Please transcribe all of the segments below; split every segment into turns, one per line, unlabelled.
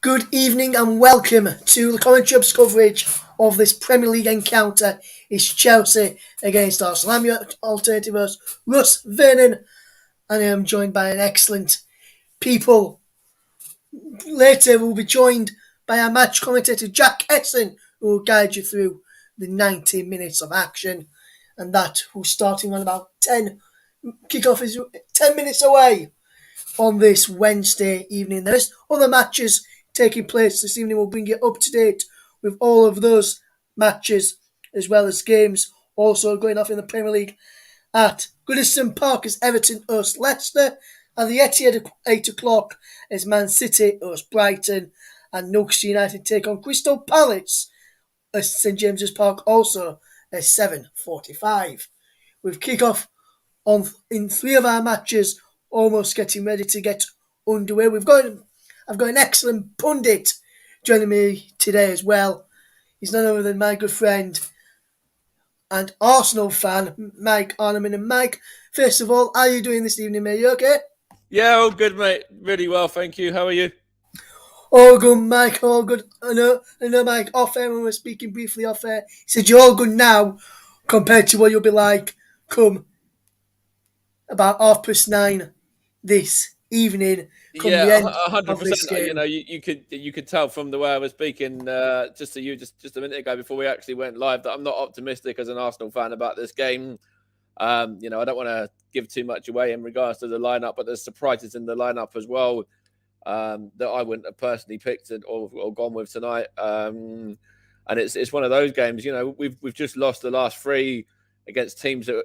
Good evening and welcome to the Commentary Hub's coverage of this Premier League encounter. It's Chelsea against Arsenal. I'm your alternative host, Russ Vernon, and I am joined by an excellent people. Later, we'll be joined by our match commentator, Jack Essen, who will guide you through the 90 minutes of action. And that will starting on about 10. Kickoff is 10 minutes away on this Wednesday evening. There's other matches taking place this evening. We'll bring you up to date with all of those matches as well as games also going off in the Premier League at Goodison Park as Everton host Leicester, and the Etihad at 8 o'clock as Man City host Brighton, and Newcastle United take on Crystal Palace at St James's Park also at 7:45. We've kick-off in three of our matches almost getting ready to get underway. I've got an excellent pundit joining me today as well. He's none other than my good friend and Arsenal fan, Mike Arneman. And Mike, first of all, how are you doing this evening, mate? You okay?
Yeah, all good, mate. Really well, thank you. How are you?
All good, Mike. All good. I know, Mike. Off air when we were speaking briefly off air, he said you're all good now compared to what you'll be like come about 9:30 this evening. Come the
Yeah,
end of this
100%.
game.
You could tell from the way I was speaking just to you just a minute ago before we actually went live that I'm not optimistic as an Arsenal fan about this game. I don't want to give too much away in regards to the lineup, but there's surprises in the lineup as well that I wouldn't have personally picked or gone with tonight. And it's one of those games. We've just lost the last three against teams that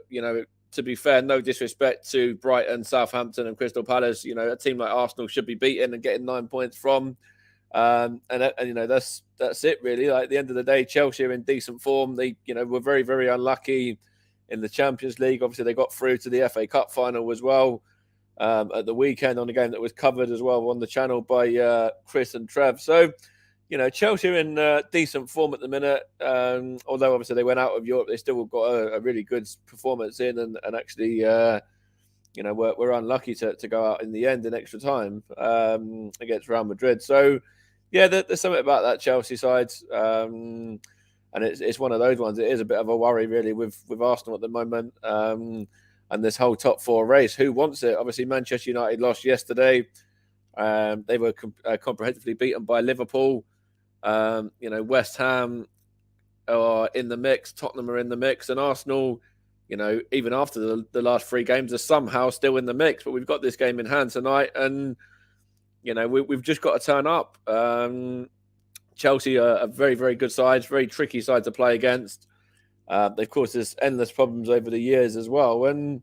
to be fair, no disrespect to Brighton, Southampton, and Crystal Palace. A team like Arsenal should be beaten and getting 9 points from. And that's it really. Like at the end of the day, Chelsea are in decent form. They were very, very unlucky in the Champions League. Obviously, they got through to the FA Cup final as well at the weekend on a game that was covered as well on the channel by Chris and Trev. So Chelsea are in decent form at the minute. Although obviously they went out of Europe, they still got a really good performance in, and actually, we're unlucky to go out in the end in extra time against Real Madrid. So, yeah, there's something about that Chelsea side, and it's one of those ones. It is a bit of a worry, really, with Arsenal at the moment, and this whole top four race. Who wants it? Obviously, Manchester United lost yesterday. They were comprehensively beaten by Liverpool. West Ham are in the mix, Tottenham are in the mix, and Arsenal, even after the last three games, are somehow still in the mix. But we've got this game in hand tonight, and we've just got to turn up. Chelsea are a very, very good side, very tricky side to play against. Of course, there's endless problems over the years as well, and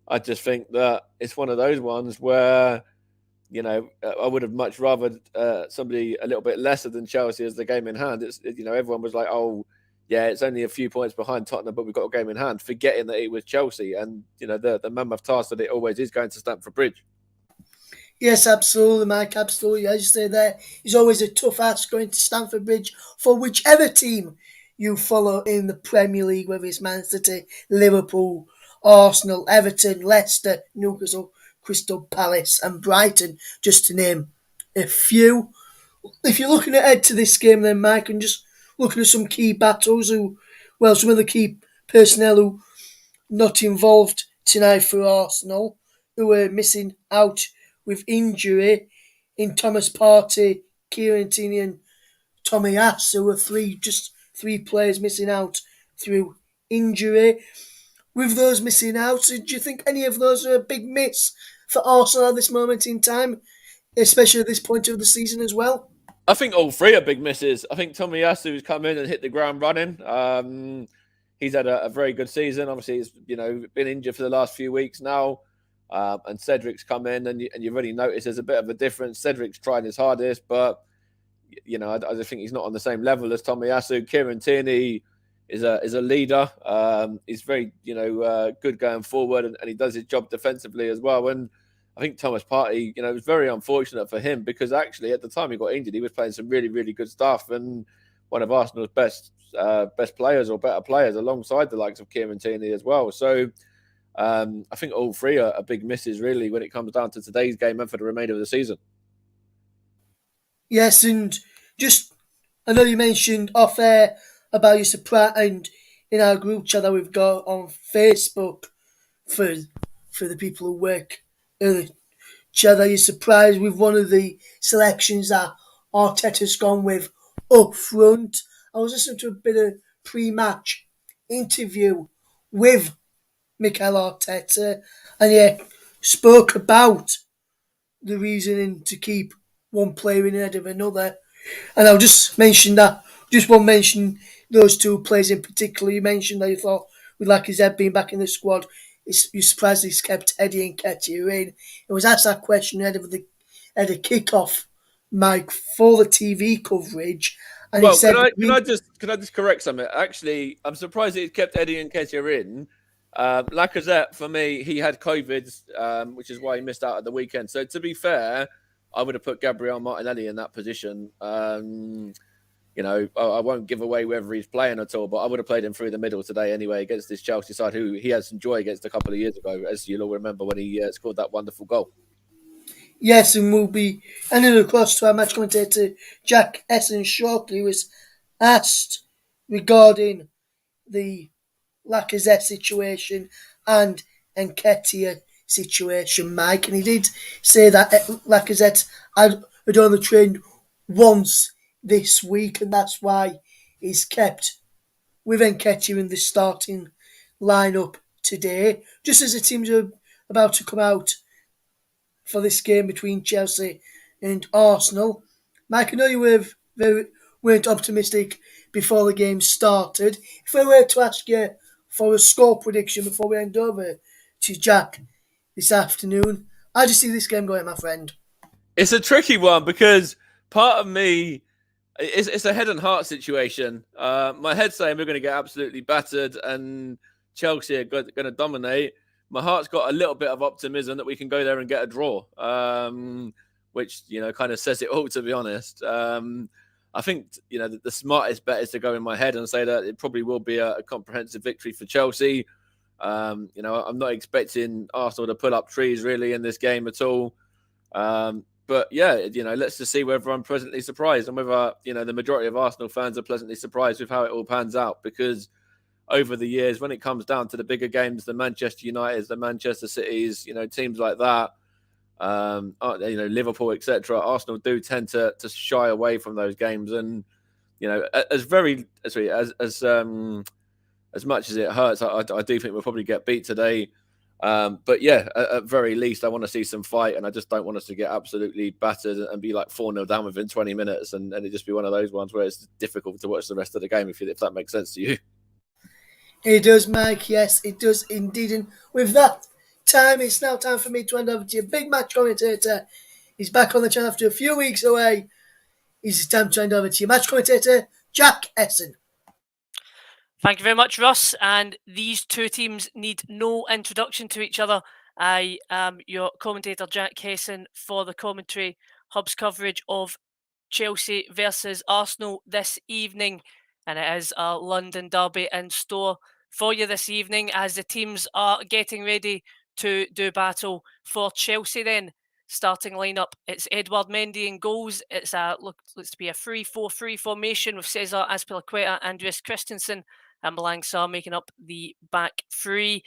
I just think that it's one of those ones where I would have much rather somebody a little bit lesser than Chelsea as the game in hand. Everyone was like, oh, yeah, it's only a few points behind Tottenham, but we've got a game in hand, forgetting that it was Chelsea. And, the mammoth task that it always is going to Stamford Bridge.
Yes, absolutely, Mike. Absolutely. As you say there, it's always a tough ask going to Stamford Bridge for whichever team you follow in the Premier League, whether it's Man City, Liverpool, Arsenal, Everton, Leicester, Newcastle, Crystal Palace, and Brighton, just to name a few. If you're looking ahead to this game, then, Mike, and just looking at some key battles, some of the key personnel who not involved tonight for Arsenal, who are missing out with injury in Thomas Partey, Kieran Tierney, and Tomiyasu were three players missing out through injury. With those missing out, do you think any of those are a big miss for Arsenal at this moment in time, especially at this point of the season as well?
I think all three are big misses. I think Tomiyasu has come in and hit the ground running. He's had a very good season. Obviously, he's been injured for the last few weeks now. And Cedric's come in, and you really notice there's a bit of a difference. Cedric's trying his hardest, but I just think he's not on the same level as Tomiyasu. Kieran Tierney is a leader. He's very good going forward, and he does his job defensively as well. And I think Thomas Partey, it was very unfortunate for him because actually at the time he got injured, he was playing some really, really good stuff and one of Arsenal's best players or better players alongside the likes of Kieran Tierney as well. So I think all three are big misses really when it comes down to today's game and for the remainder of the season.
Yes, and just I know you mentioned off air about your surprise and in our group chat that we've got on Facebook for the people who work in the chat that you're surprised with one of the selections that Arteta's gone with up front. I was listening to a bit of pre-match interview with Mikel Arteta, and spoke about the reasoning to keep one player in ahead of another. And I'll just mention that, just one mention those two players in particular. You mentioned that you thought with Lacazette being back in the squad, you're surprised he's kept Eddie Nketiah in. It was asked that question ahead of the kick-off, Mike, for the TV coverage, and he
Well,
said,
can I just correct something? Actually, I'm surprised he kept Eddie Nketiah in. Lacazette, for me, he had COVID, which is why he missed out at the weekend. So to be fair, I would have put Gabriel Martinelli in that position. I won't give away whether he's playing at all, but I would have played him through the middle today anyway against this Chelsea side, who he had some joy against a couple of years ago, as you'll all remember when he scored that wonderful goal.
yes, and we'll be handing across to our match commentator, Jack Essen, shortly, who was asked regarding the Lacazette situation and Nketiah situation, Mike, and he did say that Lacazette had only trained once this week, and that's why he's kept with Nketiah in the starting lineup today, just as the teams are about to come out for this game between Chelsea and Arsenal. Mike, I know you weren't optimistic before the game started. If I were to ask you for a score prediction before we hand over to Jack this afternoon, how do you see this game going, my friend?
It's a tricky one because part of me, it's a head and heart situation. My head's saying we're going to get absolutely battered and Chelsea are going to dominate. My heart's got a little bit of optimism that we can go there and get a draw, which kind of says it all, to be honest. I think the smartest bet is to go in my head and say that it probably will be a comprehensive victory for Chelsea. I'm not expecting Arsenal to pull up trees really in this game at all. But yeah, let's just see whether I'm pleasantly surprised and whether the majority of Arsenal fans are pleasantly surprised with how it all pans out. Because over the years, when it comes down to the bigger games, the Manchester Uniteds, the Manchester Cities, teams like that, Liverpool, etc., Arsenal do tend to shy away from those games. And as much as it hurts, I do think we'll probably get beat today. But yeah, at very least, I want to see some fight, and I just don't want us to get absolutely battered and be like 4-0 down within 20 minutes, and it just be one of those ones where it's difficult to watch the rest of the game if that makes sense to you.
It does, Mike. Yes, it does indeed. And with that time, it's now time for me to hand over to your big match commentator. He's back on the channel after a few weeks away. It's time to hand over to your match commentator, Jack Essen.
Thank you very much, Russ. And these two teams need no introduction to each other. I am your commentator, Jack Hesson, for the Commentary Hub's coverage of Chelsea versus Arsenal this evening. And it is a London derby in store for you this evening as the teams are getting ready to do battle. For Chelsea then, starting lineup, it's Edouard Mendy in goals. It's looks to be a 3-4-3 formation with Cesar Azpilicueta, Andreas Christensen and Malang Sarr making up the back three.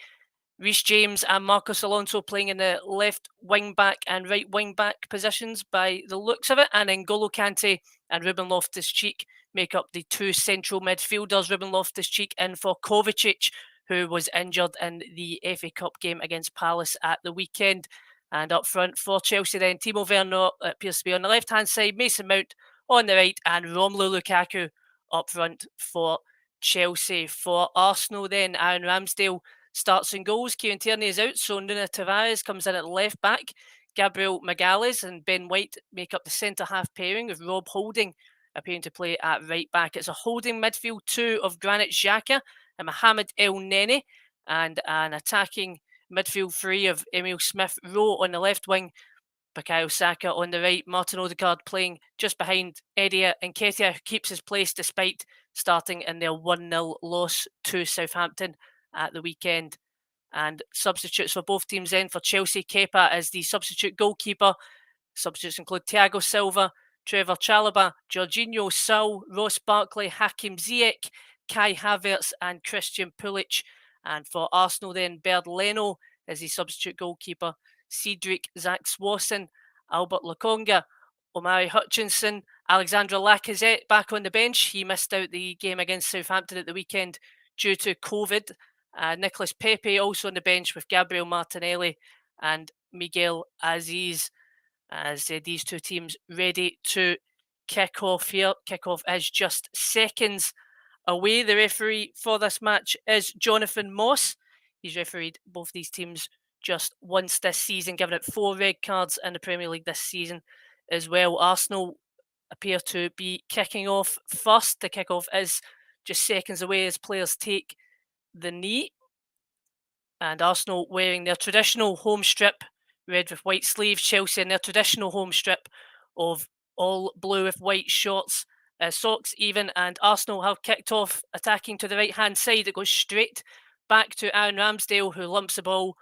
Reece James and Marcos Alonso playing in the left wing back and right wing back positions by the looks of it. And N'Golo Kante and Ruben Loftus-Cheek make up the two central midfielders. Ruben Loftus-Cheek in for Kovacic, who was injured in the FA Cup game against Palace at the weekend. And up front for Chelsea then, Timo Werner appears to be on the left-hand side, Mason Mount on the right, and Romelu Lukaku up front for Chelsea. For Arsenal then, Aaron Ramsdale starts and goals. Kieran Tierney is out, so Nuno Tavares comes in at left back. Gabriel Magalhaes and Ben White make up the centre-half pairing, with Rob Holding appearing to play at right back. It's a holding midfield two of Granit Xhaka and Mohamed El Neni, and an attacking midfield three of Emil Smith Rowe on the left wing, Bukayo Saka on the right, Martin Odegaard playing just behind Eddie Nketiah, who keeps his place despite starting in their 1-0 loss to Southampton at the weekend. And substitutes for both teams then, for Chelsea, Kepa is the substitute goalkeeper. Substitutes include Thiago Silva, Trevor Chalobah, Jorginho, Saul, Ross Barkley, Hakim Ziyech, Kai Havertz and Christian Pulisic. And for Arsenal then, Bernd Leno is the substitute goalkeeper, Cedric Swanson, Albert Lokonga, Omari Hutchinson, Alexandre Lacazette back on the bench. He missed out the game against Southampton at the weekend due to COVID. Nicolas Pepe also on the bench with Gabriel Martinelli and Miguel Aziz, as these two teams ready to kick off here. Kick-off is just seconds away. The referee for this match is Jonathan Moss. He's refereed both these teams just once this season, giving out 4 red cards in the Premier League this season as well. Arsenal appear to be kicking off first. The kick-off is just seconds away as players take the knee. And Arsenal wearing their traditional home strip, red with white sleeves. Chelsea in their traditional home strip of all blue with white shorts, socks even. And Arsenal have kicked off attacking to the right-hand side. It goes straight back to Aaron Ramsdale, who lumps the ball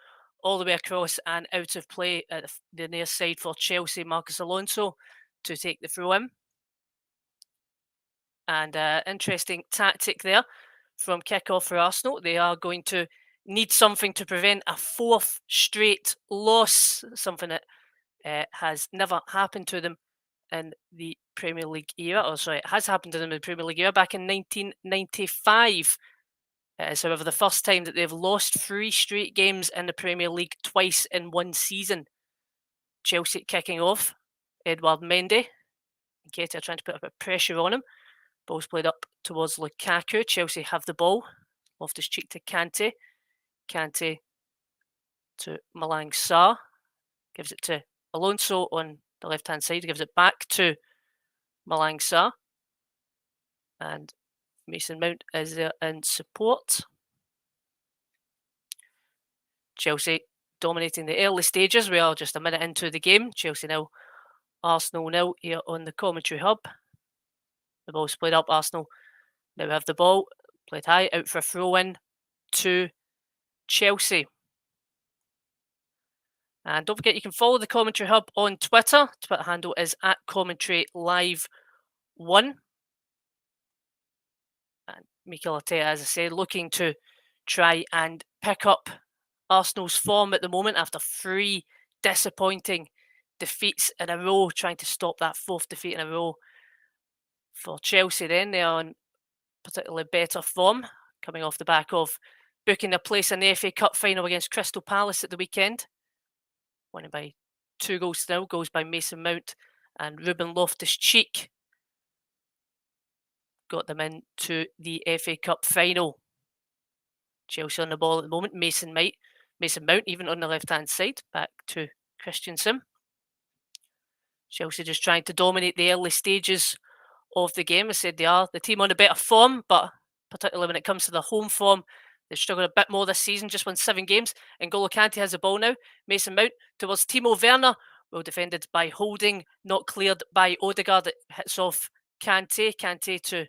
all the way across and out of play at the near side for Chelsea. Marcos Alonso to take the throw in. And interesting tactic there from kickoff for Arsenal. They are going to need something to prevent a 4th straight loss, something that has never happened to them in the Premier League era. It has happened to them in the Premier League era back in 1995. It is, however, the first time that they've lost 3 straight games in the Premier League twice in one season. Chelsea kicking off. Edouard Mendy. Nketiah trying to put a bit of pressure on him. Ball's played up towards Lukaku. Chelsea have the ball. Loftus-Cheek to Kante. Kante to Malang Sarr. Gives it to Alonso on the left-hand side. Gives it back to Malang Sarr. And Mason Mount is there in support. Chelsea dominating the early stages. We are just a minute into the game. Chelsea nil, Arsenal nil here on the commentary hub. The ball's played up. Arsenal now have the ball. Played high, out for a throw-in to Chelsea. And don't forget, you can follow the Commentary Hub on Twitter. Twitter handle is @CommentaryLive1. And Mikel Arteta, as I said, looking to try and pick up Arsenal's form at the moment after 3 disappointing defeats in a row, trying to stop that 4th defeat in a row. For Chelsea then, they are in particularly better form, coming off the back of booking their place in the FA Cup final against Crystal Palace at the weekend. Winning by 2-0. Goals by Mason Mount and Ruben Loftus-Cheek. Got them into the FA Cup final. Chelsea on the ball at the moment. Mason Mount even on the left-hand side. Back to Christensen. Chelsea just trying to dominate the early stages of the game. I said they are the team on a better form, but particularly when it comes to the home form, they've struggled a bit more this season, just won 7 games. N'Golo Kante has the ball now. Mason Mount towards Timo Werner. Well defended by Holding, not cleared by Odegaard. It hits off Kante. Kante to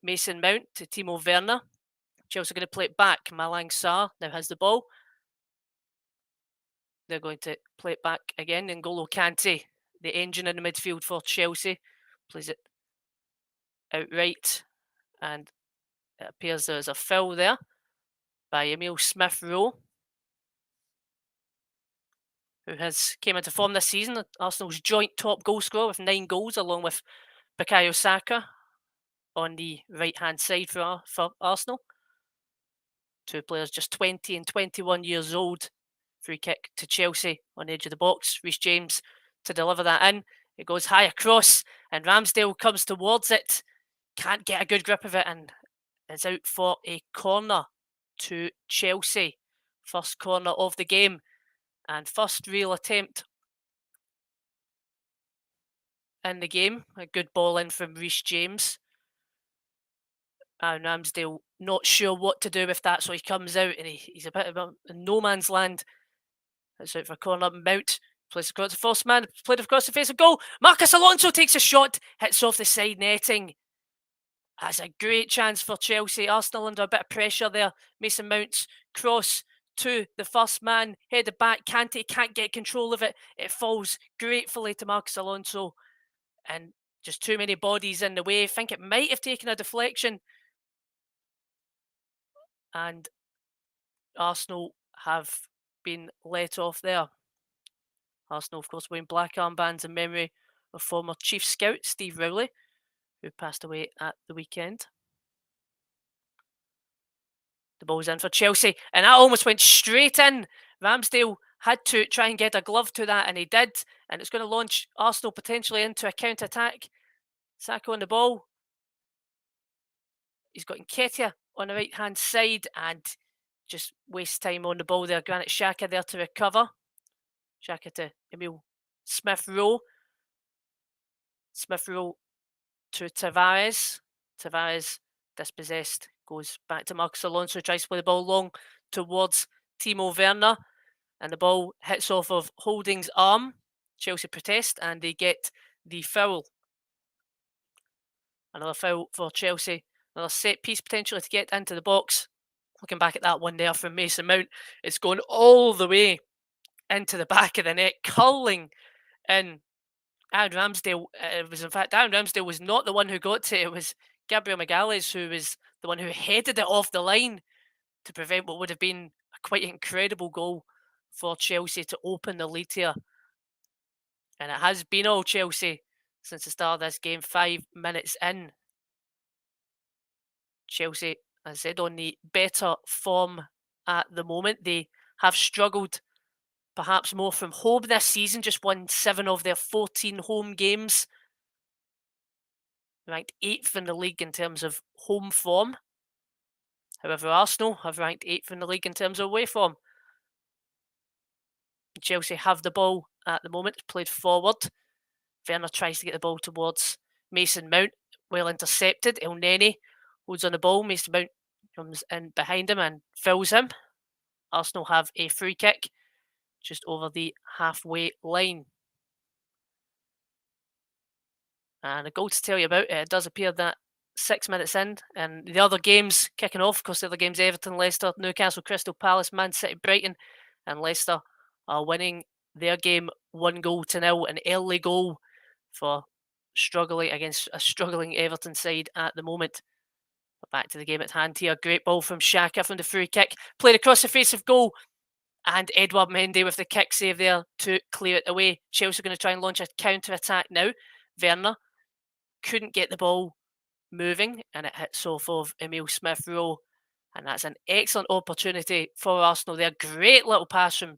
Mason Mount to Timo Werner. Chelsea are going to play it back. Malang Sarr now has the ball. They're going to play it back again. N'Golo Kante, the engine in the midfield for Chelsea, plays it outright, and it appears there's a foul there by Emile Smith-Rowe, who has came into form this season. Arsenal's joint top goal scorer with 9 goals, along with Bukayo Saka on the right-hand side for Arsenal. 2 players just 20 and 21 years old. Free kick to Chelsea on the edge of the box. Reece James to deliver that in. It goes high across, and Ramsdale comes towards it. Can't get a good grip of it, and is out for a corner to Chelsea. First corner of the game, and first real attempt in the game. A good ball in from Reece James. And Ramsdale not sure what to do with that, so he comes out, and he's a bit of a no man's land. It's out for a corner. Mount plays across the first man, played across the face of goal. Marcos Alonso takes a shot, hits off the side netting. That's a great chance for Chelsea. Arsenal under a bit of pressure there. Mason Mount's cross to the first man, headed back. Kante can't get control of it. It falls gratefully to Marcos Alonso and just too many bodies in the way. I think it might have taken a deflection, and Arsenal have been let off there. Arsenal, of course, wearing black armbands in memory of former Chief Scout Steve Rowley, who passed away at the weekend. The ball's in for Chelsea, and that almost went straight in. Ramsdale had to try and get a glove to that, and he did, and it's going to launch Arsenal potentially into a counter-attack. Saka on the ball. He's got Nketiah on the right-hand side, and just waste time on the ball there. Granit Xhaka there to recover. Xhaka to Emil Smith-Rowe. Smith-Rowe to Tavares. Tavares dispossessed. Goes back to Marcos Alonso. Tries to play the ball long towards Timo Werner. And the ball hits off of Holding's arm. Chelsea protest and they get the foul. Another foul for Chelsea. Another set piece potentially to get into the box. Looking back at that one there from Mason Mount. It's going all the way into the back of the net, curling in. Aaron Ramsdale Aaron Ramsdale was not the one who got to it. It was Gabriel Magalhaes who was the one who headed it off the line to prevent what would have been a quite incredible goal for Chelsea to open the lead here. And it has been all Chelsea since the start of this game, 5 minutes in. Chelsea, as I said, on the better form at the moment. They have struggled perhaps more from home this season, just won 7 of their 14 home games. Ranked 8th in the league in terms of home form. However, Arsenal have ranked 8th in the league in terms of away form. Chelsea have the ball at the moment, played forward. Werner tries to get the ball towards Mason Mount, well intercepted. Elneny holds on the ball. Mason Mount comes in behind him and fills him. Arsenal have a free kick just over the halfway line. And a goal to tell you about it does appear that 6 minutes in, and the other games kicking off. Of course, the other games: Everton, Leicester, Newcastle, Crystal Palace, Man City, Brighton, and Leicester are winning their game 1-0. An early goal for struggling against a struggling Everton side at the moment. But back to the game at hand here. Great ball from Xhaka from the free kick, played across the face of goal, and Edouard Mendy with the kick save there to clear it away. Chelsea are going to try and launch a counter attack now. Werner couldn't get the ball moving, and it hits off of Emil Smith-Rowe, and that's an excellent opportunity for Arsenal there. Great little pass from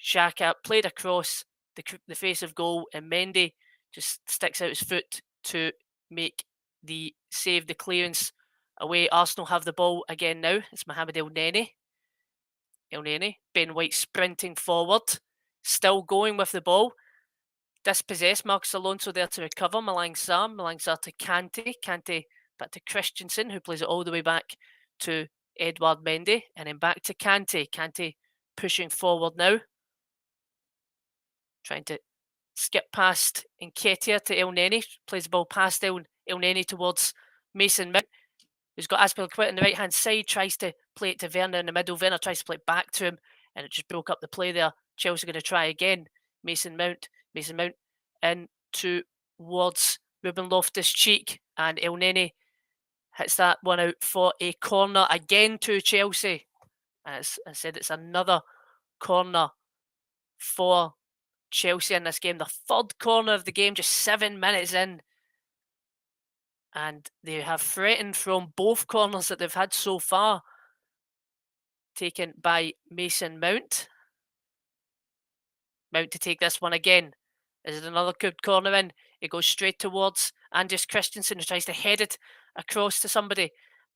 Xhaka, played across the face of goal, and Mendy just sticks out his foot to make the save, the clearance away. Arsenal have the ball again now. It's Mohamed Elneny. Ben White sprinting forward, still going with the ball. Dispossessed, Marcos Alonso there to recover. Malang Sarr to Kante back to Christensen, who plays it all the way back to Edouard Mendy, and then back to Kante pushing forward now, trying to skip past Nketiah to Elneny, plays the ball past Elneny towards Mason Mount, who's got Azpilicueta on the right hand side, tries to play it to Werner in the middle. Werner tries to play it back to him, and it just broke up the play there. Chelsea are going to try again. Mason Mount in towards Ruben Loftus-Cheek, and Elneny hits that one out for a corner again to Chelsea. As I said, it's another corner for Chelsea in this game. The third corner of the game, just 7 minutes in. And they have threatened from both corners that they've had so far. Taken by Mason Mount. Mount to take this one again. Is it another good corner in? It goes straight towards Anders Christensen, who tries to head it across to somebody,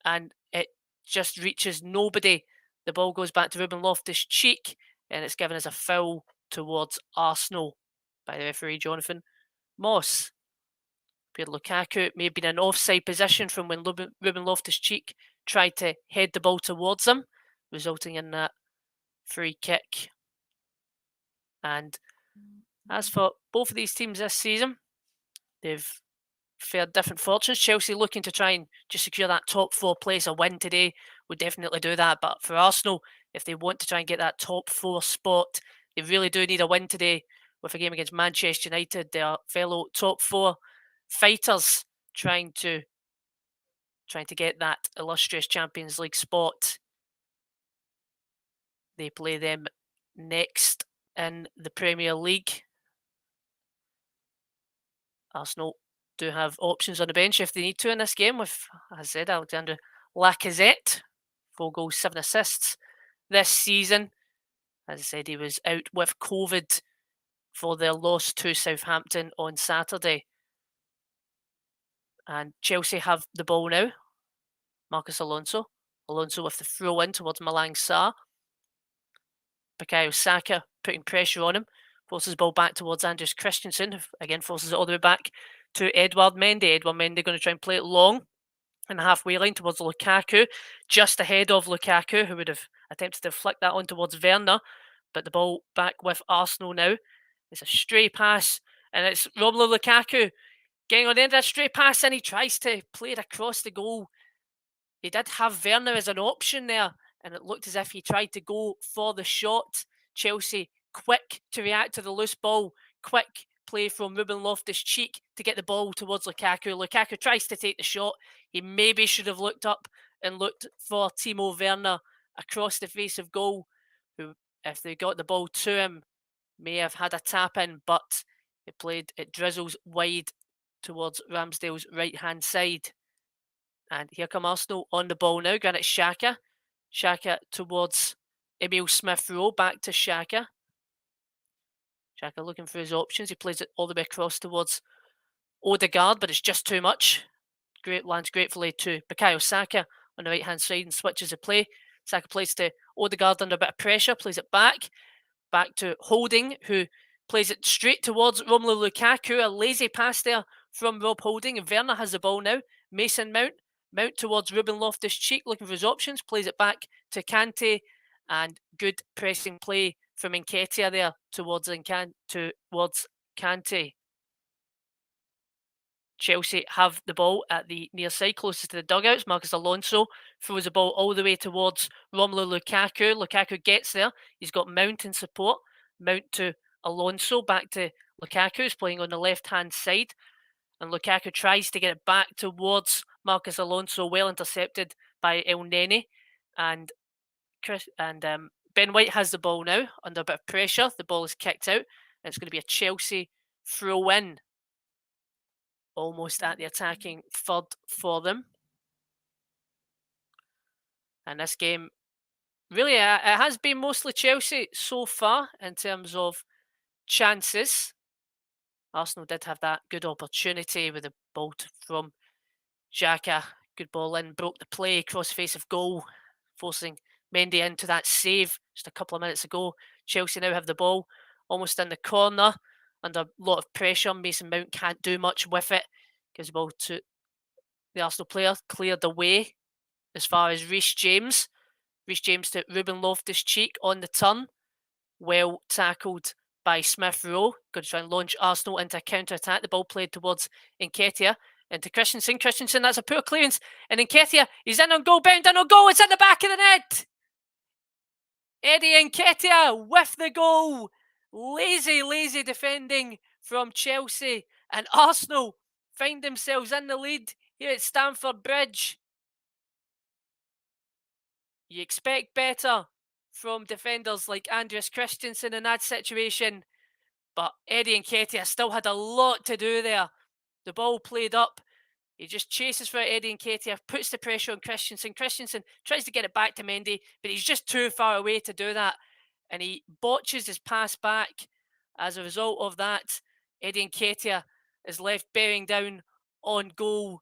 and it just reaches nobody. The ball goes back to Ruben Loftus-Cheek, and it's given as a foul towards Arsenal by the referee, Jonathan Moss. Pierre Lukaku may have been in an offside position from when Ruben Loftus-Cheek tried to head the ball towards him, resulting in that free kick. And as for both of these teams this season, they've fared different fortunes. Chelsea looking to try and just secure that top 4 place. A win today would definitely do that. But for Arsenal, if they want to try and get that top 4 spot, they really do need a win today with a game against Manchester United, their fellow top 4 fighters trying to get that illustrious Champions League spot. They play them next in the Premier League. Arsenal do have options on the bench if they need to in this game with, as I said, Alexandre Lacazette, 4 goals, 7 assists this season. As I said, he was out with COVID for their loss to Southampton on Saturday. And Chelsea have the ball now. Marcos Alonso. Alonso with the throw in towards Malang Sarr. Bukayo Saka putting pressure on him. Forces the ball back towards Andreas Christensen, who again forces it all the way back to Edouard Mendy. Edouard Mendy going to try and play it long in the halfway line towards Lukaku, just ahead of Lukaku, who would have attempted to flick that on towards Werner. But the ball back with Arsenal now. It's a stray pass, and it's Romelu Lukaku getting on the end of that stray pass, and he tries to play it across the goal. He did have Werner as an option there, and it looked as if he tried to go for the shot. Chelsea quick to react to the loose ball. Quick play from Ruben Loftus-Cheek to get the ball towards Lukaku. Lukaku tries to take the shot. He maybe should have looked up and looked for Timo Werner across the face of goal, who, if they got the ball to him, may have had a tap in, but it drizzles wide towards Ramsdale's right-hand side. And here come Arsenal on the ball now. Granit Xhaka. Xhaka towards Emil Smith-Rowe. Back to Xhaka. Xhaka looking for his options. He plays it all the way across towards Odegaard, but it's just too much. Lands gratefully to Bukayo Saka on the right-hand side and switches the play. Saka plays to Odegaard under a bit of pressure. Plays it back. Back to Holding, who plays it straight towards Romelu Lukaku. A lazy pass there from Rob Holding. And Werner has the ball now. Mason Mount. Mount towards Ruben Loftus-Cheek, looking for his options. Plays it back to Kante. And good pressing play from Nketiah there towards Kante. Chelsea have the ball at the near side, closest to the dugouts. Marcos Alonso throws the ball all the way towards Romelu Lukaku. Lukaku gets there. He's got Mount in support. Mount to Alonso, back to Lukaku, who's playing on the left-hand side. And Lukaku tries to get it back towards Marcos Alonso, well intercepted by El Neni. And Ben White has the ball now, under a bit of pressure. The ball is kicked out. And it's going to be a Chelsea throw-in. Almost at the attacking third for them. And this game, really, it has been mostly Chelsea so far in terms of chances. Arsenal did have that good opportunity with the ball from Xhaka. Good ball in, broke the play, cross face of goal, forcing Mendy into that save just a couple of minutes ago. Chelsea now have the ball almost in the corner, under a lot of pressure. Mason Mount can't do much with it. Gives the ball to the Arsenal player, cleared away as far as Reece James. Reece James to Ruben Loftus-Cheek on the turn. Well tackled by Smith-Rowe. Going to try and launch Arsenal into a counter-attack. The ball played towards Nketiah. Into Christensen. Christensen, that's a poor clearance. And Nketiah, he's in on goal, bound in on goal. It's in the back of the net. Eddie Nketiah with the goal. Lazy defending from Chelsea. And Arsenal find themselves in the lead here at Stamford Bridge. You expect better from defenders like Andreas Christensen in that situation, but Eddie Nketiah still had a lot to do there. The ball played up. He just chases for Eddie Nketiah, puts the pressure on Christensen. Christensen tries to get it back to Mendy, but he's just too far away to do that. And he botches his pass back. As a result of that, Eddie Nketiah is left bearing down on goal.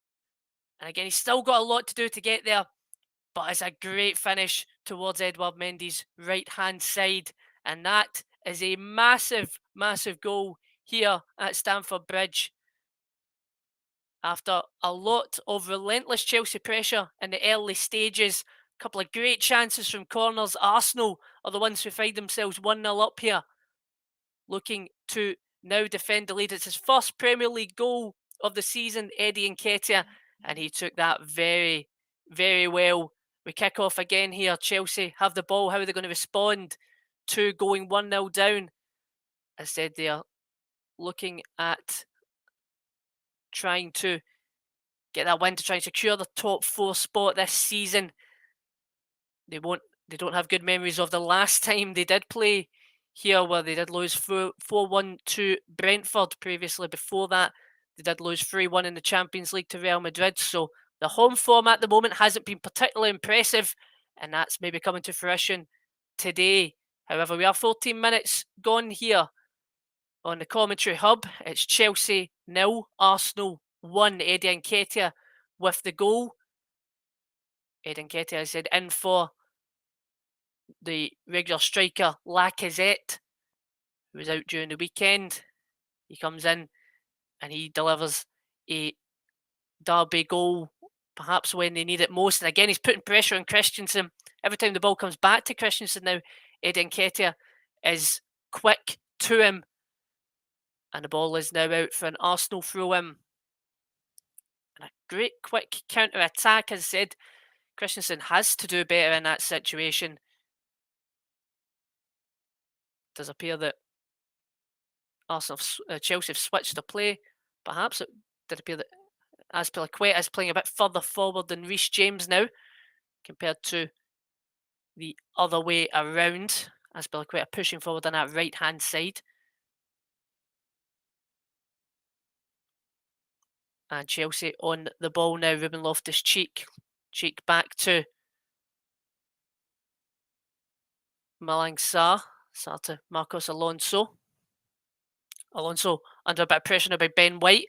And again, he's still got a lot to do to get there. But it's a great finish towards Edouard Mendy's right-hand side. And that is a massive goal here at Stamford Bridge. After a lot of relentless Chelsea pressure in the early stages, a couple of great chances from corners, Arsenal are the ones who find themselves 1-0 up here. Looking to now defend the lead. It's his first Premier League goal of the season, Eddie Nketiah. And he took that very, very well. We kick off again here. Chelsea have the ball. How are they going to respond to going 1-0 down? I said they are looking at trying to get that win to try and secure the top 4 spot this season. They don't have good memories of the last time they did play here, where they did lose 4-1 to Brentford previously. Before that, they did lose 3-1 in the Champions League to Real Madrid. So the home form at the moment hasn't been particularly impressive, and that's maybe coming to fruition today. However, we are 14 minutes gone here on the commentary hub. It's Chelsea 0, Arsenal 1. Eddie Nketiah with the goal. Eddie Nketiah, I said, in for the regular striker Lacazette, who was out during the weekend. He comes in and he delivers a derby goal, perhaps when they need it most. And again, he's putting pressure on Christensen. Every time the ball comes back to Christensen now, Eddie Nketiah is quick to him. And the ball is now out for an Arsenal throw-in. And a great quick counter-attack. As I said, Christensen has to do better in that situation. It does appear that Chelsea have switched the play. Perhaps it did appear that Azpilicueta is playing a bit further forward than Reece James now, compared to the other way around. Azpilicueta pushing forward on that right-hand side. And Chelsea on the ball now. Ruben Loftus-Cheek. Cheek back to Malang Sarr. Sarr to Marcos Alonso. Alonso under a bit of pressure now by Ben White.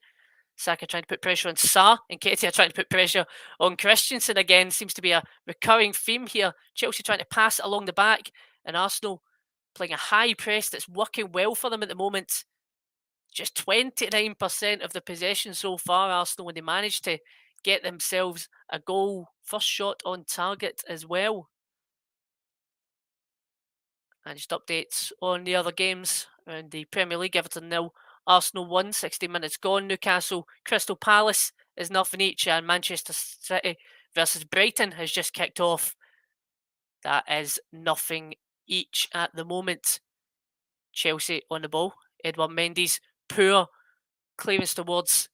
Saka trying to put pressure on Sarr. And Nketiah trying to put pressure on Christensen again. Seems to be a recurring theme here. Chelsea trying to pass it along the back. And Arsenal playing a high press that's working well for them at the moment. Just 29% of the possession so far, Arsenal, when they managed to get themselves a goal. First shot on target as well. And just updates on the other games around the Premier League. Everton 0, Arsenal 1, 60 minutes gone. Newcastle, Crystal Palace is nothing each. And Manchester City versus Brighton has just kicked off. That is nothing each at the moment. Chelsea on the ball. Edouard Mendy's poor clearance towards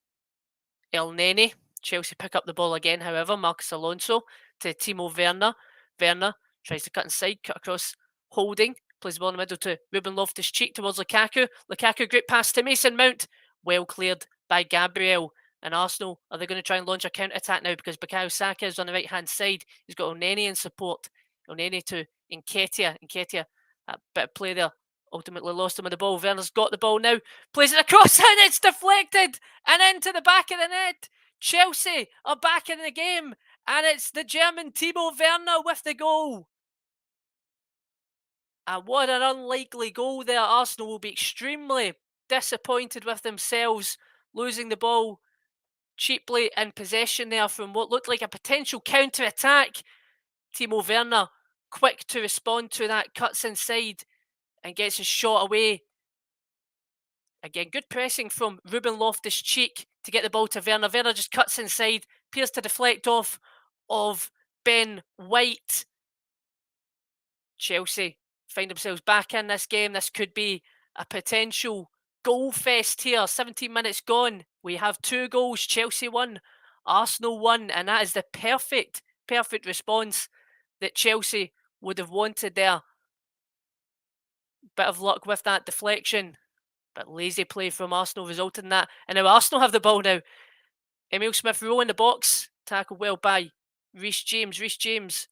El Neni. Chelsea pick up the ball again, however. Marcos Alonso to Timo Werner. Werner tries to cut inside, cut across Holding. Plays the ball in the middle to Ruben Loftus-Cheek towards Lukaku. Lukaku, great pass to Mason Mount. Well cleared by Gabriel. And Arsenal, are they going to try and launch a counter-attack now? Because Bukayo Saka is on the right-hand side. He's got Elneny in support. Elneny to Nketiah. Nketiah, a bit of play there. Ultimately lost him with the ball. Werner's got the ball now. Plays it across and it's deflected. And into the back of the net. Chelsea are back in the game. And it's the German Timo Werner with the goal. And what an unlikely goal there. Arsenal will be extremely disappointed with themselves, losing the ball cheaply in possession there from what looked like a potential counter-attack. Timo Werner, quick to respond to that, cuts inside and gets his shot away. Again, good pressing from Ruben Loftus-Cheek to get the ball to Werner. Werner just cuts inside, appears to deflect off of Ben White. Chelsea find themselves back in this game. This could be a potential goal fest here. 17 minutes gone. We have 2 goals. Chelsea 1, Arsenal 1. And that is the perfect response that Chelsea would have wanted there. Bit of luck with that deflection. But lazy play from Arsenal resulted in that. And now Arsenal have the ball now. Emile Smith-Rowe in the box. Tackled well by Reece James. Reece James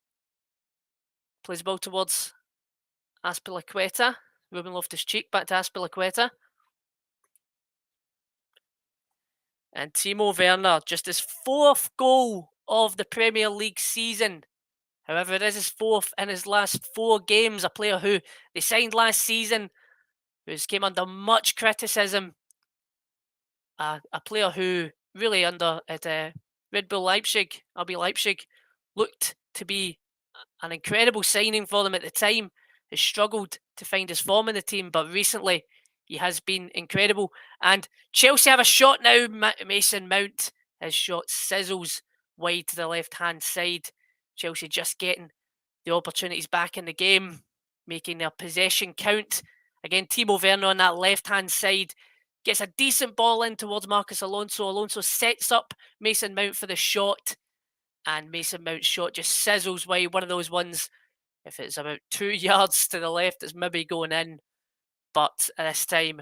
plays the ball towards Azpilicueta. Ruben Loftus-Cheek back to Azpilicueta. And Timo Werner, just his 4th goal of the Premier League season. However, it is his 4th in his last 4 games. A player who they signed last season, who's came under much criticism. A player who really under at Red Bull Leipzig, RB Leipzig, looked to be an incredible signing for them at the time. Has struggled to find his form in the team, but recently he has been incredible. And Chelsea have a shot now. Mason Mount, his shot sizzles wide to the left-hand side. Chelsea just getting the opportunities back in the game, making their possession count. Again, Timo Werner on that left-hand side gets a decent ball in towards Marcos Alonso. Alonso sets up Mason Mount for the shot, and Mason Mount's shot just sizzles wide. One of those ones, if it's about 2 yards to the left, it's maybe going in, but this time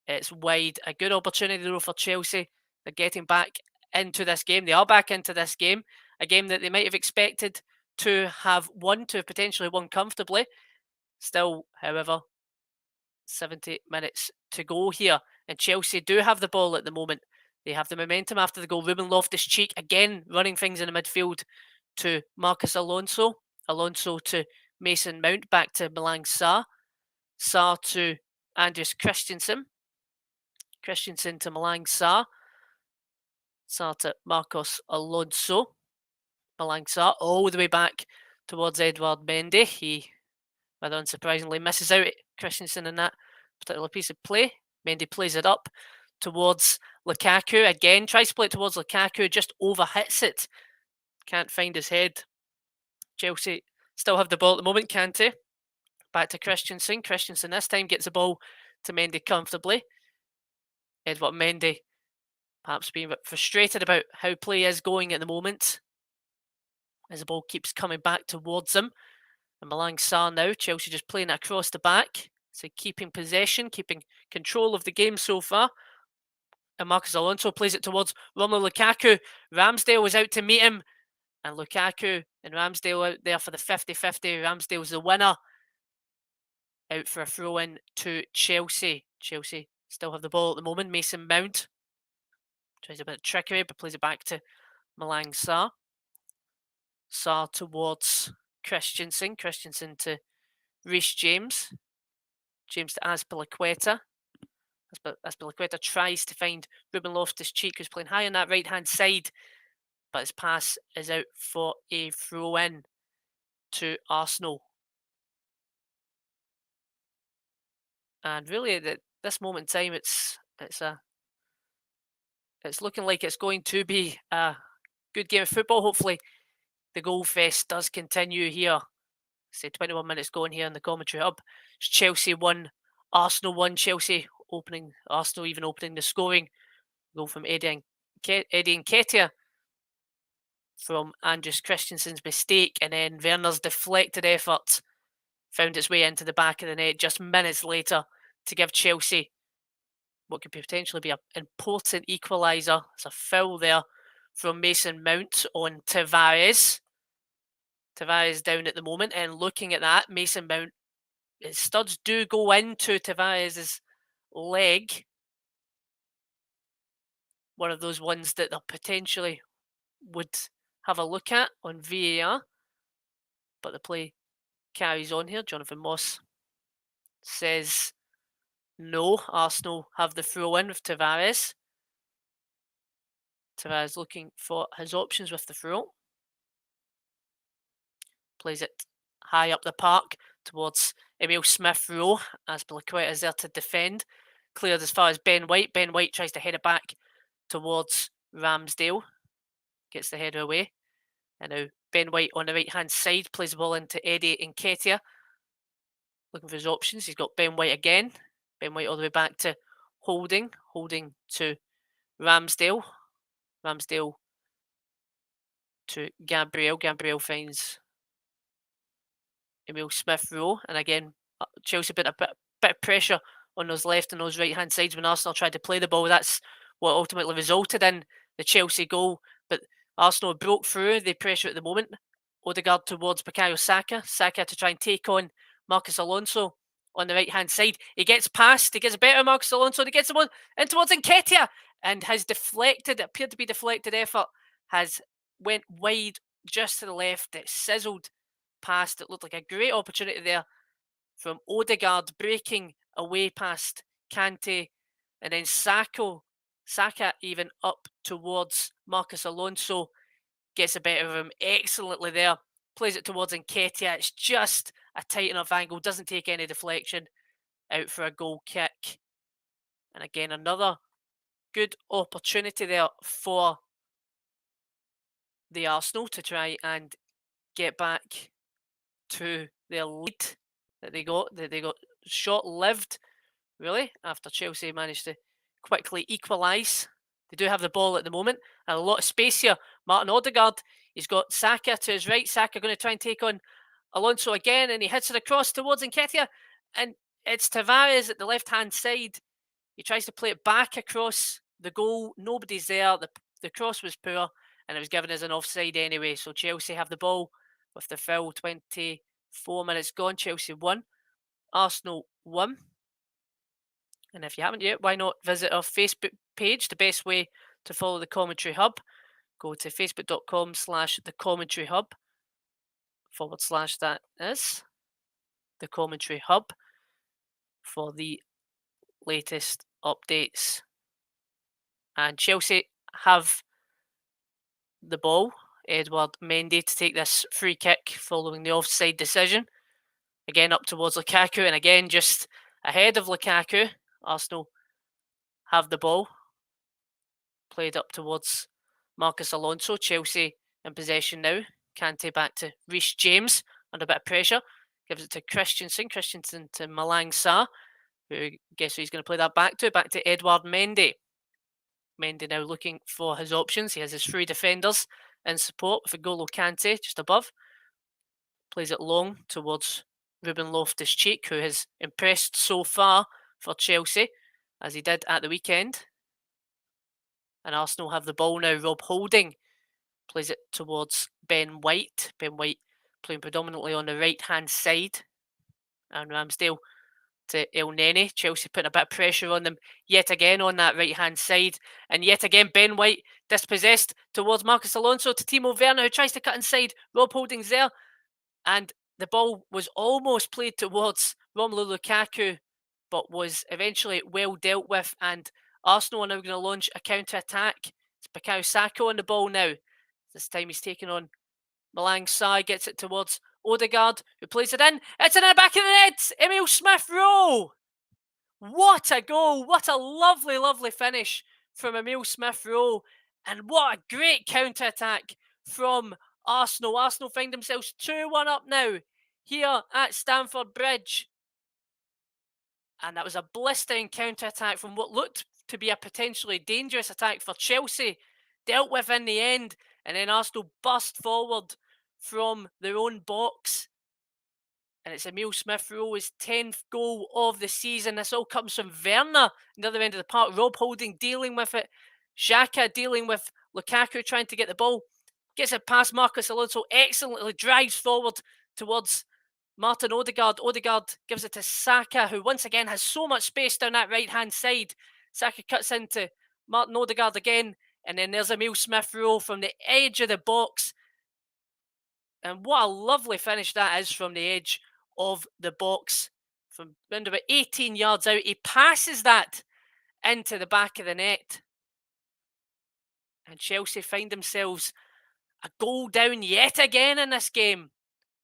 it's wide. A good opportunity though for Chelsea. They're getting back into this game. They are back into this game, a game that they might have expected to have won, to have potentially won comfortably. Still, however, 70 minutes to go here, and Chelsea do have the ball at the moment. They have the momentum after the goal. Ruben Loftus-Cheek again running things in the midfield to Marcos Alonso. Alonso to Mason Mount, back to Malang Sarr. Sarr to Andreas Christensen. Christensen to Malang Sarr. Sarr to Marcos Alonso. Malang Sarr all the way back towards Edouard Mendy. He, rather unsurprisingly, misses out Christensen in that particular piece of play. Mendy plays it up towards Lukaku. Again, tries to play it towards Lukaku, just overhits it. Can't find his head. Chelsea still have the ball at the moment. Kante back to Christensen. Christensen this time gets the ball to Mendy comfortably. Edouard Mendy perhaps being a bit frustrated about how play is going at the moment, as the ball keeps coming back towards him. And Malang Sarr now, Chelsea just playing it across the back. So keeping possession, keeping control of the game so far. And Marcos Alonso plays it towards Romelu Lukaku. Ramsdale was out to meet him. And Lukaku and Ramsdale out there for the 50-50. Ramsdale's the winner. Out for a throw-in to Chelsea. Chelsea still have the ball at the moment. Mason Mount tries a bit of trickery, but plays it back to Malang Sarr. Sarr towards Christensen. Christensen to Reece James. James to Azpilicueta. Azpilicueta tries to find Ruben Loftus-Cheek, who's playing high on that right-hand side, but his pass is out for a throw-in to Arsenal. And really, at this moment in time, it's looking like it's going to be a good game of football. Hopefully, the goal fest does continue here. Say 21 minutes going here in the commentary hub. It's Chelsea 1, Arsenal 1. Arsenal even opening the scoring. Goal from Eddie Nketiah from Andreas Christensen's mistake, and then Werner's deflected effort found its way into the back of the net just minutes later to give Chelsea what could potentially be an important equaliser. There's a foul there from Mason Mount on Tavares. Tavares down at the moment, and looking at that, Mason Mount, his studs do go into Tavares' leg. One of those ones that they potentially would have a look at on VAR. But the play carries on here. Jonathan Moss says no. Arsenal have the throw-in with Tavares. Tavares looking for his options with the throw. Plays it high up the park towards Emile Smith-Rowe, as Azpilicueta is there to defend. Cleared as far as Ben White. Ben White tries to head it back towards Ramsdale. Gets the header away. And now Ben White on the right-hand side plays the ball into Eddie Nketiah. Looking for his options. He's got Ben White again. Ben White all the way back to Holding. Holding to Ramsdale. Ramsdale to Gabriel. Gabriel finds Emile Smith-Rowe. And again, Chelsea put a bit of pressure on those left and those right-hand sides when Arsenal tried to play the ball. That's what ultimately resulted in the Chelsea goal. But Arsenal broke through the pressure at the moment. Odegaard towards Bukayo Saka. Saka to try and take on Marcos Alonso on the right-hand side. He gets past. He gets a better Marcos Alonso. He gets him on in towards Nketiah. And has deflected, appeared to be deflected effort, has went wide just to the left. It sizzled past. It looked like a great opportunity there from Odegaard, breaking away past Kante. And then Saka even up towards Marcos Alonso. Gets a better of him excellently there. Plays it towards Nketiah. It's just a tight enough angle. Doesn't take any deflection. Out for a goal kick. And again, another good opportunity there for the Arsenal to try and get back to their lead that they got. Short-lived, really, after Chelsea managed to quickly equalise. They do have the ball at the moment, and a lot of space here. Martin Odegaard, he's got Saka to his right. Saka going to try and take on Alonso again, and he hits it across towards Nketiah, and it's Tavares at the left-hand side. He tries to play it back across the goal. Nobody's there. The cross was poor, and it was given as an offside anyway. So Chelsea have the ball with the full 24 minutes gone. Chelsea 1, Arsenal 1. And if you haven't yet, why not visit our Facebook page? The best way to follow the Commentary Hub. Go to facebook.com/the Commentary Hub / that is the Commentary Hub for the latest updates. And Chelsea have the ball. Edouard Mendy to take this free kick following the offside decision. Again up towards Lukaku, and again just ahead of Lukaku. Arsenal have the ball. Played up towards Marcus Alonso. Chelsea in possession now. Kante back to Reece James under a bit of pressure. Gives it to Christensen. Christensen to Malang Sarr. Who, guess who he's going to play that back to? Back to Edouard Mendy. Mendy now looking for his options. He has his three defenders in support with N'Golo Kante just above. Plays it long towards Ruben Loftus-Cheek, who has impressed so far for Chelsea, as he did at the weekend. And Arsenal have the ball now. Rob Holding plays it towards Ben White. Ben White playing predominantly on the right-hand side. And Ramsdale to El Neni. Chelsea putting a bit of pressure on them yet again on that right-hand side. And yet again, Ben White dispossessed towards Marcus Alonso to Timo Werner, who tries to cut inside. Rob Holding's there. And the ball was almost played towards Romelu Lukaku, but was eventually well dealt with. And Arsenal are now going to launch a counter-attack. It's Bukayo Saka on the ball now. This time he's taking on Malang Sarr, gets it towards Odegaard, who plays it in. It's in the back of the net. Emil Smith-Rowe. What a goal. What a lovely, lovely finish from Emil Smith-Rowe. And what a great counter-attack from Arsenal. Arsenal find themselves 2-1 up now here at Stamford Bridge. And that was a blistering counter-attack from what looked to be a potentially dangerous attack for Chelsea. Dealt with in the end. And then Arsenal burst forward from their own box. And it's Emil Smith-Rowe's 10th goal of the season. This all comes from Werner on the other end of the park. Rob Holding dealing with it. Xhaka dealing with Lukaku trying to get the ball. Gets it past Marcus Alonso. Excellently drives forward towards Martin Odegaard. Odegaard gives it to Saka, who once again has so much space down that right-hand side. Saka cuts into Martin Odegaard again. And then there's Emil Smith-Rowe from the edge of the box. And what a lovely finish that is from the edge of the box. From around about 18 yards out, he passes that into the back of the net. And Chelsea find themselves a goal down yet again in this game.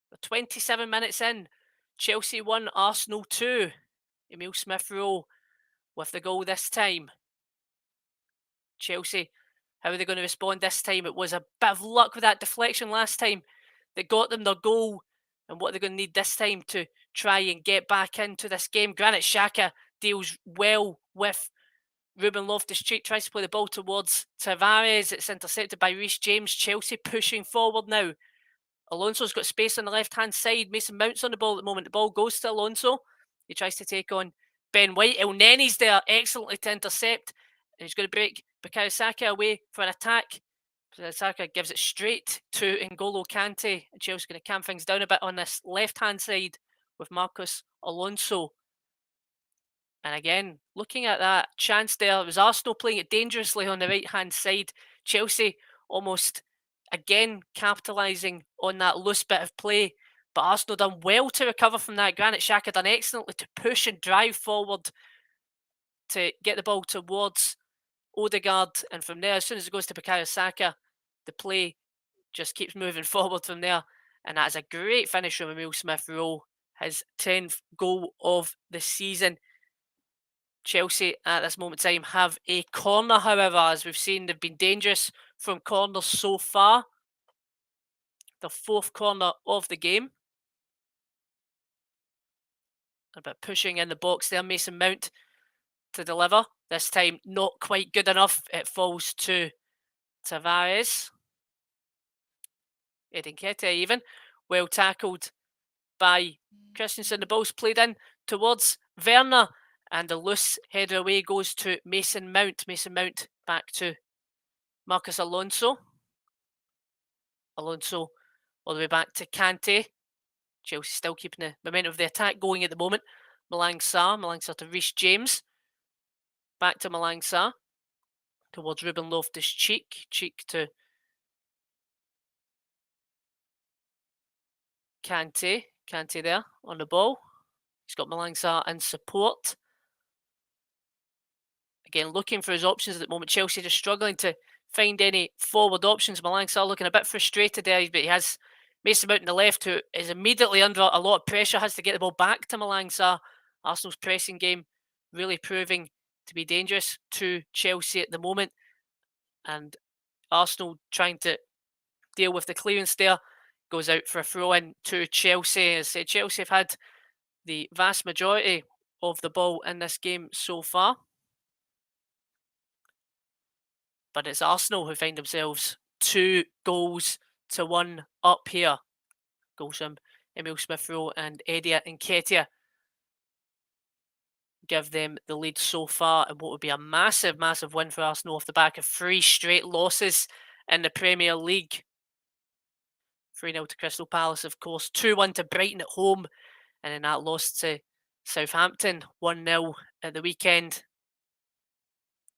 We're 27 minutes in. Chelsea 1, Arsenal 2. Emil Smith-Rowe with the goal this time. Chelsea, how are they going to respond this time? It was a bit of luck with that deflection last time that got them their goal. And what they're going to need this time to try and get back into this game. Granit Xhaka deals well with Ruben Loftus-Cheek, tries to play the ball towards Tavares. It's intercepted by Reece James. Chelsea pushing forward now. Alonso's got space on the left-hand side. Mason Mount's on the ball at the moment. The ball goes to Alonso. He tries to take on Ben White. El Neni's there excellently to intercept. And he's going to break Bukayo Saka away for an attack. Saka gives it straight to N'Golo Kante. And Chelsea's going to calm things down a bit on this left-hand side with Marcus Alonso. And again, looking at that chance there, it was Arsenal playing it dangerously on the right-hand side. Chelsea almost, again, capitalising on that loose bit of play. But Arsenal done well to recover from that. Granit Xhaka done excellently to push and drive forward to get the ball towards Odegaard. And from there, as soon as it goes to Bukayo Saka, the play just keeps moving forward from there. And that is a great finish from Emil Smith-Rowe, his 10th goal of the season. Chelsea at this moment in time have a corner, however. As we've seen, they've been dangerous from corners so far. The 4th corner of the game. A bit pushing in the box there. Mason Mount to deliver. This time, not quite good enough. It falls to Tavares. Eddie Nketiah even. Well tackled by Christensen. The ball's played in towards Werner. And the loose header away goes to Mason Mount. Mason Mount back to Marcus Alonso. Alonso all the way back to Kante. Chelsea still keeping the momentum of the attack going at the moment. Malang Sarr to Reece James. Back to Malang Sarr. Towards Ruben Loftus-Cheek. Cheek to Kante. Kante there on the ball. He's got Malang Sarr in support. Again, looking for his options at the moment. Chelsea just struggling to find any forward options. Malang Sarr looking a bit frustrated there, but he has Mason Mount on the left, who is immediately under a lot of pressure, has to get the ball back to Malang Sarr. Arsenal's pressing game really proving to be dangerous to Chelsea at the moment. And Arsenal trying to deal with the clearance there. Goes out for a throw-in to Chelsea. As I said, Chelsea have had the vast majority of the ball in this game so far. But it's Arsenal who find themselves 2-1 up here. Goals from Emil Smith-Rowe and Eddie Nketiah give them the lead so far, and what would be a massive, massive win for Arsenal off the back of 3 straight losses in the Premier League. 3-0 to Crystal Palace, of course. 2-1 to Brighton at home, and then that loss to Southampton. 1-0 at the weekend.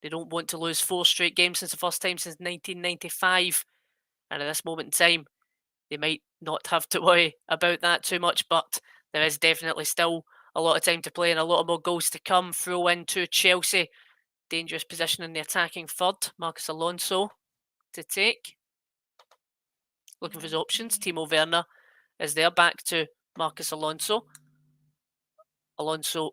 They don't want to lose 4 straight games since the first time since 1995. And at this moment in time, they might not have to worry about that too much, but there is definitely still a lot of time to play and a lot more goals to come. Throw in to Chelsea. Dangerous position in the attacking third. Marcus Alonso to take. Looking for his options. Timo Werner is there. Back to Marcus Alonso. Alonso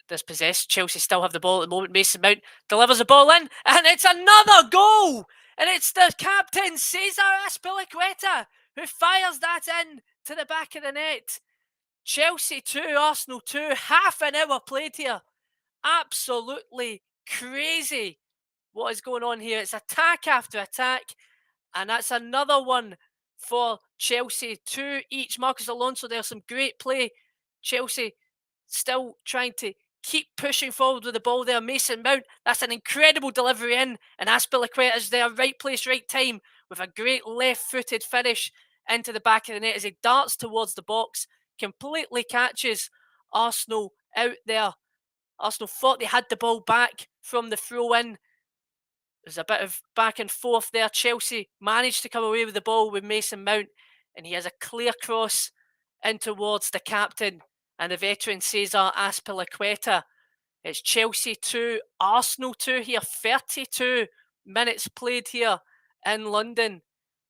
dispossessed. Chelsea still have the ball at the moment. Mason Mount delivers the ball in, and it's another goal! And it's the captain, Cesar Azpilicueta, who fires that in to the back of the net. Chelsea 2, Arsenal 2. Half an hour played here. Absolutely crazy what is going on here. It's attack after attack, and that's another one for Chelsea. 2 each. Marcus Alonso, there's some great play. Chelsea still trying to keep pushing forward with the ball there. Mason Mount, that's an incredible delivery in, and Azpilicueta is there, right place, right time, with a great left-footed finish into the back of the net as he darts towards the box, completely catches Arsenal out there. Arsenal thought they had the ball back from the throw-in. There's a bit of back and forth there. Chelsea managed to come away with the ball with Mason Mount, and he has a clear cross in towards the captain and the veteran Cesar Azpilicueta. It's Chelsea 2, Arsenal 2 here. 32 minutes played here in London.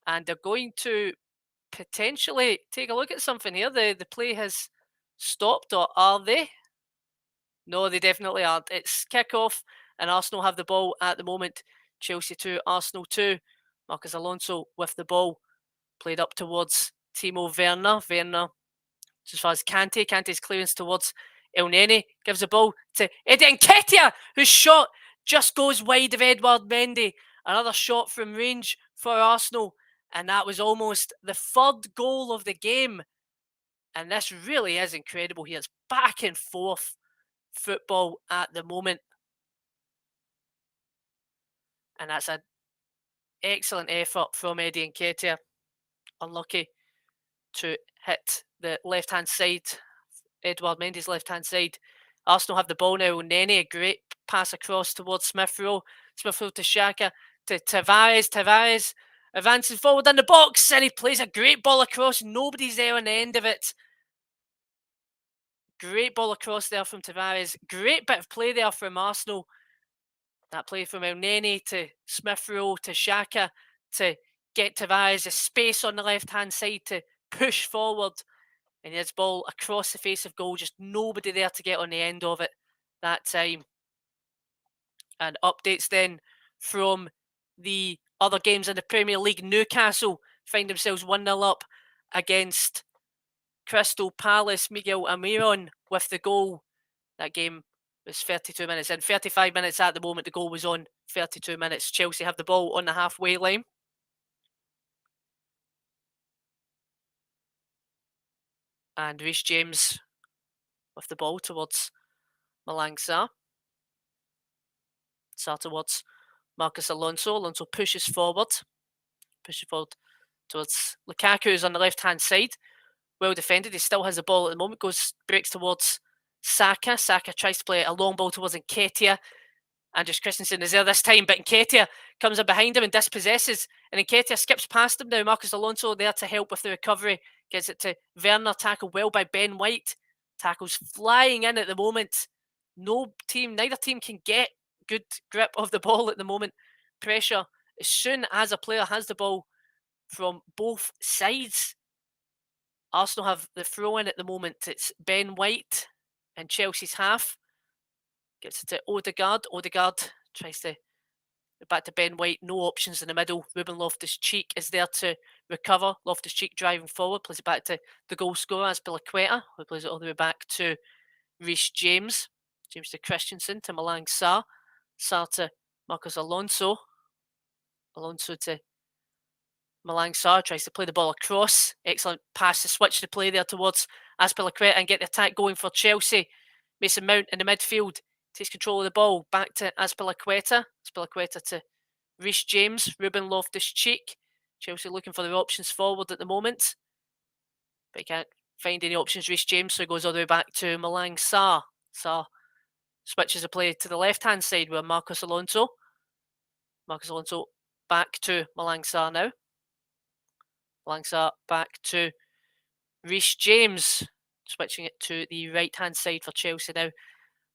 And they're going to potentially take a look at something here. The play has stopped, or are they? No, they definitely aren't. It's kick-off, and Arsenal have the ball at the moment. Chelsea 2, Arsenal 2. Marcus Alonso with the ball. Played up towards Timo Werner. Werner as far as Kante. Kante's clearance towards Elneny. Gives the ball to Eddie Nketiah, whose shot just goes wide of Edouard Mendy. Another shot from range for Arsenal. And that was almost the 3rd goal of the game. And this really is incredible here. It's back and forth football at the moment. And that's an excellent effort from Eddie Nketiah. Unlucky to hit the left-hand side, Edouard Mendy's left-hand side. Arsenal have the ball now. Nene, a great pass across towards Smith-Rowe. Smith-Rowe to Xhaka, to Tavares. Tavares advances forward in the box, and he plays a great ball across. Nobody's there on the end of it. Great ball across there from Tavares. Great bit of play there from Arsenal. That play from Elneny to Smith-Rowe to Xhaka to get Tavares a space on the left-hand side to push forward. And his ball across the face of goal. Just nobody there to get on the end of it that time. And updates then from the other games in the Premier League. Newcastle find themselves 1-0 up against Crystal Palace. Miguel Almiron with the goal. That game It's 32 minutes in. 35 minutes at the moment. The goal was on. 32 minutes. Chelsea have the ball on the halfway line. And Reece James with the ball towards Malang Sarr. Sarr towards Marcos Alonso. Alonso pushes forward. Pushes forward towards Lukaku, who's on the left-hand side. Well defended. He still has the ball at the moment. Breaks towards Saka. Saka tries to play a long ball towards Nketiah. Andreas Christensen is there this time, but Nketiah comes in behind him and dispossesses. And Nketiah skips past him now. Marcos Alonso there to help with the recovery. Gets it to Werner, tackled well by Ben White. Tackles flying in at the moment. Neither team can get good grip of the ball at the moment. Pressure as soon as a player has the ball from both sides. Arsenal have the throw in at the moment. It's Ben White in Chelsea's half. Gets it to Odegaard. Odegaard tries to back to Ben White. No options in the middle. Ruben Loftus-Cheek is there to recover. Loftus-Cheek driving forward. Plays it back to the goal scorer, Azpilicueta, who plays it all the way back to Reece James. James to Christensen, to Malang Sarr. Sarr to Marcos Alonso. Alonso to Malang Sarr. Tries to play the ball across. Excellent pass to switch the play there towards Azpilicueta and get the attack going for Chelsea. Mason Mount in the midfield. Takes control of the ball. Back to Azpilicueta. Azpilicueta to Reece James. Ruben Loftus-Cheek. Chelsea looking for their options forward at the moment. But he can't find any options. Reece James, so he goes all the way back to Malang Sarr. Sarr switches the play to the left-hand side with Marcos Alonso. Marcos Alonso back to Malang Sarr now. Malang Sarr back to Reece James. Switching it to the right-hand side for Chelsea now.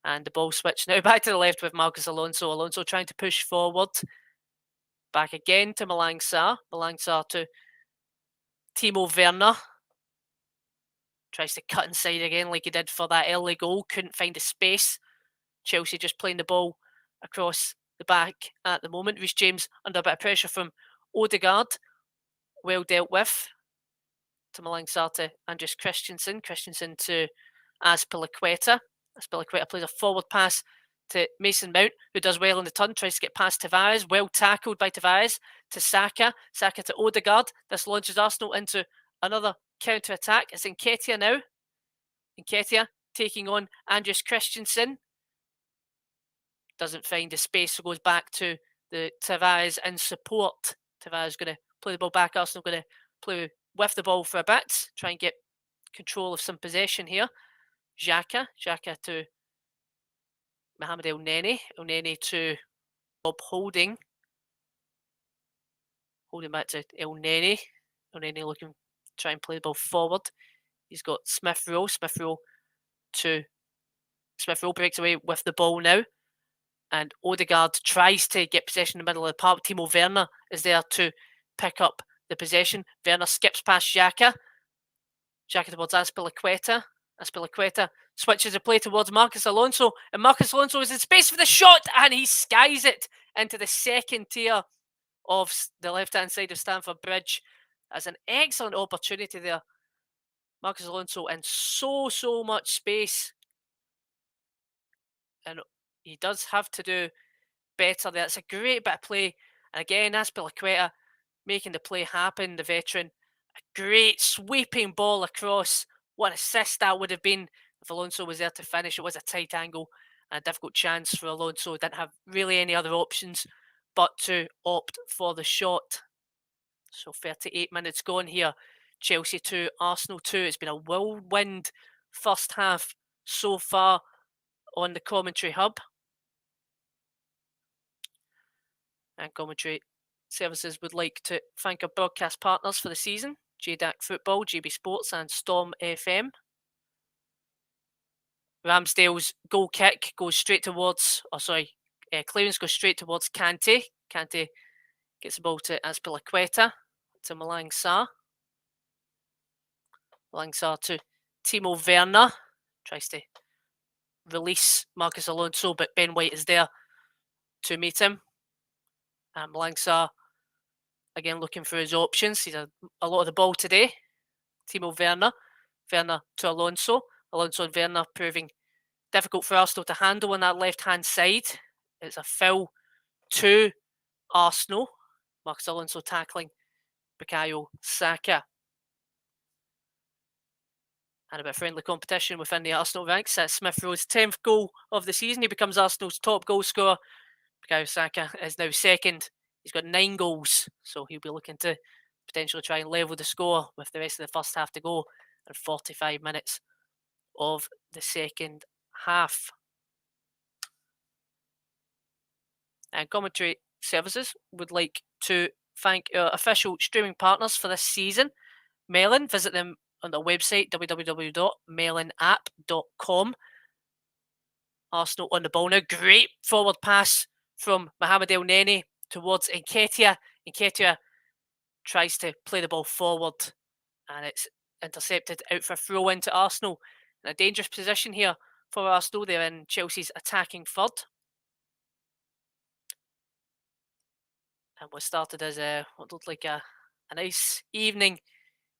And the ball switched now back to the left with Marcos Alonso. Alonso trying to push forward. Back again to Malang Sarr. Malang Sarr to Timo Werner. Tries to cut inside again like he did for that early goal. Couldn't find the space. Chelsea just playing the ball across the back at the moment. Reece James under a bit of pressure from Odegaard. Well dealt with. To Malang Sarr to Andreas Christensen. Christensen to Azpilicueta. Azpilicueta plays a forward pass to Mason Mount, who does well in the turn, tries to get past Tavares. Well tackled by Tavares to Saka. Saka to Odegaard. This launches Arsenal into another counter-attack. It's Nketiah now. Nketiah taking on Andreas Christensen. Doesn't find the space, so goes back to the Tavares in support. Tavares going to play the ball back. Arsenal going to play with the ball for a bit. Try and get control of some possession here. Xhaka to Mohamed Elneny. Elneny to Bob Holding. Holding back to Elneny. Elneny looking to try and play the ball forward. He's got Smith Rowe. Smith Rowe breaks away with the ball now. And Odegaard tries to get possession in the middle of the park. Timo Werner is there to pick up the possession. Werner skips past Xhaka. Xhaka towards Azpilicueta. Azpilicueta switches the play towards Marcos Alonso. And Marcos Alonso is in space for the shot. And he skies it into the second tier of the left-hand side of Stamford Bridge. That's an excellent opportunity there. Marcos Alonso in so much space. And he does have to do better there. It's a great bit of play. And again, Azpilicueta making the play happen, the veteran. A great sweeping ball across. What an assist that would have been if Alonso was there to finish. It was a tight angle and a difficult chance for Alonso. Didn't have really any other options but to opt for the shot. So 38 minutes gone here. Chelsea 2, Arsenal 2. It's been a whirlwind first half so far on the commentary hub. And commentary services would like to thank our broadcast partners for the season. JDAC Football, GB Sports and Storm FM. Ramsdale's goal kick goes straight towards, clearance goes straight towards Kante. Kante gets the ball to Azpilicueta, to Malang Sarr. Malang Sarr to Timo Werner. Tries to release Marcos Alonso, but Ben White is there to meet him. And Malang Sarr, again, looking for his options. He's a lot of the ball today. Timo Werner. Werner to Alonso. Alonso and Werner proving difficult for Arsenal to handle on that left-hand side. It's a foul to Arsenal. Marcos Alonso tackling Bukayo Saka. And a bit of friendly competition within the Arsenal ranks. Smith Rowe's 10th goal of the season. He becomes Arsenal's top goal scorer. Bukayo Saka is now second. He's got 9 goals, so he'll be looking to potentially try and level the score with the rest of the first half to go and 45 minutes of the second half. And commentary services would like to thank our official streaming partners for this season. Melon, visit them on their website, www.melonapp.com. Arsenal on the ball now. Great forward pass from Mohamed Elneny towards Nketiah. Nketiah tries to play the ball forward, and it's intercepted out for a throw into Arsenal. In a dangerous position here for Arsenal. They're in Chelsea's attacking third. And what started as what looked like a nice evening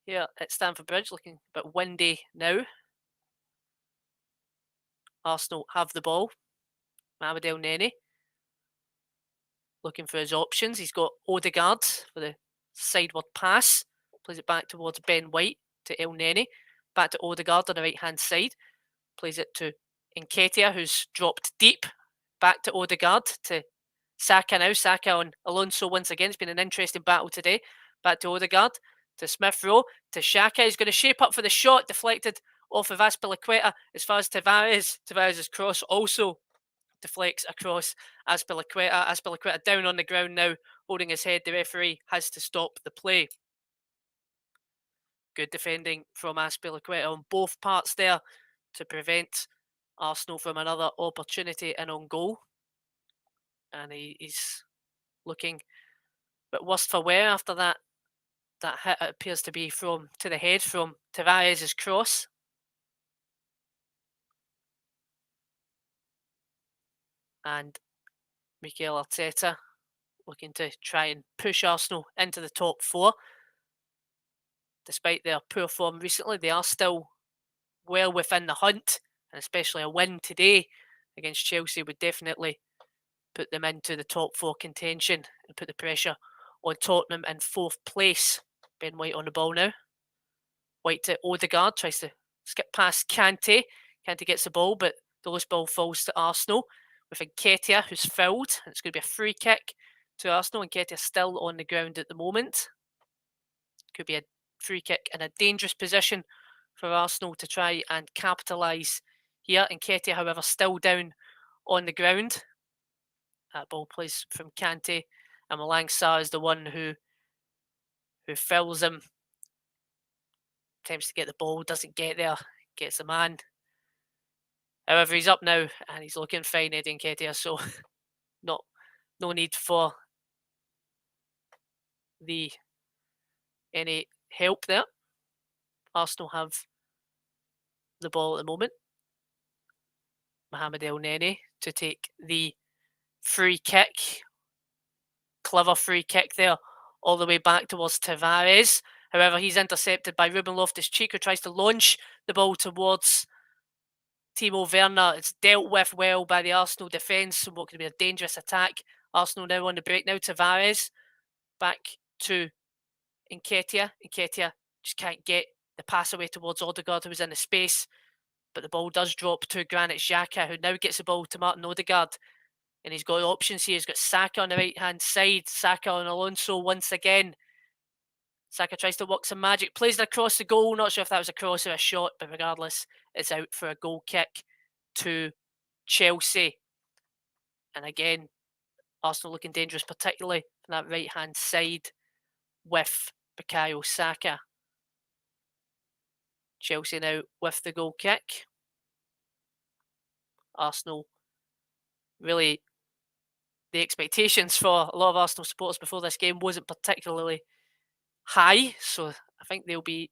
here at Stamford Bridge, looking a bit windy now. Arsenal have the ball. Mohamed Elneny looking for his options. He's got Odegaard for the sideward pass. Plays it back towards Ben White to Elneny. Back to Odegaard on the right-hand side. Plays it to Nketiah, who's dropped deep. Back to Odegaard to Saka now. Saka on Alonso once again. It's been an interesting battle today. Back to Odegaard, to Smith Rowe, to Xhaka. He's going to shape up for the shot, deflected off of Azpilicueta as far as Tavares. Tavares' cross also deflects across Azpilicueta. Azpilicueta down on the ground now, holding his head. The referee has to stop the play. Good defending from Azpilicueta on both parts there to prevent Arsenal from another opportunity and on goal. And he's looking a bit worse for wear after that hit. It appears to be to the head from Tavares' cross. And Mikel Arteta looking to try and push Arsenal into the top 4. Despite their poor form recently, they are still well within the hunt, and especially a win today against Chelsea would definitely put them into the top 4 contention and put the pressure on Tottenham in 4th place. Ben White on the ball now. White to Odegaard, tries to skip past Kante. Kante gets the ball, but the loose ball falls to Arsenal with Nketiah, who's fouled. It's going to be a free kick to Arsenal. Nketiah still on the ground at the moment. Could be a free kick in a dangerous position for Arsenal to try and capitalise here. Nketiah, however, still down on the ground. That ball plays from Kante, and Malang Sarr is the one who fouls him. Attempts to get the ball, doesn't get there, gets the man. However, he's up now and he's looking fine, Eddie Nketiah, so no need for any help there. Arsenal have the ball at the moment. Mohamed Elneny to take the free kick. Clever free kick there, all the way back towards Tavares. However, he's intercepted by Ruben Loftus-Cheek, who tries to launch the ball towards Timo Werner. It's dealt with well by the Arsenal defence, and what could be a dangerous attack. Arsenal now on the break now. Tavares back to Nketiah. Nketiah just can't get the pass away towards Odegaard, who was in the space. But the ball does drop to Granit Xhaka, who now gets the ball to Martin Odegaard. And he's got options here. He's got Saka on the right-hand side. Saka on Alonso once again. Saka tries to work some magic. Plays it across the goal. Not sure if that was a cross or a shot, but regardless, it's out for a goal kick to Chelsea. And again, Arsenal looking dangerous, particularly from that right-hand side with Bukayo Saka. Chelsea now with the goal kick. Arsenal, really, the expectations for a lot of Arsenal supporters before this game wasn't particularly high, so I think they'll be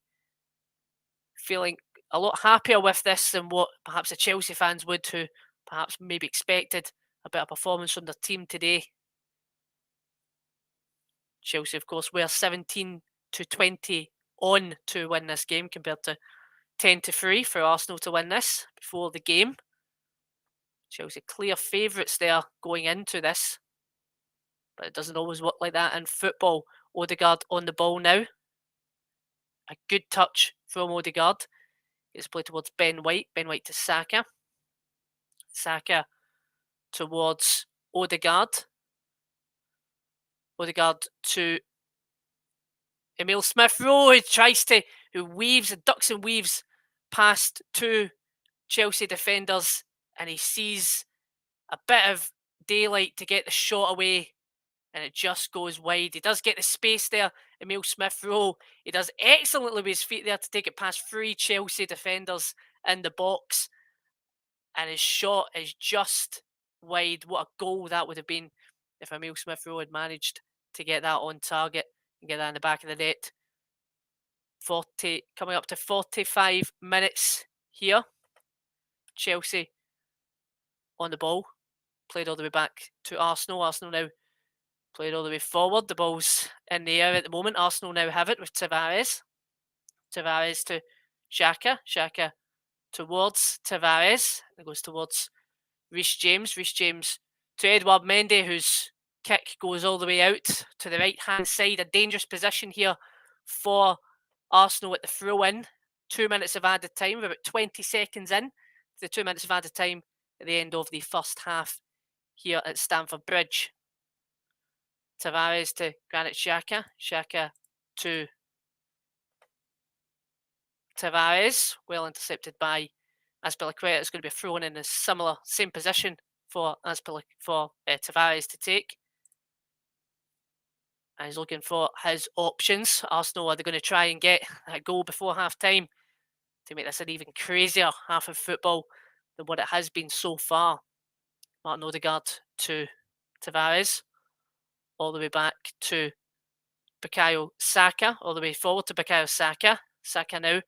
feeling a lot happier with this than what perhaps the Chelsea fans would, who perhaps maybe expected a better performance from their team today. Chelsea, of course, were 17-20 on to win this game compared to 10-3 for Arsenal to win this before the game. Chelsea clear favourites there going into this. But it doesn't always work like that in football. Odegaard on the ball now. A good touch from Odegaard. It's played towards Ben White. Ben White to Saka. Saka towards Odegaard. Odegaard to Emil Smith-Rowe, who weaves and ducks and weaves past two Chelsea defenders, and he sees a bit of daylight to get the shot away, and it just goes wide. He does get the space there, Emil Smith-Rowe. He does excellently with his feet there to take it past three Chelsea defenders in the box, and his shot is just wide. What a goal that would have been if Emil Smith-Rowe had managed to get that on target and get that in the back of the net. Coming up to 45 minutes here. Chelsea on the ball. Played all the way back to Arsenal. Arsenal now played all the way forward. The ball's in the air at the moment. Arsenal now have it with Tavares. Tavares to Xhaka. Xhaka towards Tavares. It goes towards Reece James. Reece James to Edouard Mendy, whose kick goes all the way out to the right-hand side. A dangerous position here for Arsenal at the throw-in. 2 minutes of added time. We're about 20 seconds in to the 2 minutes of added time at the end of the first half here at Stamford Bridge. Tavares to Granit Xhaka. Xhaka to Tavares. Well intercepted by Azpilicueta. It's going to be thrown in a same position for Tavares to take. And he's looking for his options. Arsenal, are they going to try and get a goal before half-time to make this an even crazier half of football than what it has been so far? Martin Odegaard to Tavares. All the way back to Bukayo Saka. All the way forward to Bukayo Saka. Saka now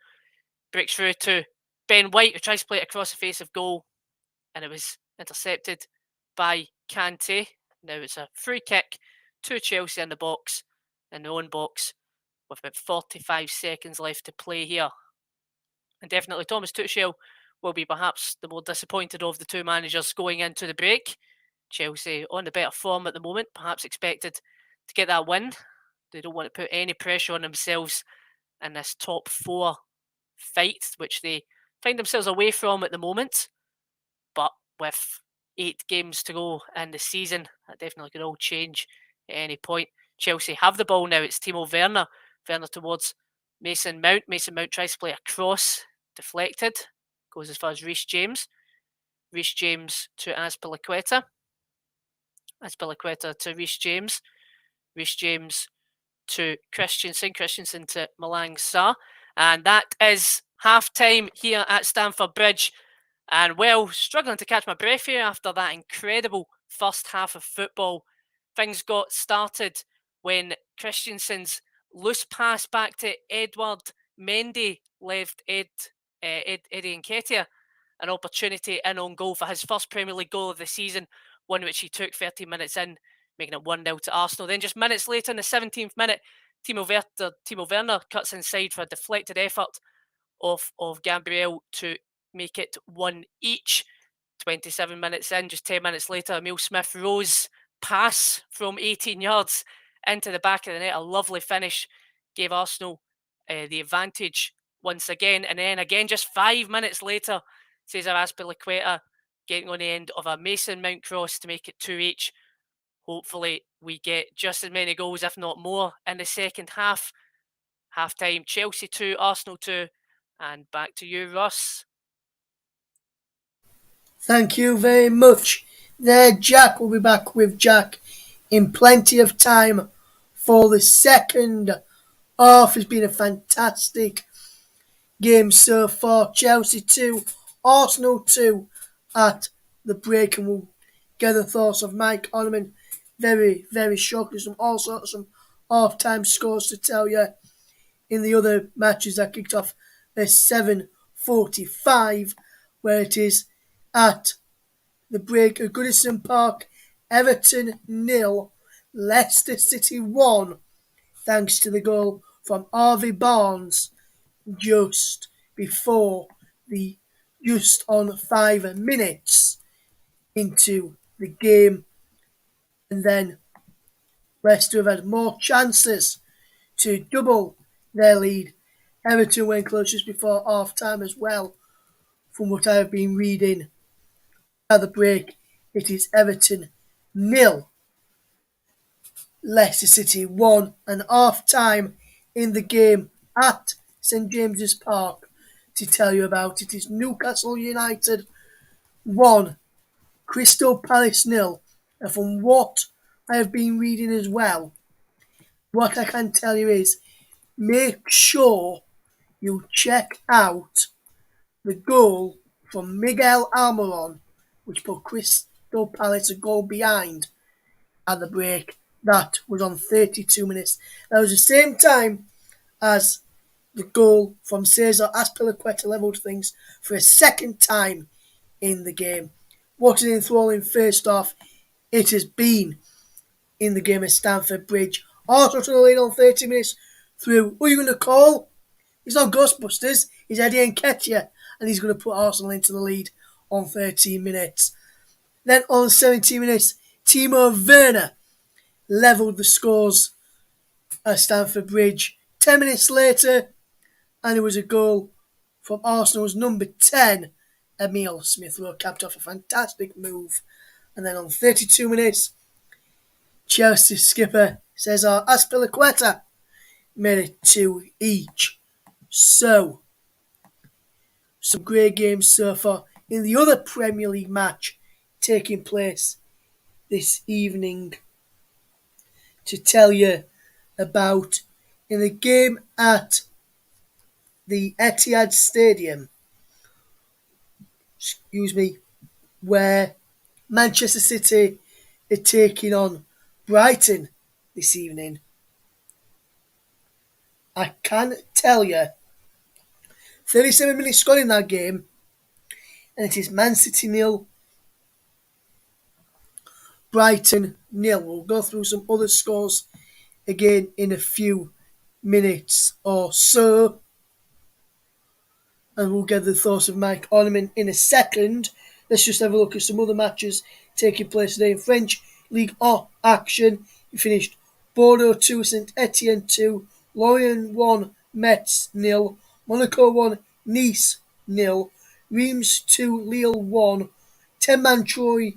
breaks through to Ben White, who tries to play it across the face of goal. And it was intercepted by Kante. Now it's a free kick to Chelsea in the box, in their own box, with about 45 seconds left to play here. And definitely Thomas Tuchel will be perhaps the more disappointed of the two managers going into the break. Chelsea on the better form at the moment, perhaps expected to get that win. They don't want to put any pressure on themselves in this top four fight, which they find themselves away from at the moment. But with 8 games to go in the season, that definitely could all change at any point. Chelsea have the ball now. It's Timo Werner. Werner towards Mason Mount. Mason Mount tries to play a cross. Deflected. Goes as far as Reece James. Reece James to Azpilicueta. Azpilicueta to Reece James. Reece James to Christensen. Christensen to Malang Sarr. And that is half-time here at Stamford Bridge. And well, struggling to catch my breath here after that incredible first half of football. Things got started when Christensen's loose pass back to Edouard Mendy left Eddie Nketiah an opportunity in on goal for his first Premier League goal of the season, one which he took 13 minutes in, making it 1-0 to Arsenal. Then just minutes later in the 17th minute, Timo Werner cuts inside for a deflected effort of Gabriel to make it 1 each. 27 minutes in, just 10 minutes later, Emil Smith-Rowe's pass from 18 yards into the back of the net. A lovely finish. Gave Arsenal the advantage once again. And then again, just 5 minutes later, Cesar Azpilicueta getting on the end of a Mason Mount cross to make it 2 each. Hopefully, we get just as many goals, if not more, in the second half. Half-time, Chelsea 2, Arsenal 2. And back to you, Russ.
Thank you very much. There, Jack. We'll be back with Jack in plenty of time for the second half. It's been a fantastic game so far. Chelsea 2, Arsenal 2 at the break, and we'll get the thoughts of Mike Orman very, very shortly. Some half-time scores to tell you in the other matches that kicked off. There's 7:45, where it is at the break at Goodison Park. Everton 0, Leicester City 1, thanks to the goal from Harvey Barnes just on 5 minutes into the game, and then Leicester have had more chances to double their lead. Everton went close just before half time as well, from what I have been reading. At the break, it is Everton 0, Leicester City 1, and half time in the game at St James's Park to tell you about it is Newcastle United 1, Crystal Palace 0. And from what I have been reading as well, what I can tell you is make sure you check out the goal from Miguel Almiron, which put Crystal Palace a goal behind at the break. That was on 32 minutes. That was the same time as the goal from Cesar Azpilicueta levelled things for a second time in the game. What an enthralling first half it has been in the game at Stamford Bridge. Arsenal to the lead on 30 minutes through, who are you going to call? He's not Ghostbusters, he's Eddie Nketiah, and he's going to put Arsenal into the lead on 13 minutes. Then on 17 minutes, Timo Werner levelled the scores at Stamford Bridge. 10 minutes later, and it was a goal from Arsenal's number 10, Emile Smith-Rowe, capped off a fantastic move. And then on 32 minutes, Chelsea skipper Cesar Azpilicueta made it 2 each. So, some great games so far. In the other Premier League match taking place this evening, to tell you about, in the game at the Etihad Stadium, where Manchester City are taking on Brighton this evening. I can tell you, 37 minutes gone in that game, and it is Man City 0, Brighton 0. We'll go through some other scores again in a few minutes or so, and we'll get the thoughts of Mike Orneman in a second. Let's just have a look at some other matches taking place today in French Ligue 1 action. We finished Bordeaux 2, Saint Etienne 2, Lorient 1, Metz 0, Monaco 1, Nice 0, Reims 2, Lille 1, 10-man Troyes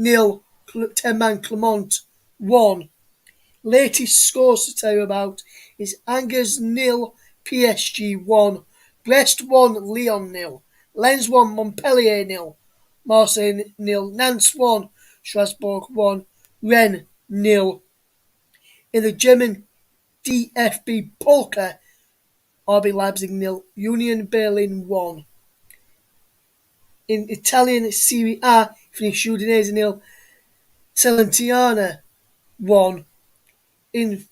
0, 10-man Clermont 1. Latest scores to tell you about is Angers 0, PSG 1, Brest 1, Lyon 0, Lens 1, Montpellier 0, Marseille 0, Nantes 1, Strasbourg 1, Rennes 0. In the German DFB Pokal, RB Leipzig 0, Union Berlin 1. In Italian Serie A, finished Udinese 0, Salernitana 1. In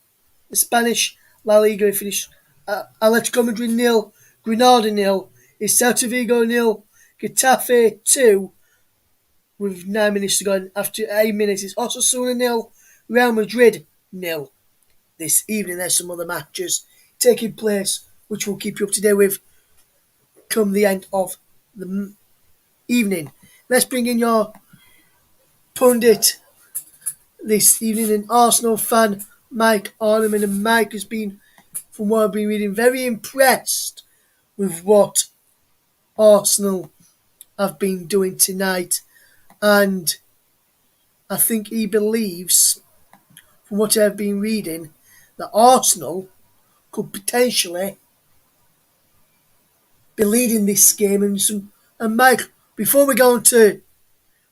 the Spanish La Liga, we finished Atletico Madrid 0, Granada 0, is Celta Vigo 0, Getafe 2, with 9 minutes to go. And after 8 minutes, it's Osasuna 0, Real Madrid 0. This evening, there's some other matches taking place, which we'll keep you up to date with come the end of the evening. Let's bring in your pundit this evening, an Arsenal fan, Mike Orneman. And Mike has been, from what I've been reading, very impressed with what Arsenal have been doing tonight. And I think he believes, from what I've been reading, that Arsenal could potentially be leading this game. And Mike, before we go on to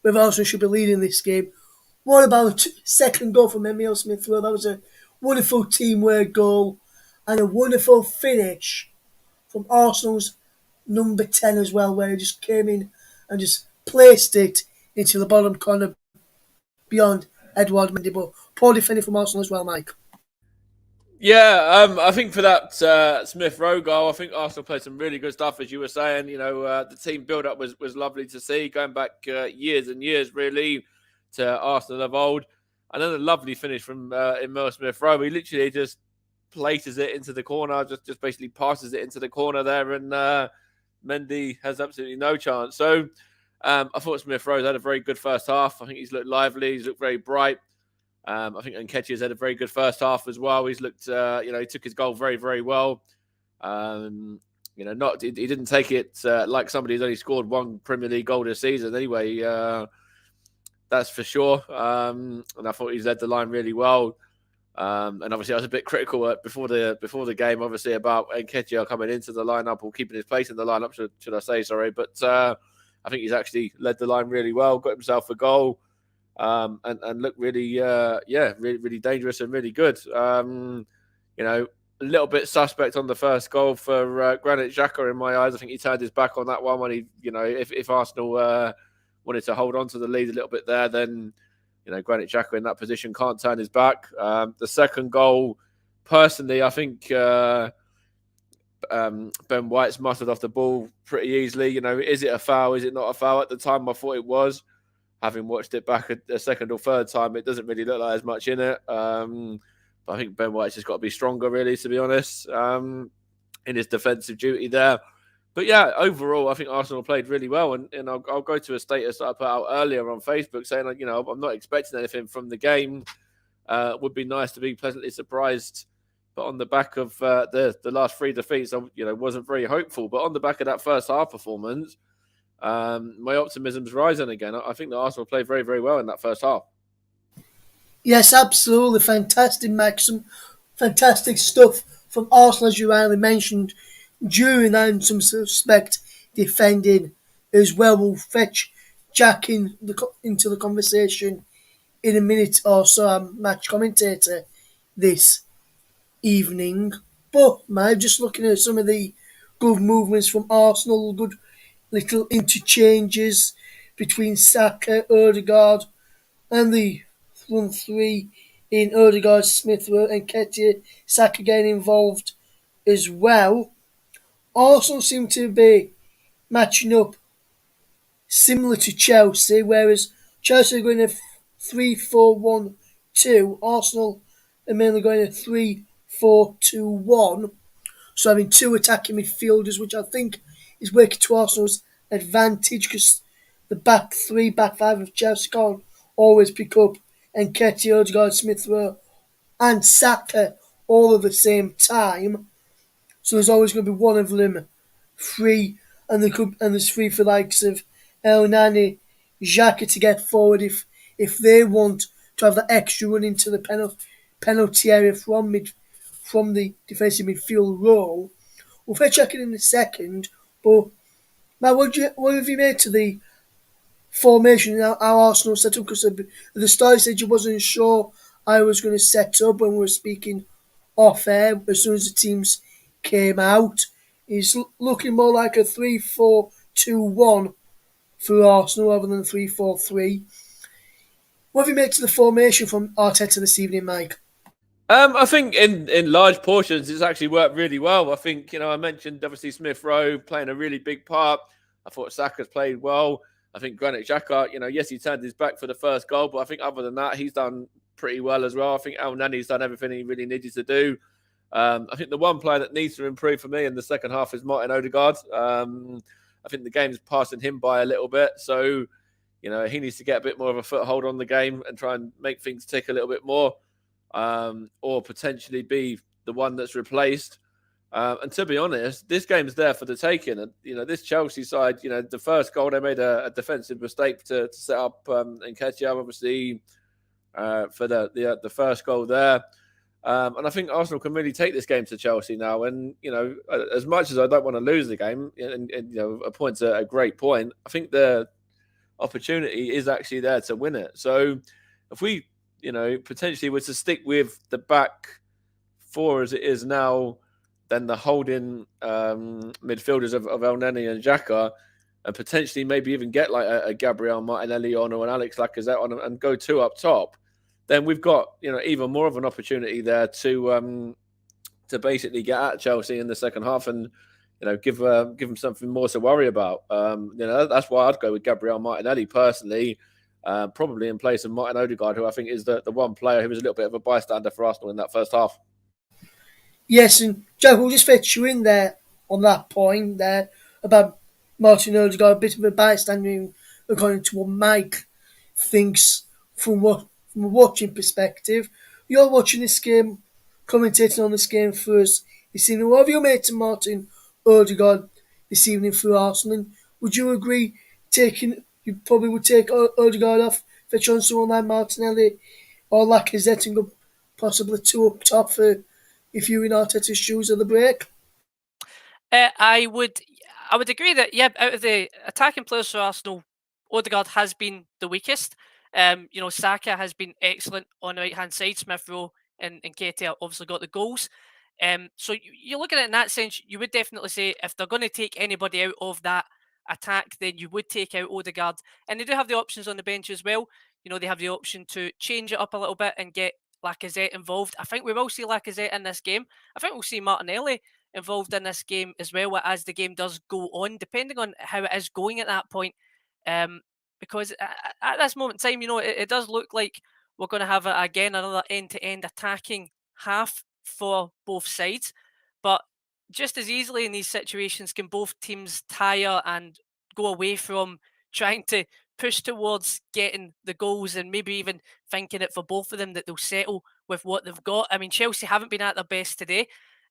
whether Arsenal should be leading this game, what about second goal from Emile Smith-Rowe? That was a wonderful teamwork goal and a wonderful finish from Arsenal's number 10 as well, where he just came in and just placed it into the bottom corner beyond Edouard Mendy. But poor defending from Arsenal as well, Mike.
Yeah, I think for that Smith-Rowe goal, I think Arsenal played some really good stuff, as you were saying. You know, the team build-up was lovely to see, going back years and years, really, to Arsenal of old. And then a lovely finish from Emile Smith-Rowe. He literally just places it into the corner, just basically passes it into the corner there, and Mendy has absolutely no chance. So, I thought Smith Rowe had a very good first half. I think he's looked lively. He's looked very bright. I think Nketiah's had a very good first half as well. He's looked, he took his goal very, very well. He didn't take it like somebody who's only scored one Premier League goal this season. Anyway, that's for sure. And I thought he's led the line really well. And obviously, I was a bit critical before the game, obviously, about Nketiah coming into the lineup or keeping his place in the lineup, should I say? Sorry, but I think he's actually led the line really well, got himself a goal, and looked really, really, really dangerous and really good. A little bit suspect on the first goal for Granit Xhaka in my eyes. I think he turned his back on that one when he, if Arsenal wanted to hold on to the lead a little bit there, then, Granit Xhaka in that position can't turn his back. The second goal, personally, I think Ben White's mustered off the ball pretty easily. Is it a foul? Is it not a foul? At the time, I thought it was. Having watched it back a second or third time, it doesn't really look like there's much in it. But I think Ben White's just got to be stronger, really, to be honest, in his defensive duty there. But yeah, overall, I think Arsenal played really well. And I'll go to a status that I put out earlier on Facebook saying, I'm not expecting anything from the game. Would be nice to be pleasantly surprised. But on the back of the last 3 defeats, I wasn't very hopeful. But on the back of that first half performance, my optimism's rising again. I think that Arsenal played very, very well in that first half.
Yes, absolutely. Fantastic, Maxim. Fantastic stuff from Arsenal, as you rightly mentioned. During that, in some respect, defending as well. We'll fetch Jack into the conversation in a minute or so. I'm match commentator this evening. But, man, just looking at some of the good movements from Arsenal, good little interchanges between Saka, Odegaard, and the front three in Odegaard, Smith Rowe, and Nketiah. Saka getting involved as well. Arsenal seem to be matching up similar to Chelsea, whereas Chelsea are going a 3-4-1-2. Arsenal are mainly going a 3-4-2-1. So having 2 attacking midfielders, which I think is working to Arsenal's advantage, because the back 3, back 5 of Chelsea can't always pick up Nketiah, Odegaard, Smith Rowe, and Saka all at the same time. So there's always going to be one of them free, and there's free for likes of Elneny, Xhaka to get forward if they want to have that extra run into the penalty area from the defensive midfield role. We'll fetch Xhaka in a second, but Matt, what have you made to the formation and how Arsenal set up? Because at the start you said you wasn't sure I was going to set up when we were speaking off air. As soon as the teams came out, he's looking more like a 3-4-2-1 for Arsenal rather than 3-4-3. What have you made to the formation from Arteta this evening, Mike?
I think in large portions it's actually worked really well. I think, I mentioned obviously Smith Rowe playing a really big part. I thought Saka's played well. I think Granit Xhaka, yes, he turned his back for the first goal, but I think other than that, he's done pretty well as well. I think Elneny's done everything he really needed to do. I think the one player that needs to improve for me in the second half is Martin Odegaard. I think the game's passing him by a little bit. So, he needs to get a bit more of a foothold on the game and try and make things tick a little bit more, or potentially be the one that's replaced. And to be honest, this game's there for the taking. And, this Chelsea side, the first goal, they made a defensive mistake to set up Nketiah, obviously, for the first goal there. And I think Arsenal can really take this game to Chelsea now. And, as much as I don't want to lose the game, and a point's a great point, I think the opportunity is actually there to win it. So if we, potentially were to stick with the back 4 as it is now, then the holding midfielders of Elneny and Xhaka, and potentially maybe even get like a Gabriel Martinelli on or an Alex Lacazette on and go 2 up top, then we've got even more of an opportunity there to basically get at Chelsea in the second half and give them something more to worry about. That's why I'd go with Gabriel Martinelli personally, probably in place of Martin Odegaard, who I think is the one player who was a little bit of a bystander for Arsenal in that first half.
Yes, and Jack, we'll just fetch you in there on that point there about Martin Odegaard, a bit of a bystander in according to what Mike thinks from a watching perspective. You're watching this game, commentating on this game for us. You've seen a lot of your mates Martin Odegaard this evening for Arsenal. Would you agree you probably would take Odegaard off for trying someone like Martinelli or Lacazette and go possibly two up top for if you were in Arteta's shoes at the break?
I would agree that out of the attacking players for Arsenal, Odegaard has been the weakest. Saka has been excellent on the right hand side. Smith Rowe and Keita obviously got the goals. So you look at it in that sense, you would definitely say if they're going to take anybody out of that attack, then you would take out Odegaard. And they do have the options on the bench as well. They have the option to change it up a little bit and get Lacazette involved. I think we will see Lacazette in this game. I think we'll see Martinelli involved in this game as well as the game does go on, depending on how it is going at that point. Because at this moment in time, it does look like we're going to have again another end-to-end attacking half for both sides. But just as easily in these situations can both teams tire and go away from trying to push towards getting the goals and maybe even thinking it for both of them that they'll settle with what they've got. I mean, Chelsea haven't been at their best today,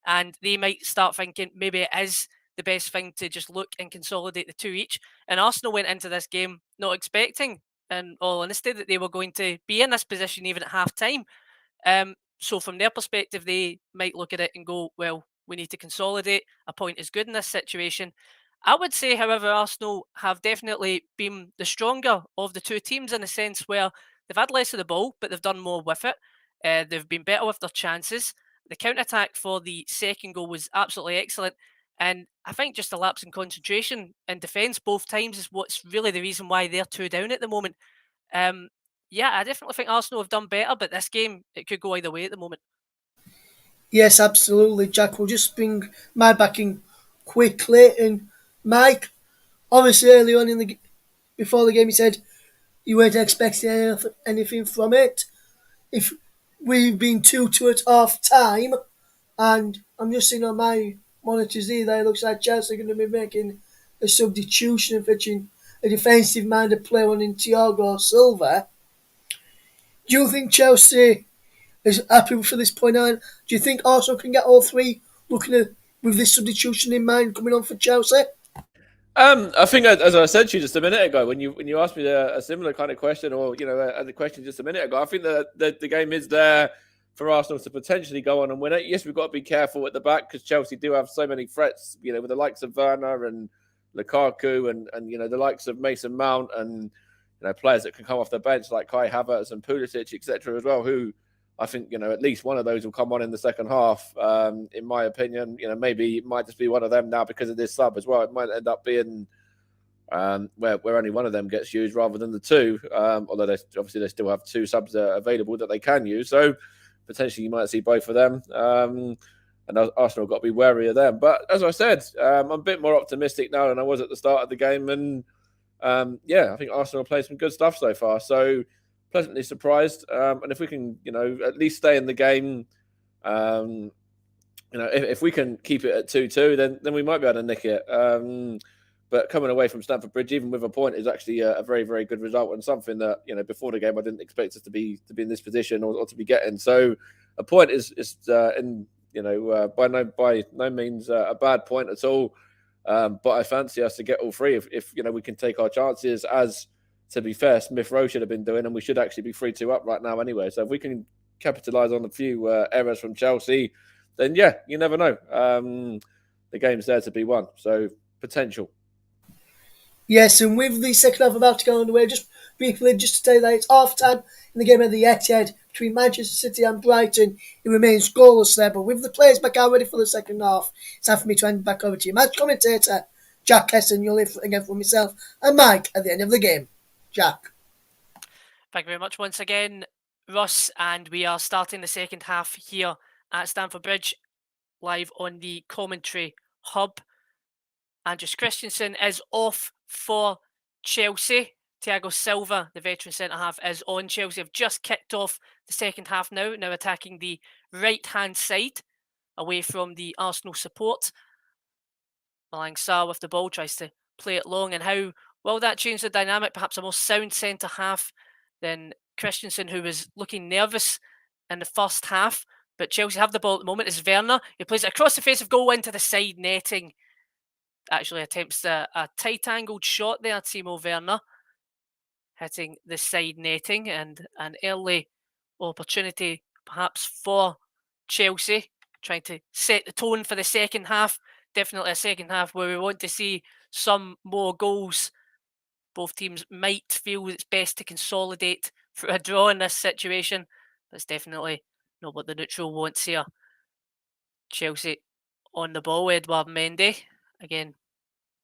and they might start thinking maybe it is the best thing to just look and consolidate the two each. And Arsenal went into this game not expecting, in all honesty, that they were going to be in this position even at half time. So from their perspective, they might look at it and go, well, we need to consolidate. A point is good in this situation. I would say, however, Arsenal have definitely been the stronger of the two teams in a sense where they've had less of the ball, but they've done more with it. They've been better with their chances. The counter-attack for the second goal was absolutely excellent. And I think just a lapse in concentration and defence both times is what's really the reason why they're 2 down at the moment. I definitely think Arsenal have done better, but this game, it could go either way at the moment.
Yes, absolutely, Jack. We'll just bring my backing quickly. And Mike, obviously early on before the game, you said you weren't expecting anything from it. If we've been 2-2 at half time, and I'm just seeing on my monitors here, it looks like Chelsea are going to be making a substitution and fetching a defensive minded player on in Thiago Silva. Do you think Chelsea is happy for this point on? Do you think Arsenal can get all three looking at with this substitution in mind coming on for Chelsea?
I think, as I said to you just a minute ago, when you asked me a similar kind of question, or a question just a minute ago, I think that the game is there for Arsenal to potentially go on and win it. Yes, we've got to be careful at the back because Chelsea do have so many threats, with the likes of Werner and Lukaku and the likes of Mason Mount and players that can come off the bench like Kai Havertz and Pulisic, etc. as well, who I think, at least one of those will come on in the second half. In my opinion, maybe it might just be one of them now because of this sub as well. It might end up being where only one of them gets used rather than the two. Although they still have two subs available that they can use. So potentially you might see both of them. And Arsenal have got to be wary of them. But as I said, I'm a bit more optimistic now than I was at the start of the game. And I think Arsenal have played some good stuff so far. So pleasantly surprised, and if we can, at least stay in the game, if we can keep it at 2-2, then we might be able to nick it. But coming away from Stamford Bridge, even with a point, is actually a very, very good result and something that before the game I didn't expect us to be in this position or to be getting. So a point is by no means a bad point at all. But I fancy us to get all three if we can take our chances as. To be fair, Smith Rowe should have been doing, and we should actually be 3-2 up right now anyway. So if we can capitalise on a few errors from Chelsea, then you never know. The game's there to be won, so potential.
Yes, and with the second half about to go underway, just briefly, just to say that it's half time in the game at the Etihad between Manchester City and Brighton. It remains goalless there, but with the players back out ready for the second half, it's time for me to hand back over to you, match commentator Jack Heston. You'll hear again from myself and Mike at the end of the game. Jack.
Thank you very much once again, Russ, and we are starting the second half here at Stamford Bridge, live on the commentary hub. Andreas Christensen is off for Chelsea. Thiago Silva, the veteran centre-half, is on. Chelsea have just kicked off the second half now attacking the right-hand side, away from the Arsenal support. Malang Sarr with the ball, tries to play it long, and how Will that change the dynamic? Perhaps a more sound centre half than Christensen, who was looking nervous in the first half. But Chelsea have the ball at the moment. It's Werner. He plays it across the face of goal into the side netting. Actually attempts a tight angled shot there, Timo Werner, hitting the side netting, and an early opportunity perhaps for Chelsea, trying to set the tone for the second half. Definitely a second half where we want to see some more goals. Both teams might feel it's best to consolidate for a draw in this situation. That's definitely not what the neutral wants here. Chelsea on the ball. Edouard Mendy again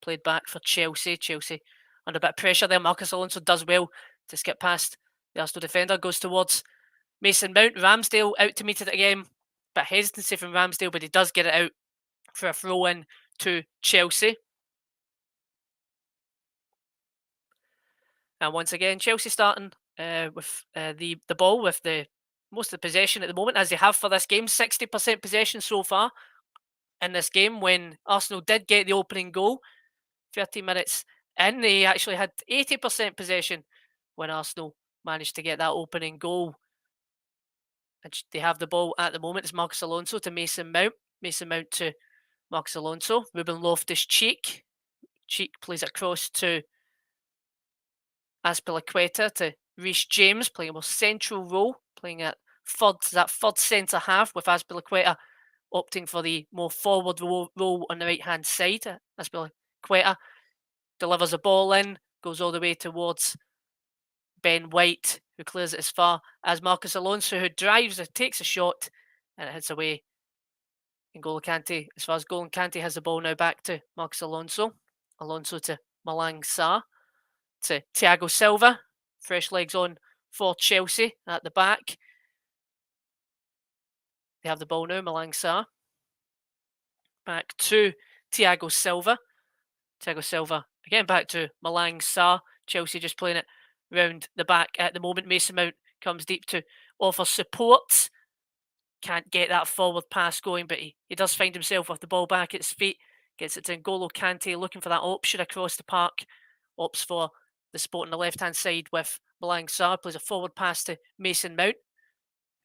played back for Chelsea. Chelsea under a bit of pressure there. Marcus Alonso does well to skip past the Arsenal defender. Goes towards Mason Mount. Ramsdale out to meet it again. Bit hesitancy from Ramsdale, but he does get it out for a throw in to Chelsea. And once again, Chelsea starting with the ball, with the most of the possession at the moment, as they have for this game. 60% possession so far in this game. When Arsenal did get the opening goal, 30 minutes in, they actually had 80% possession when Arsenal managed to get that opening goal. And they have the ball at the moment. It's Marcus Alonso to Mason Mount. Mason Mount to Marcus Alonso. Ruben Loftus-Cheek. Cheek plays across to Azpilicueta to Reece James, playing a more central role, playing at that third centre half, with Azpilicueta opting for the more forward role on the right-hand side. Azpilicueta delivers a ball in, goes all the way towards Ben White, who clears it as far as Marcus Alonso, who drives, takes a shot, and it hits away. N'Golo Kante, as far as N'Golo Kante has the ball now, back to Marcus Alonso. Alonso to Malang Sarr, to Thiago Silva. Fresh legs on for Chelsea at the back. They have the ball now, Malang Sarr. Back to Thiago Silva. Thiago Silva again back to Malang Sarr. Chelsea just playing it round the back at the moment. Mason Mount comes deep to offer support. Can't get that forward pass going, but he does find himself with the ball back at his feet. Gets it to N'Golo Kante, looking for that option across the park. Opts for the spot on the left-hand side with Malang Sarr. Plays a forward pass to Mason Mount,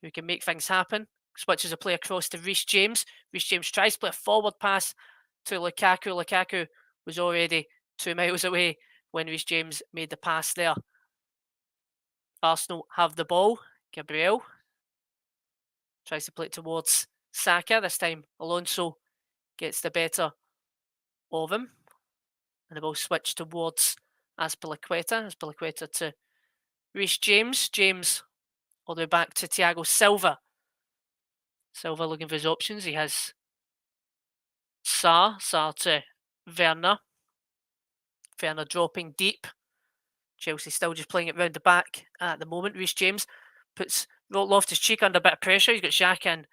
who can make things happen. Switches a play across to Reece James. Reece James tries to play a forward pass to Lukaku. Lukaku was already 2 miles away when Reece James made the pass there. Arsenal have the ball. Gabriel tries to play it towards Saka. This time Alonso gets the better of him. And the ball switched towards Azpilicueta. Azpilicueta to Reece James. James all the way back to Thiago Silva. Silva looking for his options. He has Sarr to Werner. Werner dropping deep. Chelsea still just playing it round the back at the moment. Reece James puts Loftus-Cheek under a bit of pressure. He's got Xhaka and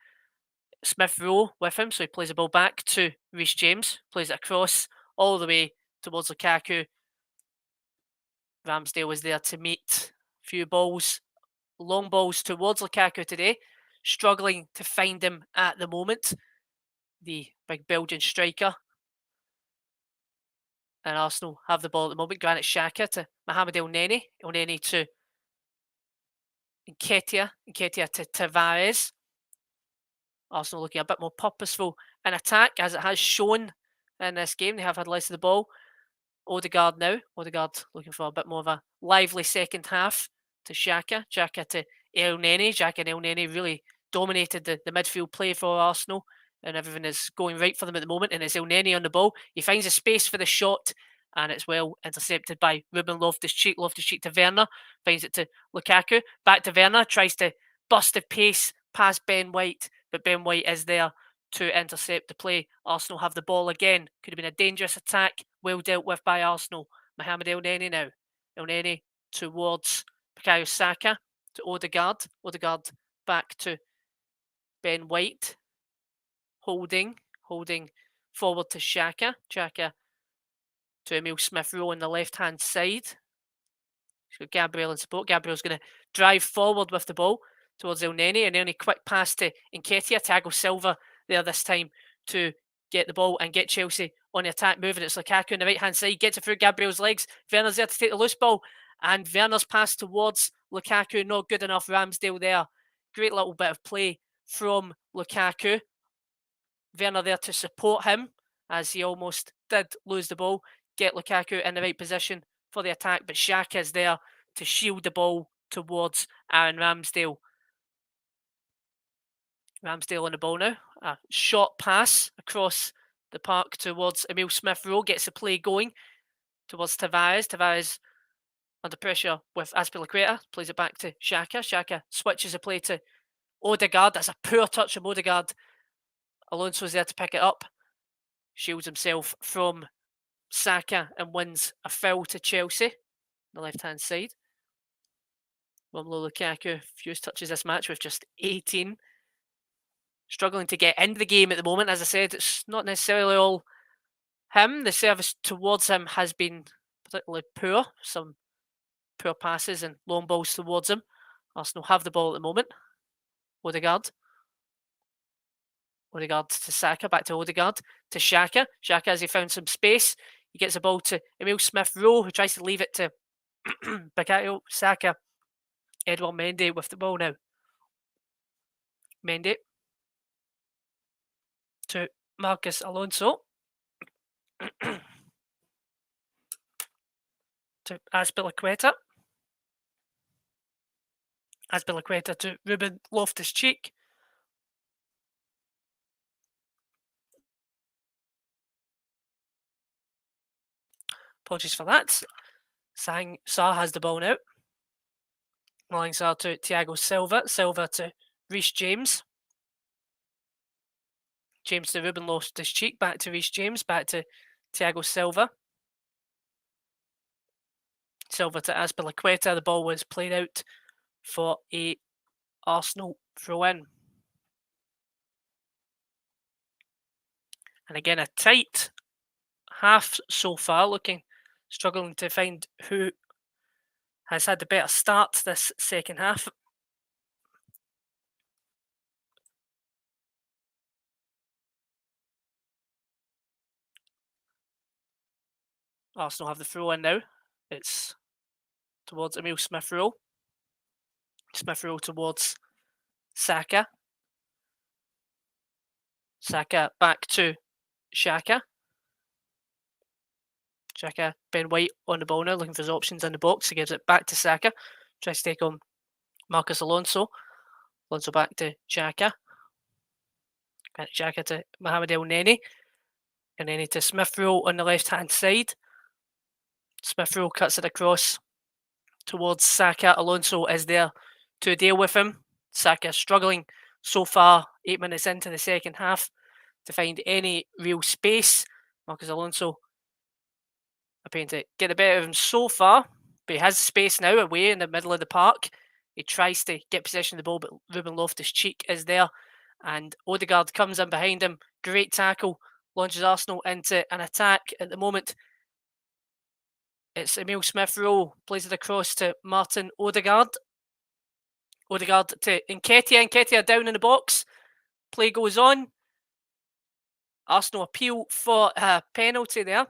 Smith Rowe with him, so he plays the ball back to Reece James. Plays it across all the way towards Lukaku. Ramsdale was there to meet. A few balls, long balls towards Lukaku today. Struggling to find him at the moment. The big Belgian striker. And Arsenal have the ball at the moment. Granit Xhaka to Mohamed Elneny. Elneny to Nketiah. Nketiah to Tavares. Arsenal looking a bit more purposeful in attack, as it has shown in this game. They have had less of the ball. Odegaard now. Odegaard looking for a bit more of a lively second half to Xhaka. Xhaka to Elneny. Xhaka and Elneny really dominated the midfield play for Arsenal, and everything is going right for them at the moment. And it's Elneny on the ball. He finds a space for the shot, and it's well intercepted by Ruben Loftus-Cheek. Loftus-Cheek to Werner. Finds it to Lukaku. Back to Werner. Tries to bust the pace past Ben White, but Ben White is there to intercept the play. Arsenal have the ball again. Could have been a dangerous attack. Well dealt with by Arsenal. Mohamed Elneny now. Elneny towards Bukayo Saka to Odegaard. Odegaard back to Ben White. Holding forward to Xhaka. Xhaka to Emile Smith Rowe on the left-hand side. He's got Gabriel in support. Gabriel's going to drive forward with the ball towards Elneny. And Elneny quick pass to Nketiah. Thiago Silva there this time to get the ball and get Chelsea on the attack moving. It's Lukaku on the right-hand side, gets it through Gabriel's legs. Werner's there to take the loose ball, and Werner's pass towards Lukaku, not good enough. Ramsdale there. Great little bit of play from Lukaku. Werner there to support him, as he almost did lose the ball. Get Lukaku in the right position for the attack, but Xhaka is there to shield the ball towards Aaron Ramsdale. Ramsdale on the ball now. A short pass across the park towards Emile Smith-Rowe. Gets the play going towards Tavares. Tavares under pressure with Azpilicueta. Plays it back to Xhaka. Xhaka switches the play to Odegaard. That's a poor touch from Odegaard. Alonso's there to pick it up. Shields himself from Saka and wins a foul to Chelsea on the left-hand side. Romelu Lukaku, fewest touches this match with just 18. Struggling to get into the game at the moment. As I said, it's not necessarily all him. The service towards him has been particularly poor. Some poor passes and long balls towards him. Arsenal have the ball at the moment. Odegaard. Odegaard to Saka, back to Odegaard, to Xhaka. Xhaka, as he found some space, he gets the ball to Emile Smith-Rowe, who tries to leave it to Bukayo Saka. Edouard Mendy with the ball now. Mendy to Marcos Alonso. To Azpilicueta. Azpilicueta to Ruben Loftus-Cheek. Apologies for that. Sarr has the ball now. Malang Sarr to Thiago Silva. Silva to Reece James. James to Ruben Loftus-Cheek. Back to Reece James. Back to Thiago Silva. Silva to Azpilicueta. The ball was played out for a Arsenal throw-in. And again, a tight half so far, struggling to find who has had the better start this second half. Arsenal have the throw in now. It's towards Emile Smith-Rowe. Smith-Rowe towards Saka. Saka back to Xhaka. Xhaka, Ben White on the ball now, looking for his options in the box. He gives it back to Saka. Tries to take on Marcos Alonso. Alonso back to Xhaka. Xhaka to Mohamed Elneny. Elneny to Smith-Rowe on the left-hand side. Smith-Rowe cuts it across towards Saka. Alonso is there to deal with him. Saka struggling so far, 8 minutes into the second half, to find any real space. Marcos Alonso appearing to get the better of him so far, but he has space now away in the middle of the park. He tries to get possession of the ball, but Ruben Loftus-Cheek is there, and Odegaard comes in behind him. Great tackle, launches Arsenal into an attack. At the moment, it's Emile Smith-Rowe, plays it across to Martin Odegaard. Odegaard to Nketiah. Nketiah down in the box. Play goes on. Arsenal appeal for a penalty there.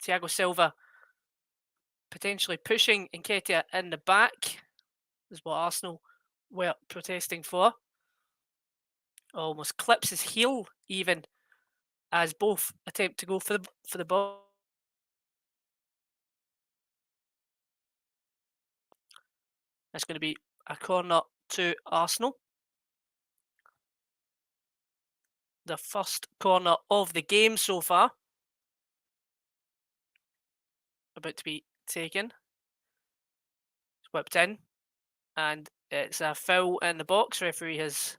Thiago Silva potentially pushing Nketiah in the back is what Arsenal were protesting for. Almost clips his heel even as both attempt to go for the ball. It's going to be a corner to Arsenal. The first corner of the game so far. About to be taken. It's whipped in. And it's a foul in the box. Referee has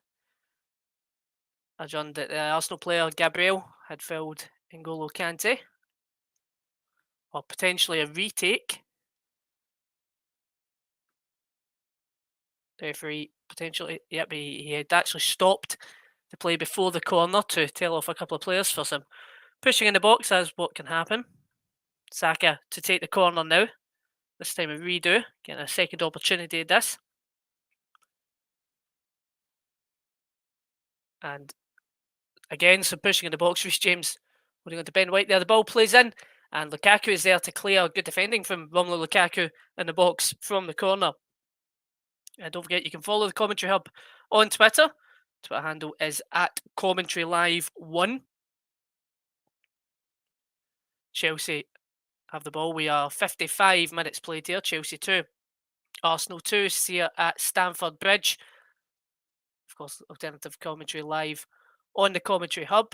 adjourned that the Arsenal player Gabriel had fouled N'Golo Kante. Or potentially a retake. The referee potentially, yep, he had actually stopped the play before the corner to tell off a couple of players for some pushing in the box, as what can happen. Saka to take the corner now. This time a redo, getting a second opportunity at this. And Again, some pushing in the box. Reece James holding on to Ben White there. The ball plays in, and Lukaku is there to clear. Good defending from Romelu Lukaku in the box from the corner. And don't forget, you can follow the Commentary Hub on Twitter. Twitter handle is at Commentary Live 1. Chelsea have the ball. We are 55 minutes played here. Chelsea 2. Arsenal 2. See it at Stamford Bridge. Of course, alternative commentary live on the Commentary Hub.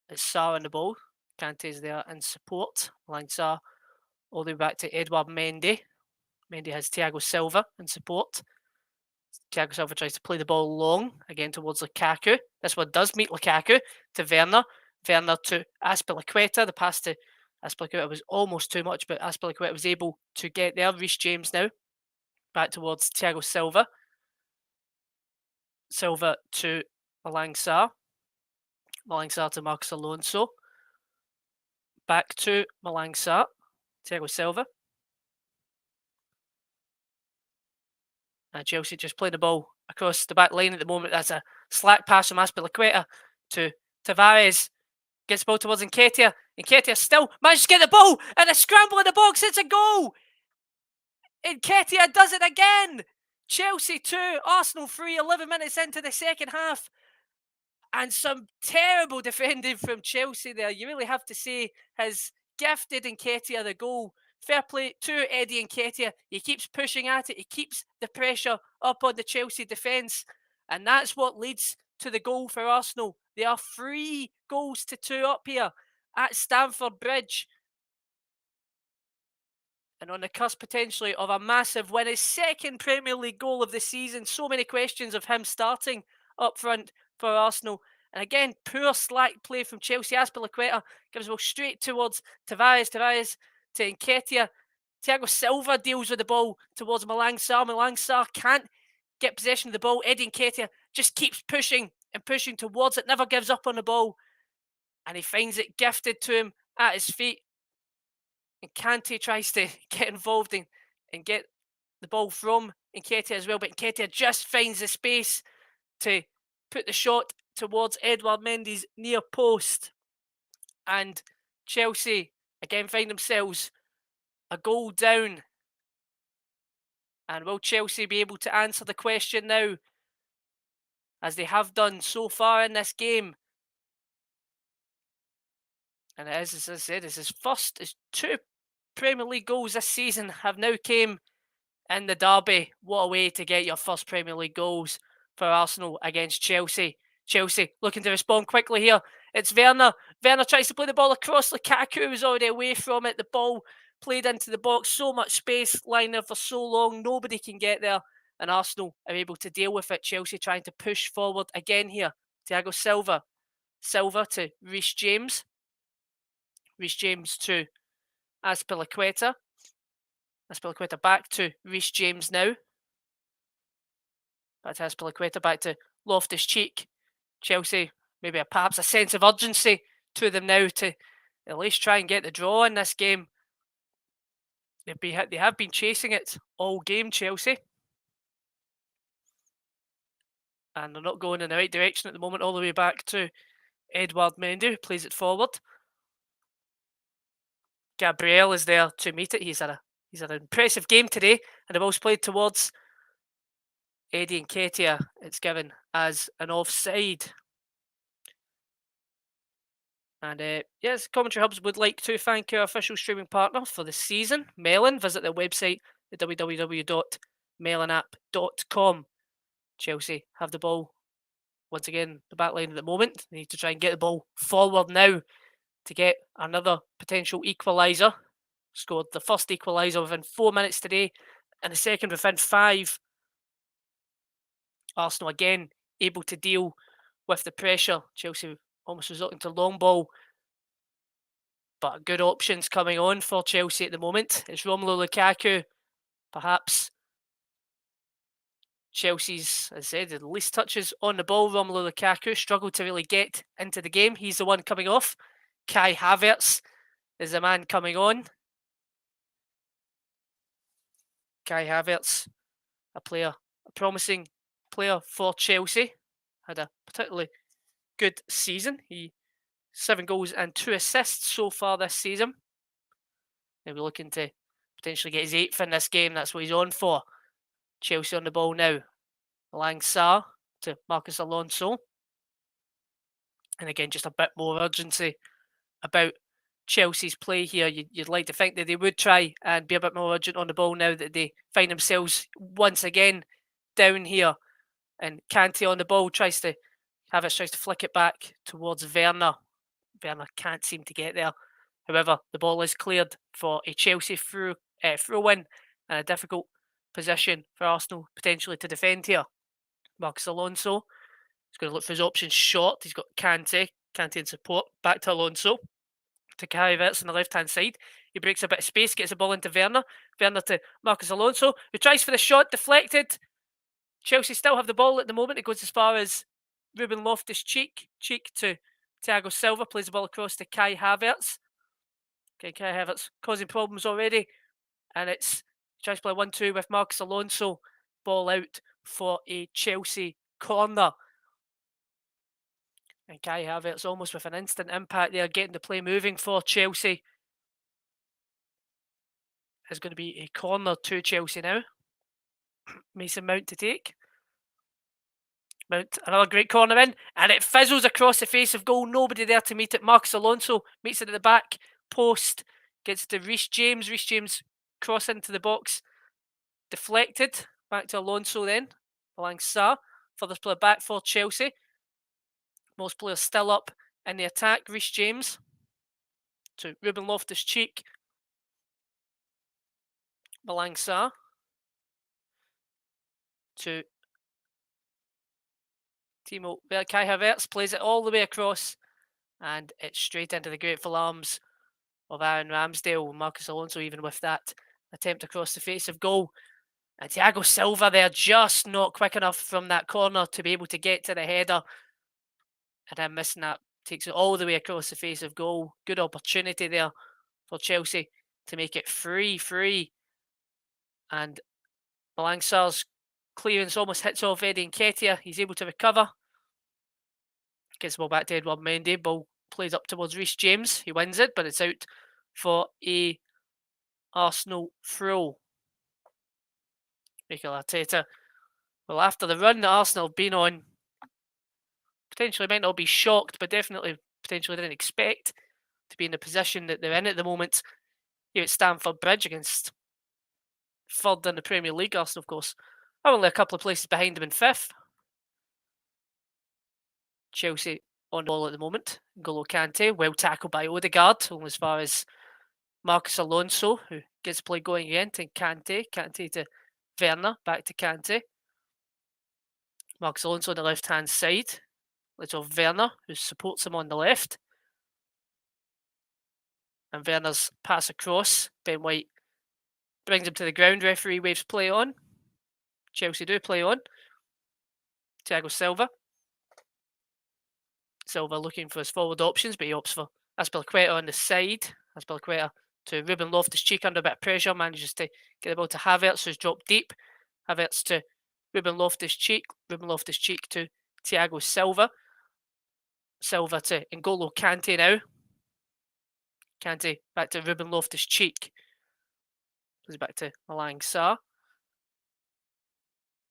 It's Sarr on the ball. Kante's there in support. Line Sarr all the way back to Edouard Mendy. Mendy has Thiago Silva in support. Thiago Silva tries to play the ball long, again towards Lukaku. This one does meet Lukaku to Werner. Werner to Azpilicueta. The pass to Azpilicueta was almost too much, but Azpilicueta was able to get there. Reece James now. Back towards Thiago Silva. Silva to Malang Sarr. Malang Sarr to Marcos Alonso. Back to Malang Sarr. Thiago Silva. And Chelsea just playing the ball across the back line at the moment. That's a slack pass from Azpilicueta to Tavares. Gets the ball towards Nketiah. Nketiah still managed to get the ball and a scramble in the box. It's a goal. Nketiah does it again. Chelsea 2, Arsenal 3, 11 minutes into the second half. And some terrible defending from Chelsea there. You really have to say has gifted Nketiah the goal. Fair play to Eddie Nketiah. He keeps pushing at it. He keeps the pressure up on the Chelsea defence. And that's what leads to the goal for Arsenal. They are 3 goals to 2 up here at Stamford Bridge. And on the cusp potentially of a massive win. His second Premier League goal of the season. So many questions of him starting up front for Arsenal. And again, poor slack play from Chelsea. Azpilicueta gives the ball straight towards Tavares. Tavares to Nketiah. Thiago Silva deals with the ball towards Malang Sarr. Malang Sarr can't get possession of the ball. Eddie Nketiah just keeps pushing and pushing towards it. Never gives up on the ball. And he finds it gifted to him at his feet. And Kante tries to get involved and get the ball from Nketiah as well. But Nketiah just finds the space to put the shot towards Edouard Mendy's near post. And Chelsea again find themselves a goal down. And will Chelsea be able to answer the question now, as they have done so far in this game? And it is, as I said, it's his first. His 2 Premier League goals this season have now came in the derby. What a way to get your first Premier League goals for Arsenal against Chelsea. Chelsea looking to respond quickly here. It's Werner. Werner tries to play the ball across. Lukaku was already away from it. The ball played into the box. So much space lying there for so long. Nobody can get there. And Arsenal are able to deal with it. Chelsea trying to push forward again here. Thiago Silva. Silva to Reece James. Reece James to Azpilicueta. Azpilicueta back to Reece James now. Back to Azpilicueta. Back to Loftus-Cheek. Chelsea, maybe perhaps a sense of urgency to them now to at least try and get the draw in this game. They have been chasing it all game, Chelsea. And they're not going in the right direction at the moment, all the way back to Edouard Mendy, who plays it forward. Gabriel is there to meet it. He's had an impressive game today, and the ball's played towards Eddie Nketiah. It's given as an offside. And yes, Commentary Hubs would like to thank our official streaming partner for the season, Melon. Visit their website at www.melonapp.com. Chelsea have the ball once again, the back line at the moment. They need to try and get the ball forward now to get another potential equaliser. Scored the first equaliser within 4 minutes today, and the second within 5. Arsenal again able to deal with the pressure. Chelsea almost resorting to long ball, but good options coming on for Chelsea at the moment. It's Romelu Lukaku, perhaps Chelsea's, as I said, the least touches on the ball. Romelu Lukaku struggled to really get into the game. He's the one coming off. Kai Havertz is the man coming on. Kai Havertz, a promising player for Chelsea. had a particularly good season. He 7 goals and 2 assists so far this season. He'll be looking to potentially get his 8th in this game. That's what he's on for. Chelsea on the ball now. Malang Sarr to Marcos Alonso. And again, just a bit more urgency about Chelsea's play here. You'd like to think that they would try and be a bit more urgent on the ball now that they find themselves once again down here. And Kante on the ball tries to flick it back towards Werner. Werner can't seem to get there. However, the ball is cleared for a Chelsea throw-in and a difficult position for Arsenal potentially to defend here. Marcos Alonso is going to look for his options short. He's got Kante in support. Back to Alonso. To Kai Havertz on the left-hand side. He breaks a bit of space, gets the ball into Werner. Werner to Marcos Alonso, who tries for the shot, deflected. Chelsea still have the ball at the moment. It goes as far as Ruben Loftus-Cheek. Cheek to Thiago Silva, plays the ball across to Kai Havertz. Okay, Kai Havertz causing problems already. And it's tries to play 1-2 with Marcos Alonso. Ball out for a Chelsea corner. And Kai Havertz almost with an instant impact there, getting the play moving for Chelsea. It's going to be a corner to Chelsea now. Mason Mount to take. Mount, another great corner in, and it fizzles across the face of goal. Nobody there to meet it. Marcos Alonso meets it at the back post, gets to Reece James. Reece James cross into the box, deflected. Back to Alonso then. Malang Sarr, further play back for Chelsea. Most players still up in the attack. Reece James to Ruben Loftus-Cheek. Malang Sarr to Timo Kai Havertz, plays it all the way across, and it's straight into the grateful arms of Aaron Ramsdale. Marcos Alonso even with that attempt across the face of goal. And Thiago Silva there just not quick enough from that corner to be able to get to the header. And then missing that, takes it all the way across the face of goal. Good opportunity there for Chelsea to make it 3-3. And Malang Sarr's clearance almost hits off Eddie Nketiah. He's able to recover. Gets the ball back to Edouard Mendy. Ball plays up towards Reece James. He wins it, but it's out for a Arsenal throw. Mikel Arteta. Well, after the run that Arsenal have been on, potentially might not be shocked, but definitely potentially didn't expect to be in the position that they're in at the moment here at Stamford Bridge against third in the Premier League. Arsenal, of course, are only a couple of places behind them in fifth. Chelsea on the ball at the moment. N'Golo Kante, well tackled by Odegaard, only as far as Marcos Alonso, who gets play going again to Kante. Kante to Werner, back to Kante. Marcos Alonso on the left-hand side. Little Werner, who supports him on the left. And Werner's pass across. Ben White brings him to the ground. Referee waves play on. Chelsea do play on. Thiago Silva. Silva looking for his forward options, but he opts for Azpilicueta on the side. Azpilicueta to Ruben Loftus-Cheek under a bit of pressure. Manages to get the ball to Havertz, who's dropped deep. Havertz to Ruben Loftus-Cheek. Ruben Loftus-Cheek to Thiago Silva. Silva to N'Golo Kante now. Kante back to Ruben Loftus-Cheek. Plays back to Malang Sarr.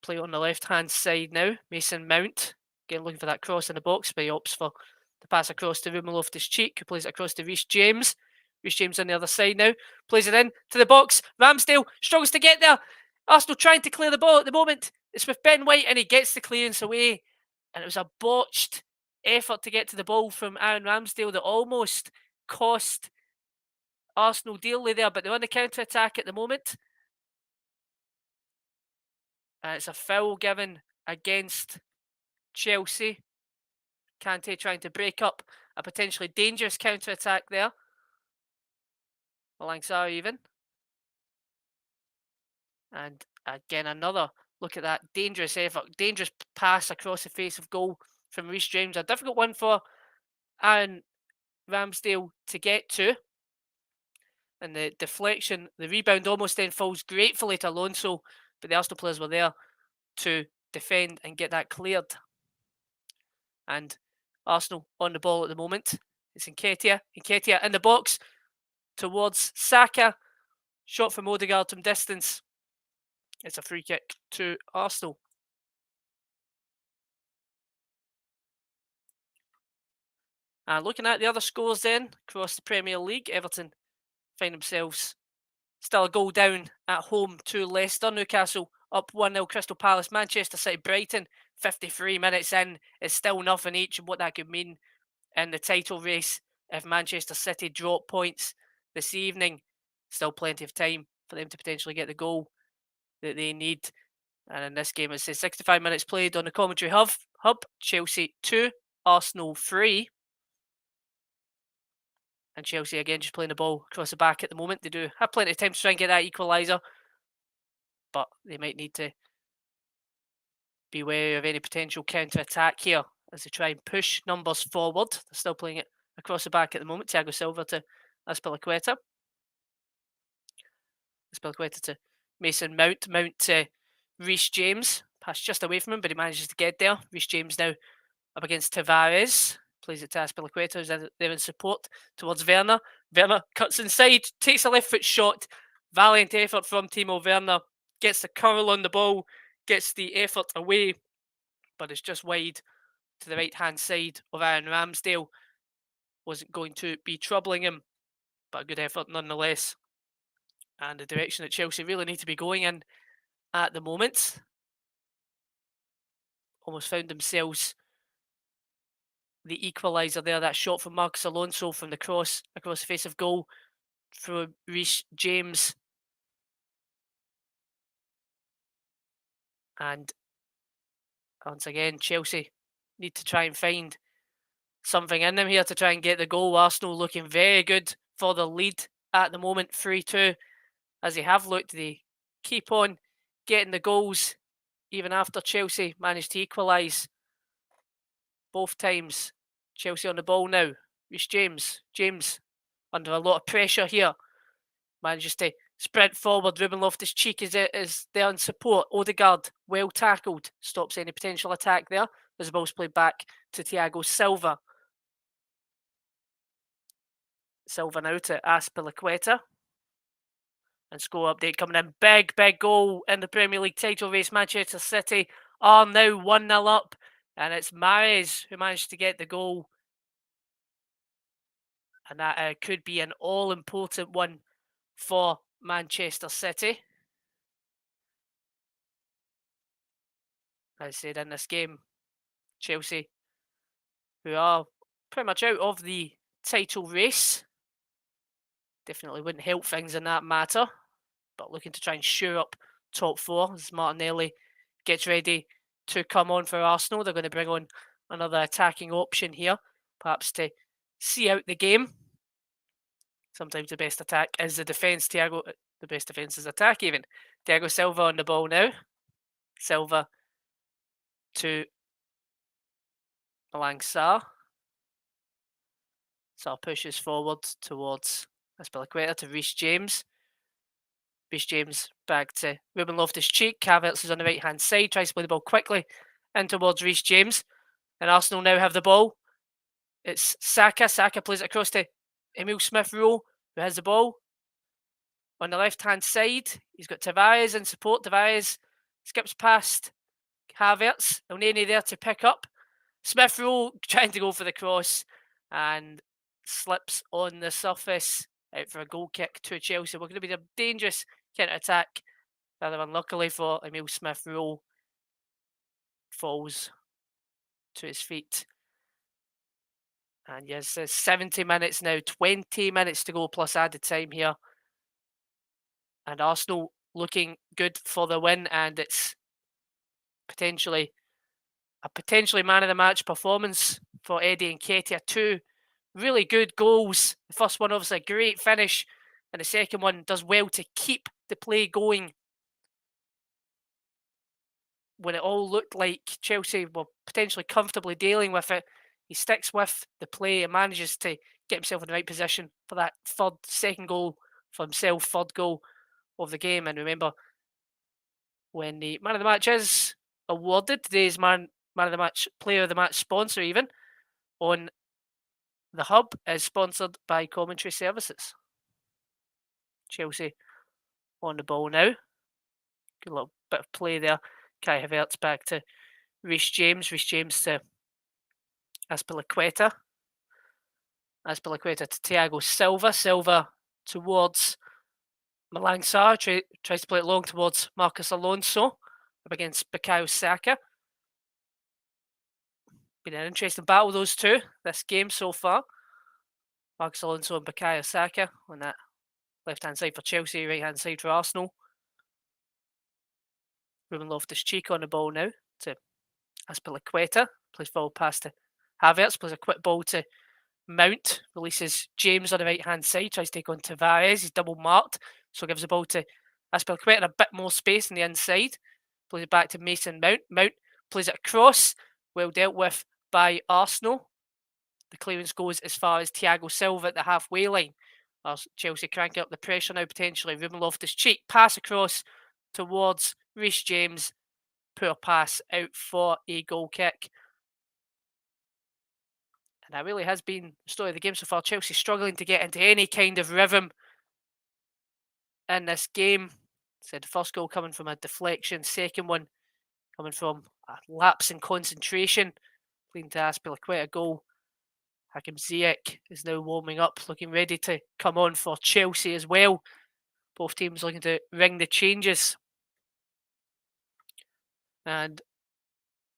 Play on the left-hand side now. Mason Mount. Again, looking for that cross in the box, but he opts for the pass across to Ruben Loftus-Cheek, who plays it across to Reece James. Reece James on the other side now. Plays it in to the box. Ramsdale struggles to get there. Arsenal trying to clear the ball at the moment. It's with Ben White, and he gets the clearance away. And it was a botched effort to get to the ball from Aaron Ramsdale that almost cost Arsenal dearly there, but they're on the counter-attack at the moment. And it's a foul given against Chelsea. Kante trying to break up a potentially dangerous counter-attack there. Malang Sarr even. And again, another look at that dangerous effort, dangerous pass across the face of goal from Reece James. A difficult one for Aaron Ramsdale to get to. And the deflection, the rebound almost then falls gratefully to Alonso, but the Arsenal players were there to defend and get that cleared. And Arsenal on the ball at the moment. It's Nketiah. Nketiah in the box towards Saka. Shot from Odegaard from distance. It's a free kick to Arsenal. And looking at the other scores then across the Premier League, Everton find themselves still a goal down at home to Leicester. Newcastle up 1-0. Crystal Palace. Manchester City. Brighton. 53 minutes in. It's still nothing each, and what that could mean in the title race if Manchester City drop points this evening. Still plenty of time for them to potentially get the goal that they need. And in this game, it says 65 minutes played on the commentary hub. Chelsea 2, Arsenal 3. And Chelsea again just playing the ball across the back at the moment. They do have plenty of time to try and get that equaliser, but they might need to be wary of any potential counter-attack here as they try and push numbers forward. They're still playing it across the back at the moment. Thiago Silva to Azpilicueta. Azpilicueta to Mason Mount. Mount to Reece James. Pass just away from him, but he manages to get there. Reece James now up against Tavares. Plays it to Azpilicueta, who's there in support towards Werner. Werner cuts inside, takes a left foot shot. Valiant effort from Timo Werner. Gets the curl on the ball, gets the effort away, but it's just wide to the right-hand side of Aaron Ramsdale. Wasn't going to be troubling him, but a good effort nonetheless. And the direction that Chelsea really need to be going in at the moment. Almost found themselves the equaliser there. That shot from Marcos Alonso from the cross across the face of goal through Reece James. And once again, Chelsea need to try and find something in them here to try and get the goal. Arsenal looking very good for the lead at the moment, 3-2. As they have looked, they keep on getting the goals even after Chelsea managed to equalise both times. Chelsea on the ball now. Reece James. James under a lot of pressure here. Manages to sprint forward. Ruben Loftus-Cheek is there in support. Odegaard, well tackled. Stops any potential attack there. As the ball's played back to Thiago Silva. Silva now to Azpilicueta. And score update coming in. Big goal in the Premier League title race. Manchester City are now 1-0 up. And it's Mahrez who managed to get the goal. And that could be an all-important one for Manchester City. As I said, in this game, Chelsea, who are pretty much out of the title race, definitely wouldn't help things in that matter. But looking to try and shore up top four as Martinelli gets ready to come on for Arsenal. They're going to bring on another attacking option here, perhaps to see out the game. Sometimes the best attack is the defence. The best defence is attack even. Thiago Silva on the ball now. Silva to Malang Sarr. Sarr pushes forward towards Azpilicueta to Reece James. Reece James back to Ruben Loftus-Cheek. Havertz is on the right-hand side. Tries to play the ball quickly in towards Reece James. And Arsenal now have the ball. It's Saka. Saka plays it across to Emile Smith-Rowe, who has the ball. On the left-hand side, he's got Tavares in support. Tavares skips past Havertz. Elneny there to pick up. Smith-Rowe trying to go for the cross and slips on the surface. Out for a goal kick to Chelsea. We're going to be a dangerous counter-attack. Rather unluckily for Emile Smith-Rowe. Falls to his feet. And yes, 70 minutes now. 20 minutes to go plus added time here. And Arsenal looking good for the win. And it's potentially man of the match performance for Eddie Nketiah. 2 really good goals. The first one, obviously, a great finish. And the second one does well to keep the play going. When it all looked like Chelsea were potentially comfortably dealing with it, he sticks with the play and manages to get himself in the right position for that second goal for himself, third goal of the game. And remember, when the man of the match is awarded, today's man man of the match, player of the match sponsor even on the Hub is sponsored by Commentary Services. Chelsea on the ball now. Good little bit of play there. Kai Havertz back to Reece James. Reece James to Azpilicueta. Azpilicueta to Thiago Silva. Silva towards Malang Sarr. Tries to play it long towards Marcus Alonso up against Bukayo Saka. Been an interesting battle, those two, this game so far. Marcus Alonso and Bukayo Saka on that left-hand side for Chelsea, right-hand side for Arsenal. Ruben Loftus-Cheek on the ball now to Azpilicueta. Plays forward pass to Havertz. Plays a quick ball to Mount. Releases James on the right-hand side. Tries to take on Tavares. He's double marked. So gives the ball to Azpilicueta and a bit more space on the inside. Plays it back to Mason Mount. Mount plays it across. Well dealt with by Arsenal. The clearance goes as far as Thiago Silva at the halfway line. Chelsea cranking up the pressure now potentially. Ruben Loftus-Cheek pass across towards Reece James. Poor pass out for a goal kick. And that really has been the story of the game so far. Chelsea struggling to get into any kind of rhythm in this game. So the first goal coming from a deflection. Second one coming from a lapse in concentration. Leading to Azpilicueta goal. Hakim Ziyech is now warming up, looking ready to come on for Chelsea as well. Both teams looking to ring the changes. And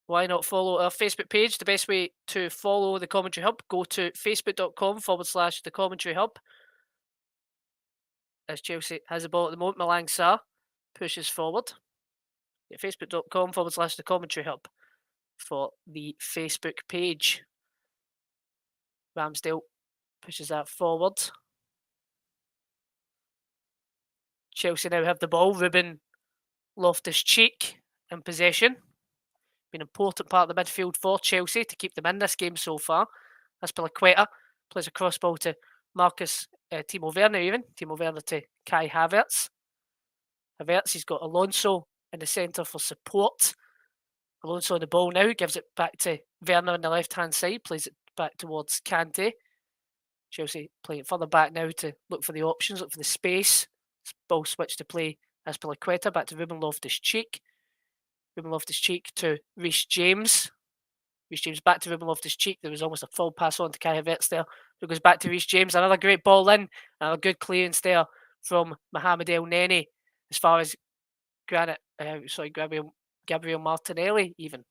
why not follow our Facebook page? The best way to follow the Commentary Hub, go to facebook.com/the Commentary Hub. As Chelsea has the ball at the moment, Malang Sarr pushes forward. Facebook.com/the Commentary Hub for the Facebook page. Ramsdale pushes that forward. Chelsea now have the ball. Ruben Loftus-Cheek in possession. Been an important part of the midfield for Chelsea to keep them in this game so far. Azpilicueta plays a cross ball to Timo Werner even. Timo Werner to Kai Havertz. Havertz, he's got Alonso in the centre for support. Alonso on the ball now, gives it back to Werner on the left-hand side, plays it back towards Kante. Chelsea playing further back now to look for the options, look for the space. Ball switch to play Azpilicueta, back to Ruben Loftus-Cheek. Ruben Loftus-Cheek to Reece James. Reece James back to Ruben Loftus-Cheek. There was almost a full pass on to Kai Havertz there. It goes back to Reece James. Another great ball in. Another good clearance there from Mohamed El Neni as far as Gabriel Martinelli even.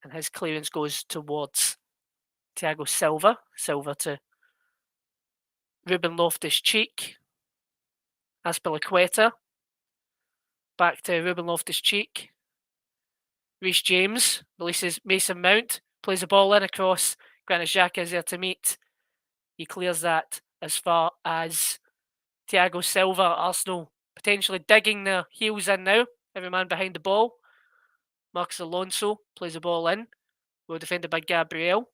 And his clearance goes towards Thiago Silva. Silva to Ruben Loftus-Cheek. Azpilicueta. Back to Ruben Loftus-Cheek. Reece James releases Mason Mount. Plays the ball in across. Granit Xhaka is there to meet. He clears that as far as Thiago Silva. Arsenal potentially digging their heels in now. Every man behind the ball. Marcus Alonso plays the ball in. Well defended by Gabriel.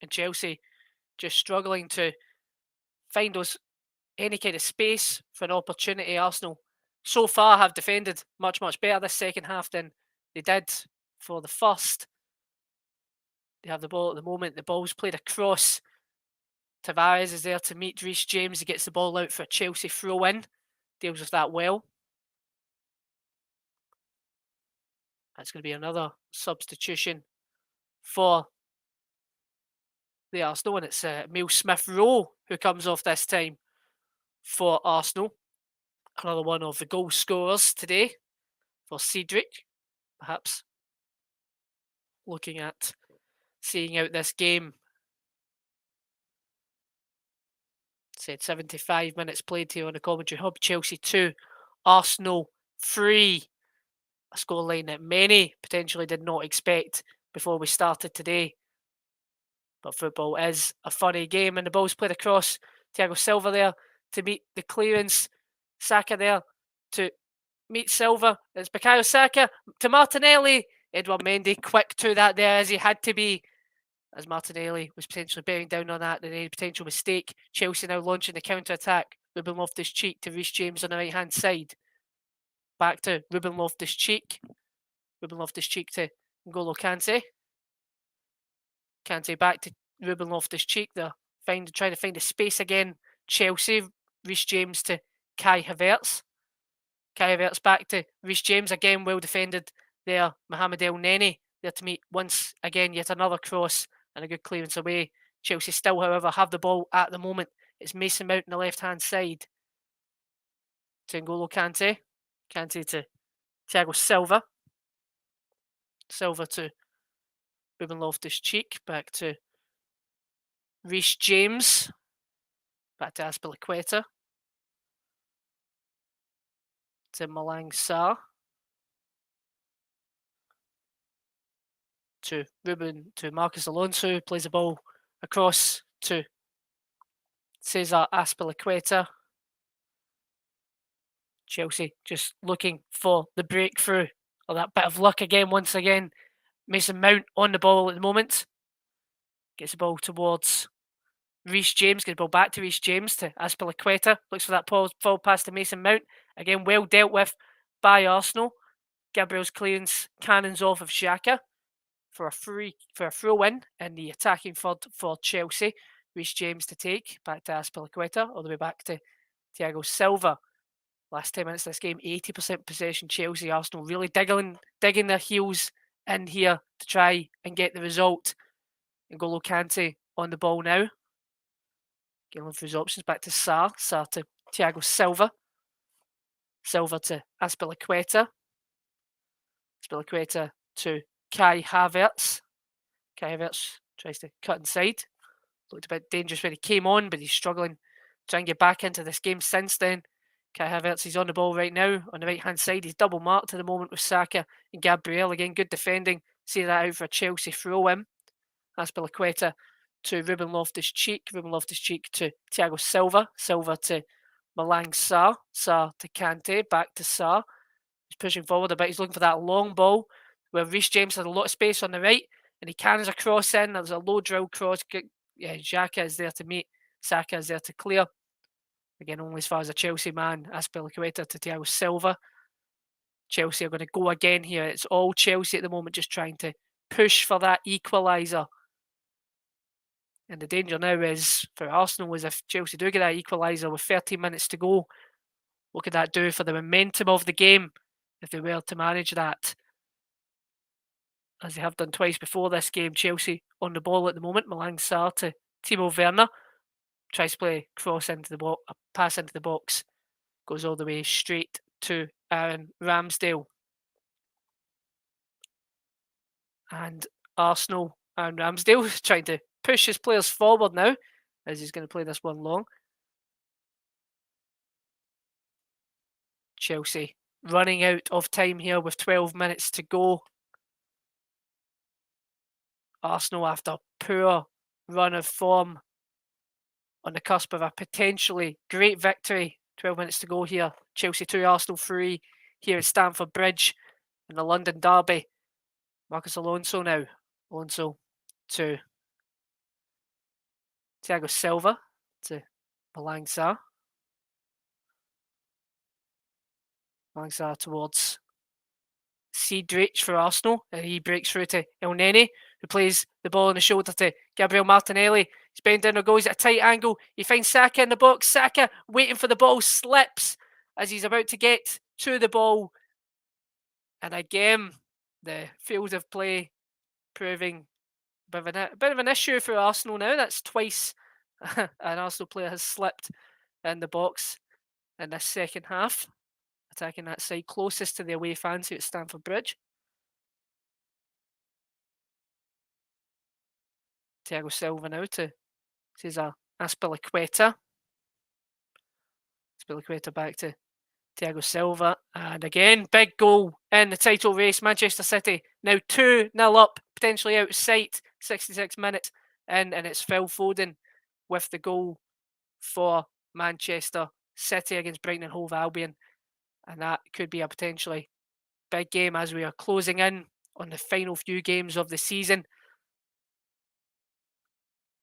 And Chelsea just struggling to find any kind of space for an opportunity. Arsenal so far have defended much, much better this second half than they did for the first. They have the ball at the moment. The ball's played across. Tavares is there to meet Reece James. He gets the ball out for a Chelsea throw-in. Deals with that well. That's going to be another substitution for the Arsenal. And it's Emile Smith-Rowe who comes off this time for Arsenal. Another one of the goal scorers today for Cedric. Perhaps looking at seeing out this game. Said 75 minutes played here on the Commentary Hub. Chelsea 2, Arsenal 3. A scoreline that many potentially did not expect before we started today. But football is a funny game, and the ball's played across. Thiago Silva there to meet the clearance. Saka there to meet Silva. It's Bukayo Saka to Martinelli. Edouard Mendy quick to that there as he had to be, as Martinelli was potentially bearing down on that and any potential mistake. Chelsea now launching the counter-attack. Ruben Loftus-Cheek to Reece James on the right-hand side. Back to Ruben Loftus-Cheek. Ruben Loftus-Cheek to N'Golo Kante. Kante back to Ruben Loftus-Cheek there. Trying to find a space again. Chelsea. Reece James to Kai Havertz. Kai Havertz back to Reece James. Again, well defended there. Mohamed El Neni there to meet once again. Yet another cross and a good clearance away. Chelsea still, however, have the ball at the moment. It's Mason Mount on the left-hand side. To N'Golo Kante. Kante to Thiago Silva. Silva to Ruben Loftus-Cheek. Back to Reece James. Back to Azpilicueta. To Malang Sarr. To Marcus Alonso, who plays the ball across to Cesar Azpilicueta. Chelsea just looking for the breakthrough, or that bit of luck again, once again. Mason Mount on the ball at the moment. Gets the ball towards Reece James, gets the ball back to Reece James, to Azpilicueta. Looks for that forward pass to Mason Mount. Again, well dealt with by Arsenal. Gabriel's clearance cannons off of Xhaka for a throw-in in the attacking third for Chelsea. Reece James to take, back to Azpilicueta, all the way back to Thiago Silva. Last 10 minutes of this game, 80% possession Chelsea. Arsenal really digging their heels in here to try and get the result. N'Golo Kante on the ball now. Getting for his options, back to Sarr. Sarr to Thiago Silva. Silva to Azpilicueta. Azpilicueta to Kai Havertz. Kai Havertz tries to cut inside. Looked a bit dangerous when he came on, but he's struggling to try and get back into this game since then. Kai Havertz, he's on the ball right now on the right-hand side. He's double marked at the moment with Saka and Gabriel. Again, good defending. See that out for a Chelsea throw-in. Azpilicueta to Ruben Loftus-Cheek. Ruben Loftus-Cheek to Thiago Silva. Silva to Malang Sarr. Sarr to Kante. Back to Sarr. He's pushing forward a bit. He's looking for that long ball where Reece James has a lot of space on the right and he cannons a cross in. There's a low drill cross. Yeah, Xhaka is there to meet. Saka is there to clear. Again, only as far as a Chelsea man. Azpilicueta to Thiago Silva. Chelsea are going to go again here. It's all Chelsea at the moment, just trying to push for that equaliser. And the danger now is for Arsenal is if Chelsea do get that equaliser with 13 minutes to go, what could that do for the momentum of the game if they were to manage that? As they have done twice before this game, Chelsea on the ball at the moment. Malang Sarr to Timo Werner. Tries to play cross into the box, a pass into the box. Goes all the way straight to Aaron Ramsdale. And Arsenal, Aaron Ramsdale trying to push his players forward now, as he's going to play this one long. Chelsea running out of time here with 12 minutes to go. Arsenal, after poor run of form, on the cusp of a potentially great victory. 12 minutes to go here. Chelsea 2, Arsenal 3 here at Stamford Bridge in the London derby. Marcus Alonso now. Alonso to Thiago Silva to Malang Sarr. Malang Sarr towards Seedrich for Arsenal, and he breaks through to El Neni, who plays the ball on the shoulder to Gabriel Martinelli. He's bent down, goes at a tight angle. He finds Saka in the box. Saka waiting for the ball, slips as he's about to get to the ball. And again, the field of play proving a bit of an issue for Arsenal now. That's twice an Arsenal player has slipped in the box in this second half, attacking that side closest to the away fans here at Stamford Bridge. Thiago Silva now to Cesar Azpilicueta. Azpilicueta back to Thiago Silva. And again, big goal in the title race. Manchester City now 2-0 up, potentially out of sight. 66 minutes in, and it's Phil Foden with the goal for Manchester City against Brighton and Hove Albion. And that could be a potentially big game as we are closing in on the final few games of the season.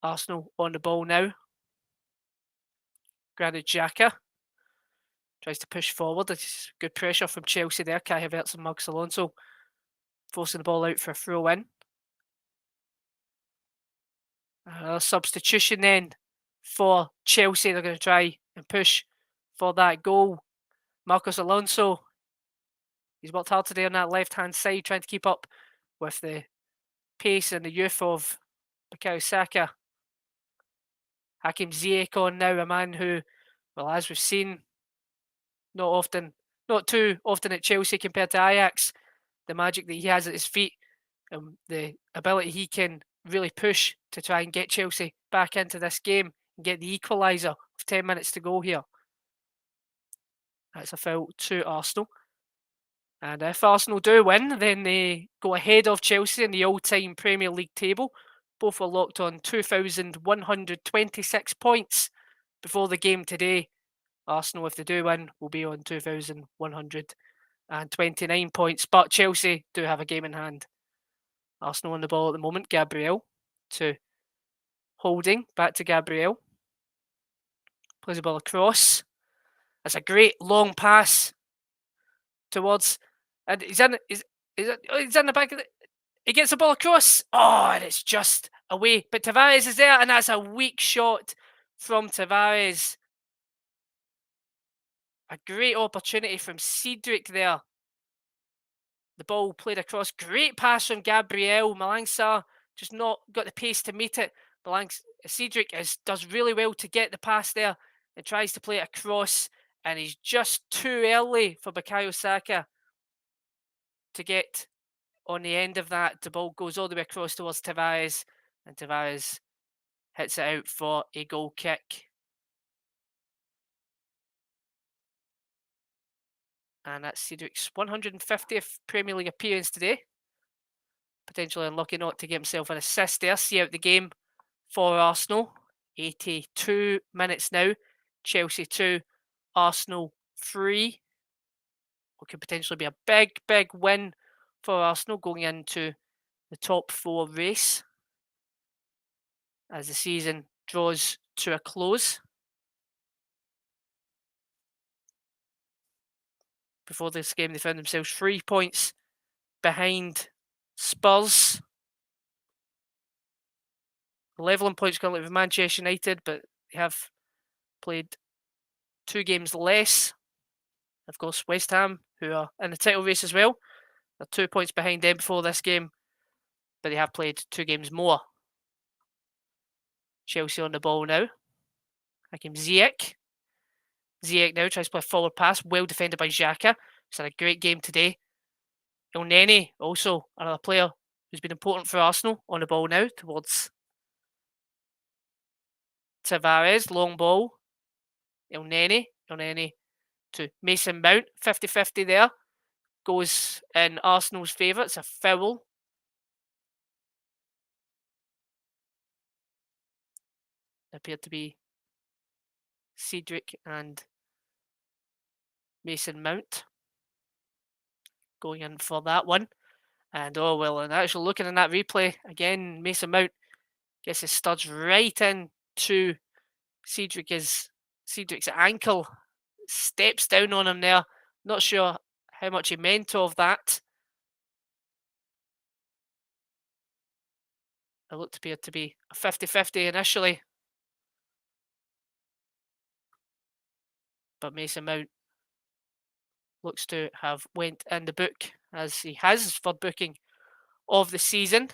Arsenal on the ball now. Granit Xhaka tries to push forward. It's good pressure from Chelsea there. Kai Havertz and Marcus Alonso forcing the ball out for a throw in. A substitution then for Chelsea. They're going to try and push for that goal. Marcos Alonso, he's worked hard today on that left-hand side, trying to keep up with the pace and the youth of Bukayo Saka. Hakim Ziyech on now, a man who, well, as we've seen, not too often at Chelsea compared to Ajax, the magic that he has at his feet and the ability he can really push to try and get Chelsea back into this game and get the equaliser with 10 minutes to go here. That's a foul to Arsenal. And if Arsenal do win, then they go ahead of Chelsea in the all-time Premier League table. Both were locked on 2,126 points before the game today. Arsenal, if they do win, will be on 2,129 points. But Chelsea do have a game in hand. Arsenal on the ball at the moment. Gabriel to Holding. Back to Gabriel. Plays the ball across. That's a great long pass towards... And he's in the back of the... He gets the ball across. Oh, and it's just away. But Tavares is there, and that's a weak shot from Tavares. A great opportunity from Cedric there. The ball played across. Great pass from Gabriel. Malang Sarr just not got the pace to meet it. Cedric does really well to get the pass there and tries to play it across. And he's just too early for Bukayo Saka to get on the end of that. The ball goes all the way across towards Tavares, and Tavares hits it out for a goal kick. And that's Cedric's 150th Premier League appearance today. Potentially unlucky not to get himself an assist there. See out the game for Arsenal. 82 minutes now. Chelsea 2, Arsenal 3. What could potentially be a big, big win for Arsenal going into the top 4 race as the season draws to a close. Before this game, they found themselves 3 points behind Spurs. Levelling points currently with Manchester United, but they have played 2 games less. Of course, West Ham, who are in the title race as well. They're 2 points behind them before this game, but they have played 2 games more. Chelsea on the ball now. Hakim Ziyech. Ziyech now tries to play a forward pass, well defended by Xhaka. He's had a great game today. Elneny, also another player who's been important for Arsenal, on the ball now towards Tavares. Long ball. Elneny to Mason Mount. 50-50 there. Goes in Arsenal's favour. It's a foul. Appeared to be Cedric and Mason Mount going in for that one. And and actually looking in that replay again, Mason Mount gets his studs right into Cedric's ankle, steps down on him there. Not sure how much he meant of that. It looked to be a 50-50 initially. But Mason Mount looks to have went in the book, as he has his third booking of the season.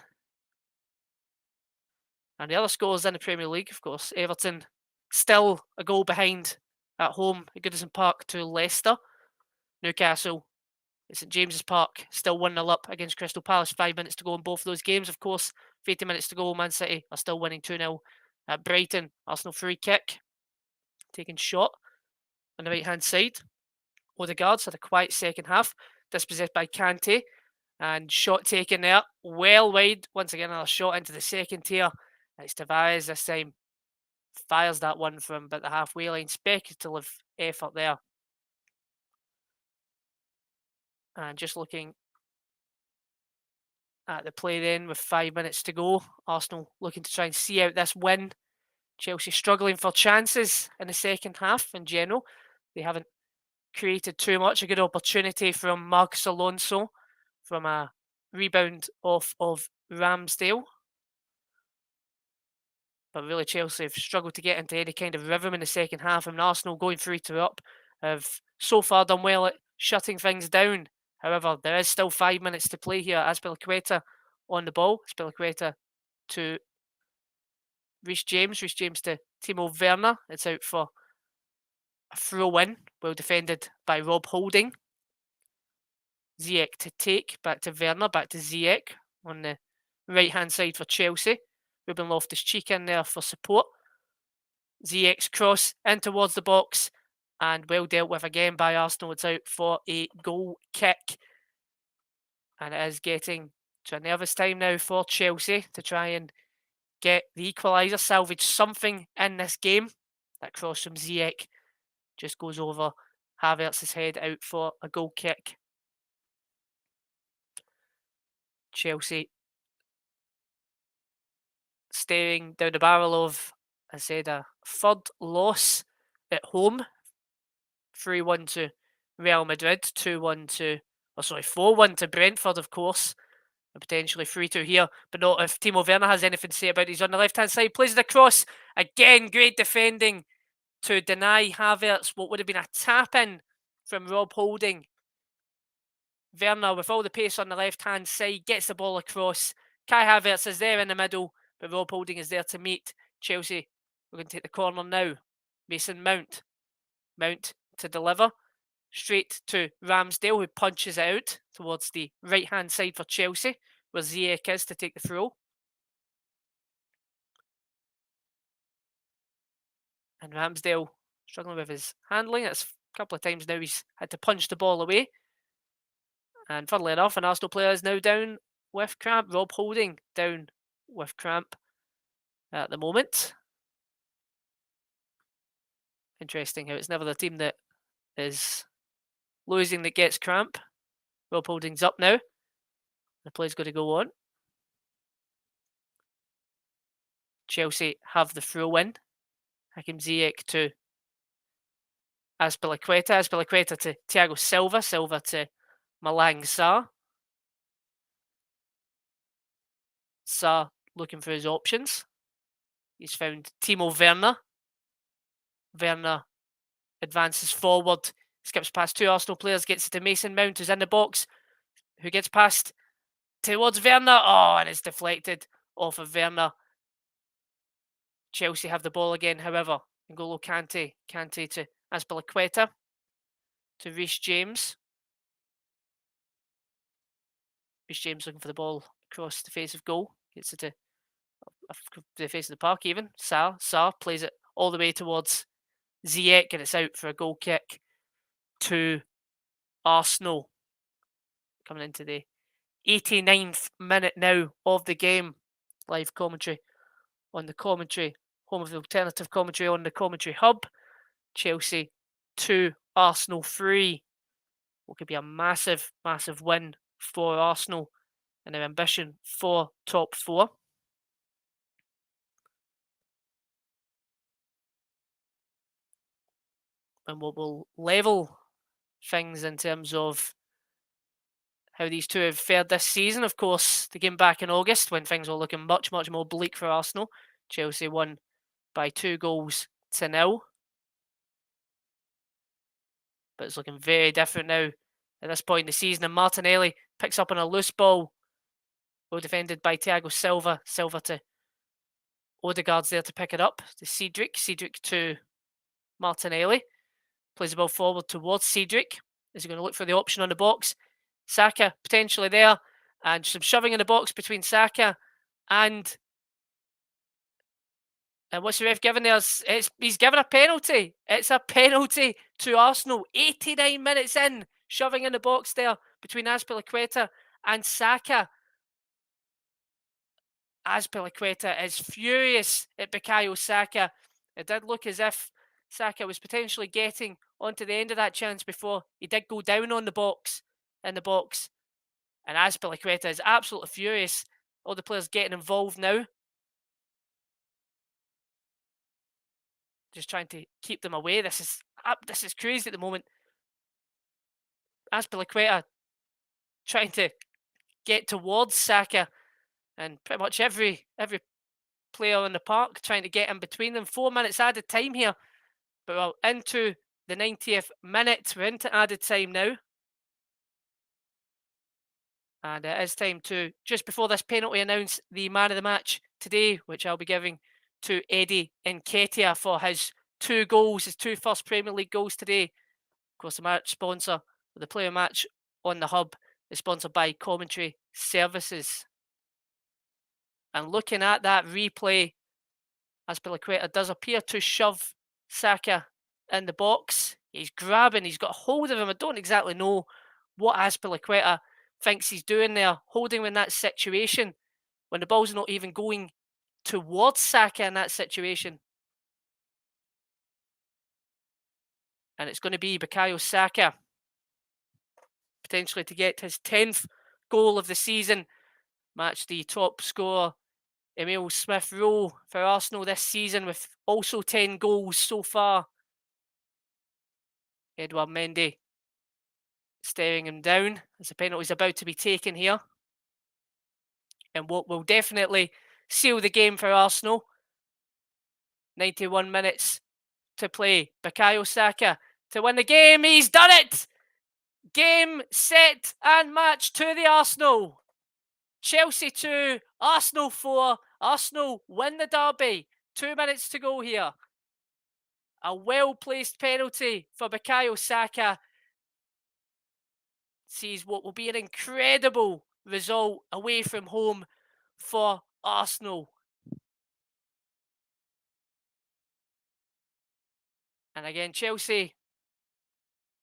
And the other scores in the Premier League, of course, Everton still a goal behind at home at Goodison Park to Leicester. Newcastle at St James's Park still 1-0 up against Crystal Palace. 5 minutes to go in both of those games. Of course, 80 minutes to go. Man City are still winning 2-0 at Brighton. Arsenal free kick. Taking shot on the right-hand side. Odegaard's had a quiet second half. Dispossessed by Kante. And shot taken there. Well wide. Once again, another shot into the second tier. It's Tavares this time. Fires that one from about the halfway line. Speculative effort there. And just looking at the play then with 5 minutes to go. Arsenal looking to try and see out this win. Chelsea struggling for chances in the second half in general. They haven't created too much. A good opportunity from Marcos Alonso from a rebound off of Ramsdale. But really, Chelsea have struggled to get into any kind of rhythm in the second half, and Arsenal going 3-2 up have so far done well at shutting things down. However, there is still 5 minutes to play here. Azpilicueta on the ball. Azpilicueta to Reece James. Reece James to Timo Werner. It's out for a throw-in. Well defended by Rob Holding. Ziyech to take. Back to Werner. Back to Ziyech on the right-hand side for Chelsea. Ruben Loftus-Cheek in there for support. Ziyech's cross in towards the box. And well dealt with again by Arsenal. It's out for a goal kick. And it is getting to a nervous time now for Chelsea to try and get the equaliser, salvage something in this game. That cross from Ziyech just goes over Havertz's head, out for a goal kick. Chelsea staring down the barrel of, I said, a third loss at home. 3-1 to Real Madrid, 4-1 to Brentford, of course. And potentially 3-2 here, but not if Timo Werner has anything to say about it. He's on the left-hand side, plays it across. Again, great defending to deny Havertz what would have been a tap-in from Rob Holding. Werner, with all the pace on the left-hand side, gets the ball across. Kai Havertz is there in the middle, but Rob Holding is there to meet Chelsea. We're going to take the corner now. Mason Mount. Mount to deliver. Straight to Ramsdale, who punches it out towards the right-hand side for Chelsea, where Ziyech is to take the throw. And Ramsdale struggling with his handling. It's a couple of times now he's had to punch the ball away. And funnily enough, an Arsenal player is now down with cramp. Rob Holding down with cramp at the moment. Interesting how it's never the team that is losing that gets cramp. Rob Holding's up now. The play's got to go on. Chelsea have the throw-in. Hakim Ziyech to Azpilicueta. Azpilicueta to Thiago Silva. Silva to Malang Sarr. Sarr looking for his options. He's found Timo Werner. Werner advances forward. Skips past two Arsenal players. Gets it to Mason Mount, who's in the box. Who gets past towards Werner. Oh, and it's deflected off of Werner. Chelsea have the ball again, however. N'Golo Kante. Kante to Azpilicueta. To Reece James. Reece James looking for the ball across the face of goal. Gets it to the face of the park even. Sarr plays it all the way towards Ziyech, and it's out for a goal kick to Arsenal. Coming into the 89th minute now of the game. Live commentary on the commentary, home of the alternative commentary on the commentary hub. Chelsea 2, Arsenal 3. What could be a massive, massive win for Arsenal and their ambition for top 4. And what will level things in terms of how these two have fared this season. Of course, the game back in August when things were looking much, much more bleak for Arsenal. Chelsea won by 2-0. But it's looking very different now at this point in the season. And Martinelli picks up on a loose ball. Well defended by Thiago Silva. Silva to Odegaard's there to pick it up. To Cedric. Cedric to Martinelli. Plays the ball forward towards Cedric. Is he going to look for the option on the box? Saka potentially there. And some shoving in the box between Saka and what's the ref given there? He's given a penalty. It's a penalty to Arsenal. 89 minutes in. Shoving in the box there between Azpilicueta and Saka. Azpilicueta is furious at Bukayo Saka. It did look as if Saka was potentially getting onto the end of that chance before he did go down on the box. And Azpilicueta is absolutely furious. All the players getting involved now. Just trying to keep them away. This is crazy at the moment. Azpilicueta trying to get towards Saka, and pretty much every player in the park trying to get in between them. 4 minutes added time here, but we're into the 90th minute. We're into added time now. And it is time to, just before this penalty, announce the man of the match today, which I'll be giving to Eddie Nketiah for his 2 goals, his 2 first Premier League goals today. Of course, the match sponsor, the player match on the hub, is sponsored by Commentary Services. And looking at that replay, Azpilicueta does appear to shove Saka in the box. He's grabbing, he's got a hold of him. I don't exactly know what Azpilicueta thinks he's doing there, holding him in that situation when the ball's not even going towards Saka in that situation. And it's going to be Bukayo Saka potentially to get his 10th goal of the season, match the top scorer Emile Smith-Rowe for Arsenal this season with also 10 goals so far. Edouard Mendy staring him down as the penalty is about to be taken here. And what will definitely seal the game for Arsenal. 91 minutes to play. Bukayo Saka to win the game. He's done it! Game, set and match to the Arsenal. Chelsea 2, Arsenal 4. Arsenal win the derby. 2 minutes to go here. A well-placed penalty for Bukayo Saka sees what will be an incredible result away from home for Arsenal. And again, Chelsea,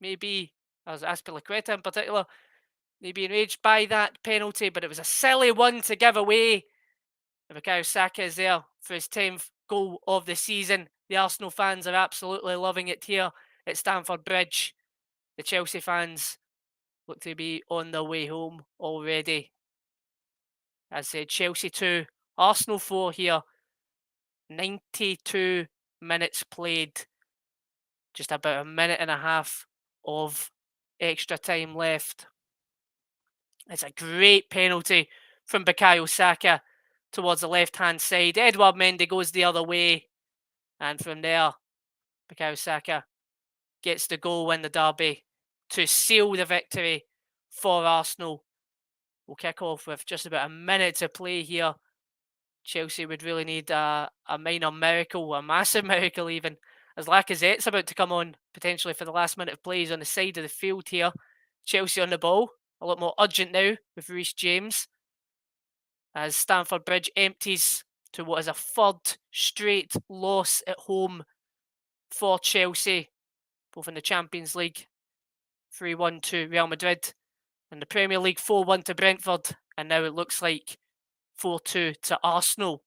maybe, as Azpilicueta in particular, maybe enraged by that penalty, but it was a silly one to give away. And Bukayo Saka is there for his 10th goal of the season. The Arsenal fans are absolutely loving it here at Stamford Bridge. The Chelsea fans look to be on their way home already. As I said, Chelsea 2, Arsenal 4 here. 92 minutes played. Just about a minute and a half of extra time left. It's a great penalty from Bukayo Saka towards the left-hand side. Edouard Mendy goes the other way. And from there, Bukayo Saka gets the goal in the derby to seal the victory for Arsenal. We'll kick off with just about a minute to play here. Chelsea would really need a minor miracle, a massive miracle even, as Lacazette's about to come on potentially for the last minute of plays on the side of the field here. Chelsea on the ball, a lot more urgent now with Reece James, as Stamford Bridge empties to what is a 3rd straight loss at home for Chelsea, both in the Champions League, 3-1 to Real Madrid, and the Premier League 4-1 to Brentford, and now it looks like 4-2 to Arsenal.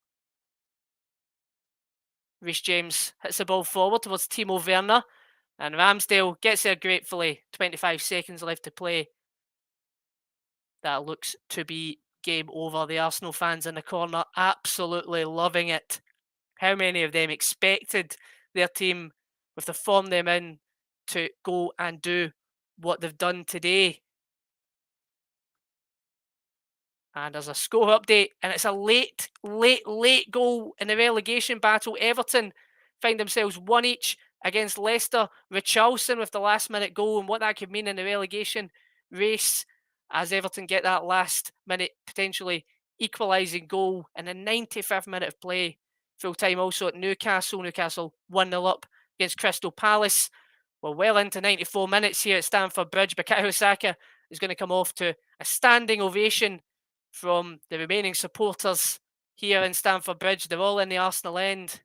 Reece James hits the ball forward towards Timo Werner, and Ramsdale gets there gratefully. 25 seconds left to play. That looks to be game over. The Arsenal fans in the corner absolutely loving it. How many of them expected their team, with the form they're in, to go and do what they've done today? And there's a score update, and it's a late goal in the relegation battle. Everton find themselves 1 each against Leicester. Richarlison with the last-minute goal, and what that could mean in the relegation race, as Everton get that last-minute potentially equalising goal in the 95th minute of play. Full-time also at Newcastle. Newcastle 1-0 up against Crystal Palace. We're well into 94 minutes here at Stamford Bridge. Bukayo Saka is going to come off to a standing ovation from the remaining supporters here in Stamford Bridge. They're all in the Arsenal end.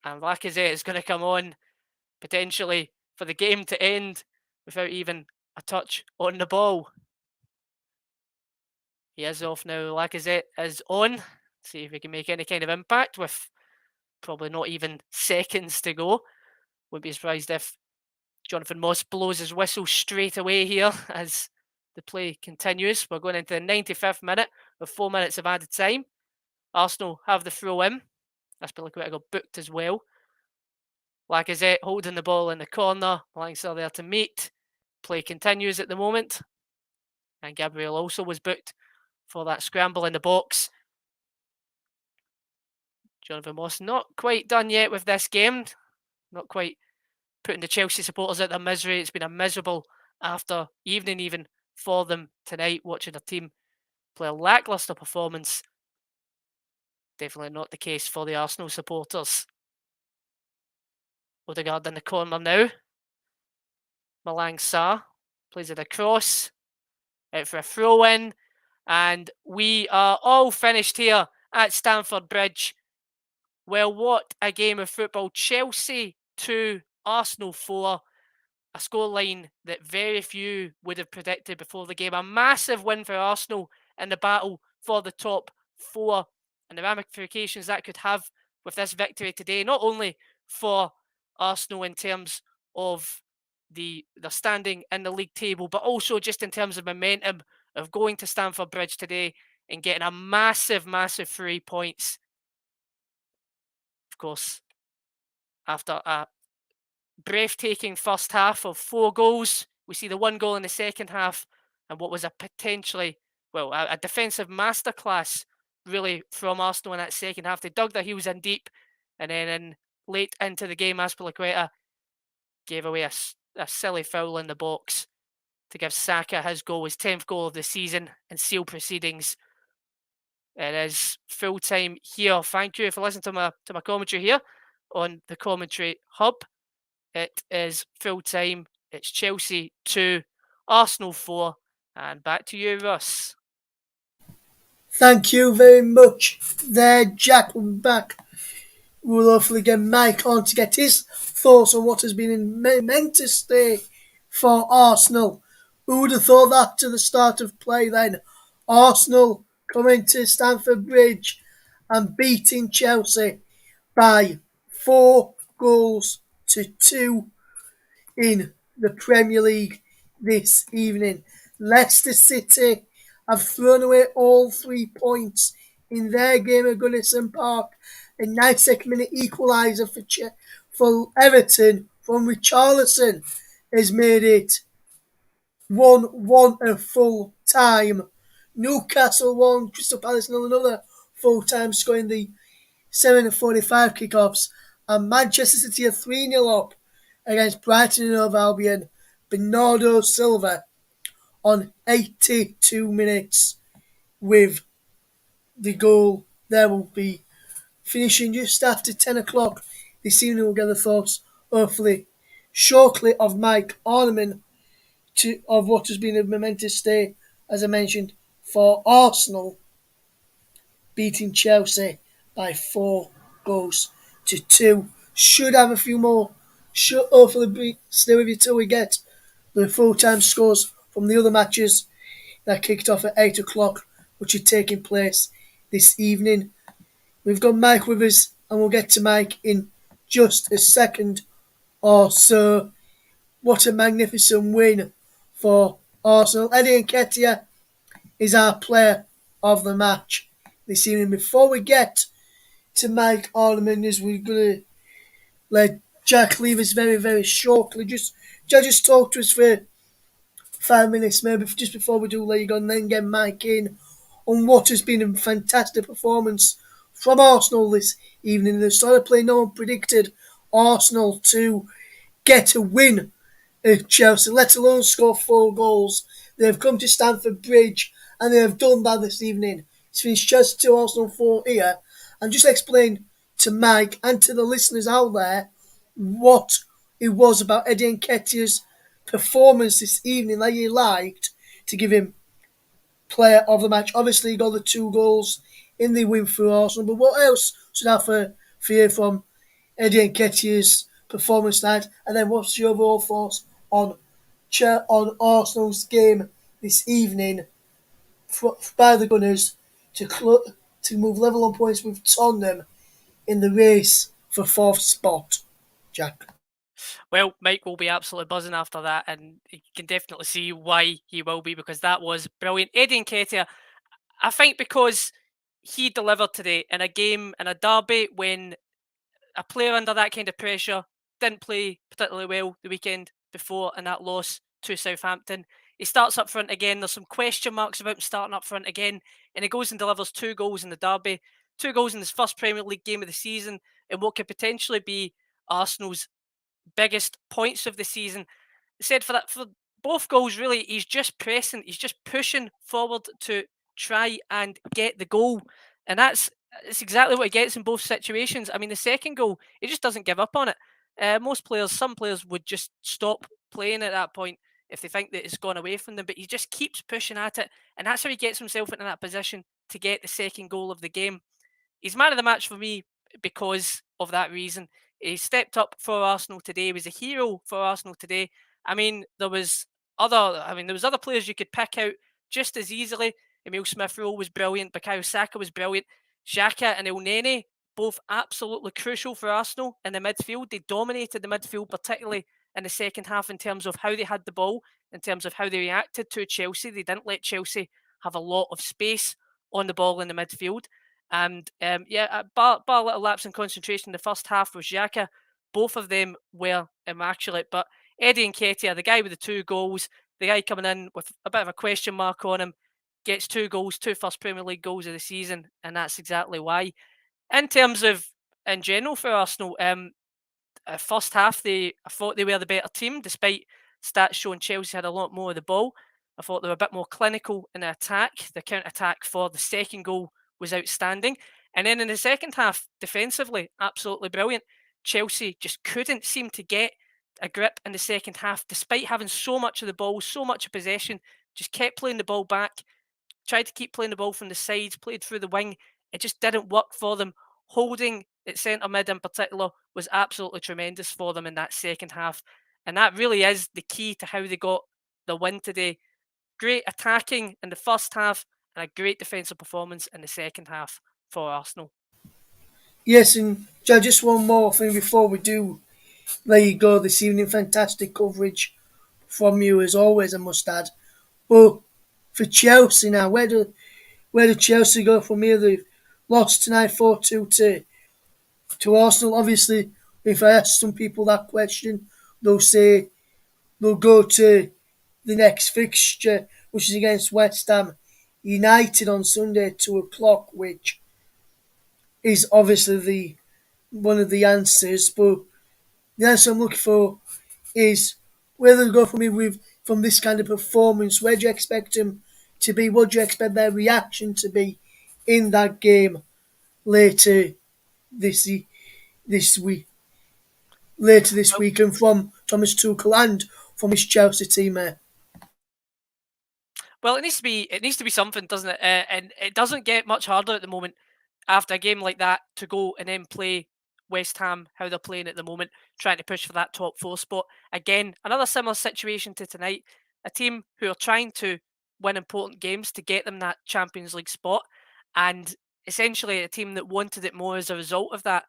And Lacazette is going to come on potentially for the game to end without even a touch on the ball. He is off now. Lacazette is on. See if he can make any kind of impact with probably not even seconds to go. Wouldn't be surprised if Jonathan Moss blows his whistle straight away here as the play continues. We're going into the 95th minute with 4 minutes of added time. Arsenal have the throw in. Azpilicueta got booked as well. Lacazette holding the ball in the corner. Blanks are there to meet. Play continues at the moment. And Gabriel also was booked for that scramble in the box. Jonathan Moss not quite done yet with this game. Not quite putting the Chelsea supporters out their misery. It's been a miserable after evening even for them tonight, watching their team play a lacklustre performance. Definitely not the case for the Arsenal supporters. Odegaard in the corner now. Malang Sarr plays it across. Out for a throw-in. And we are all finished here at Stamford Bridge. Well, what a game of football. Chelsea 2, Arsenal 4. A scoreline that very few would have predicted before the game. A massive win for Arsenal in the battle for the top 4. And the ramifications that could have with this victory today, not only for Arsenal in terms of the standing in the league table, but also just in terms of momentum of going to Stamford Bridge today and getting a massive 3 points. Of course, after a breathtaking first half of 4 goals, we see the 1 goal in the second half, and what was a potentially, well, a defensive masterclass really from Arsenal in that second half. They dug their heels in deep, and then late into the game, Azpilicueta gave away a silly foul in the box to give Saka his goal, his 10th goal of the season, and seal proceedings. It is full time here. Thank you for listening to my commentary here on the commentary hub. It is full time. It's Chelsea 2, Arsenal 4, and back to you, Russ.
Thank you very much there, Jack. We'll be back. We'll hopefully get Mike on to get his thoughts on what has been a momentous day for Arsenal. Who would have thought that to the start of play then? Arsenal coming to Stamford Bridge and beating Chelsea by 4 goals to 2 in the Premier League this evening. Leicester City have thrown away all 3 points in their game at Goodison Park. A 92nd minute equaliser for Everton from Richarlison has made it 1-1 at full time. Newcastle 1, Crystal Palace 0, another full time scoring the 7:45 kickoffs. And Manchester City are 3-0 up against Brighton and Hove Albion. Bernardo Silva on 82 minutes with the goal. There will be finishing just after 10 o'clock this evening. We'll get the thoughts, hopefully, shortly of Mike Orneman of what has been a momentous day, as I mentioned, for Arsenal beating Chelsea by 4 goals to 2. Should have a few more. Should hopefully stay with you till we get the full-time scores from the other matches that kicked off at 8 o'clock, which are taking place this evening. We've got Mike with us, and we'll get to Mike in just a second or so. What a magnificent win for Arsenal. Eddie Nketiah is our player of the match this evening. Before we get to Mike Orneman, as we're going to let Jack leave us very, very shortly. Just talk to us for 5 minutes, maybe just before we do let you go, and then get Mike in on what has been a fantastic performance from Arsenal this evening. The sort of play no one predicted Arsenal to get a win at Chelsea, let alone score 4 goals. They have come to Stamford Bridge and they have done that this evening. It's finished Chelsea 2, Arsenal 4 here. And just explain to Mike and to the listeners out there what it was about Eddie Nketiah's performance this evening that you liked to give him player of the match. Obviously, he got the 2 goals in the win for Arsenal, but what else should I have for you from Eddie Nketiah's performance tonight? And then what's your overall thoughts on Arsenal's game this evening by the Gunners to move level on points with Tottenham in the race for 4th spot? Jack.
Well, Mike will be absolutely buzzing after that, and you can definitely see why he will be, because that was brilliant. Eddie Nketiah, I think because he delivered today in a game, in a derby, when a player under that kind of pressure didn't play particularly well the weekend before in that loss to Southampton. He starts up front again. There's some question marks about him starting up front again, and he goes and delivers 2 goals in the derby, 2 goals in his first Premier League game of the season, and what could potentially be Arsenal's biggest points of the season. Said for both goals, really, he's just pressing, he's just pushing forward to try and get the goal, and it's exactly what he gets in both situations. I mean, the second goal, he just doesn't give up on it. Some players would just stop playing at that point if they think that it's gone away from them, but he just keeps pushing at it, and that's how he gets himself into that position to get the second goal of the game. He's man of the match for me because of that reason. He stepped up for Arsenal today. He was a hero for Arsenal today. I mean, there was other players you could pick out just as easily. Emile Smith-Rowe was brilliant. Bukayo Saka was brilliant. Xhaka and Elneny, both absolutely crucial for Arsenal in the midfield. They dominated the midfield, particularly in the second half, in terms of how they had the ball, in terms of how they reacted to Chelsea. They didn't let Chelsea have a lot of space on the ball in the midfield. And bar a little lapse in concentration in the first half with Xhaka, both of them were immaculate. But Eddie Nketiah, the guy with the 2 goals, the guy coming in with a bit of a question mark on him, gets 2 goals, 2 first Premier League goals of the season, and that's exactly why. In terms of, in general for Arsenal, first half, I thought they were the better team, despite stats showing Chelsea had a lot more of the ball. I thought they were a bit more clinical in the attack. The counter-attack for the second goal was outstanding. And then in the second half, defensively, absolutely brilliant. Chelsea just couldn't seem to get a grip in the second half, despite having so much of the ball, so much of possession, just kept playing the ball back, tried to keep playing the ball from the sides, played through the wing. It just didn't work for them. Holding at centre mid in particular was absolutely tremendous for them in that second half. And that really is the key to how they got the win today. Great attacking in the first half and a great defensive performance in the second half for Arsenal.
Yes, and just one more thing before we do let you go this evening. Fantastic coverage from you as always, I must add. But for Chelsea now, where do Chelsea go from here? They've lost tonight 4-2 to Arsenal. Obviously, if I ask some people that question, they'll say they'll go to the next fixture, which is against West Ham United on Sunday at 2:00, which is obviously one of the answers. But the answer I'm looking for is where they'll go from this kind of performance. Where do you expect them to be? What do you expect their reaction to be in that game later this week? Later this week, and from Thomas Tuchel and from his Chelsea teammate.
Well, it needs to be something, doesn't it? And it doesn't get much harder at the moment after a game like that to go and then play West Ham how they're playing at the moment, trying to push for that top 4 spot. Again, another similar situation to tonight. A team who are trying to win important games to get them that Champions League spot, and essentially a team that wanted it more as a result of that.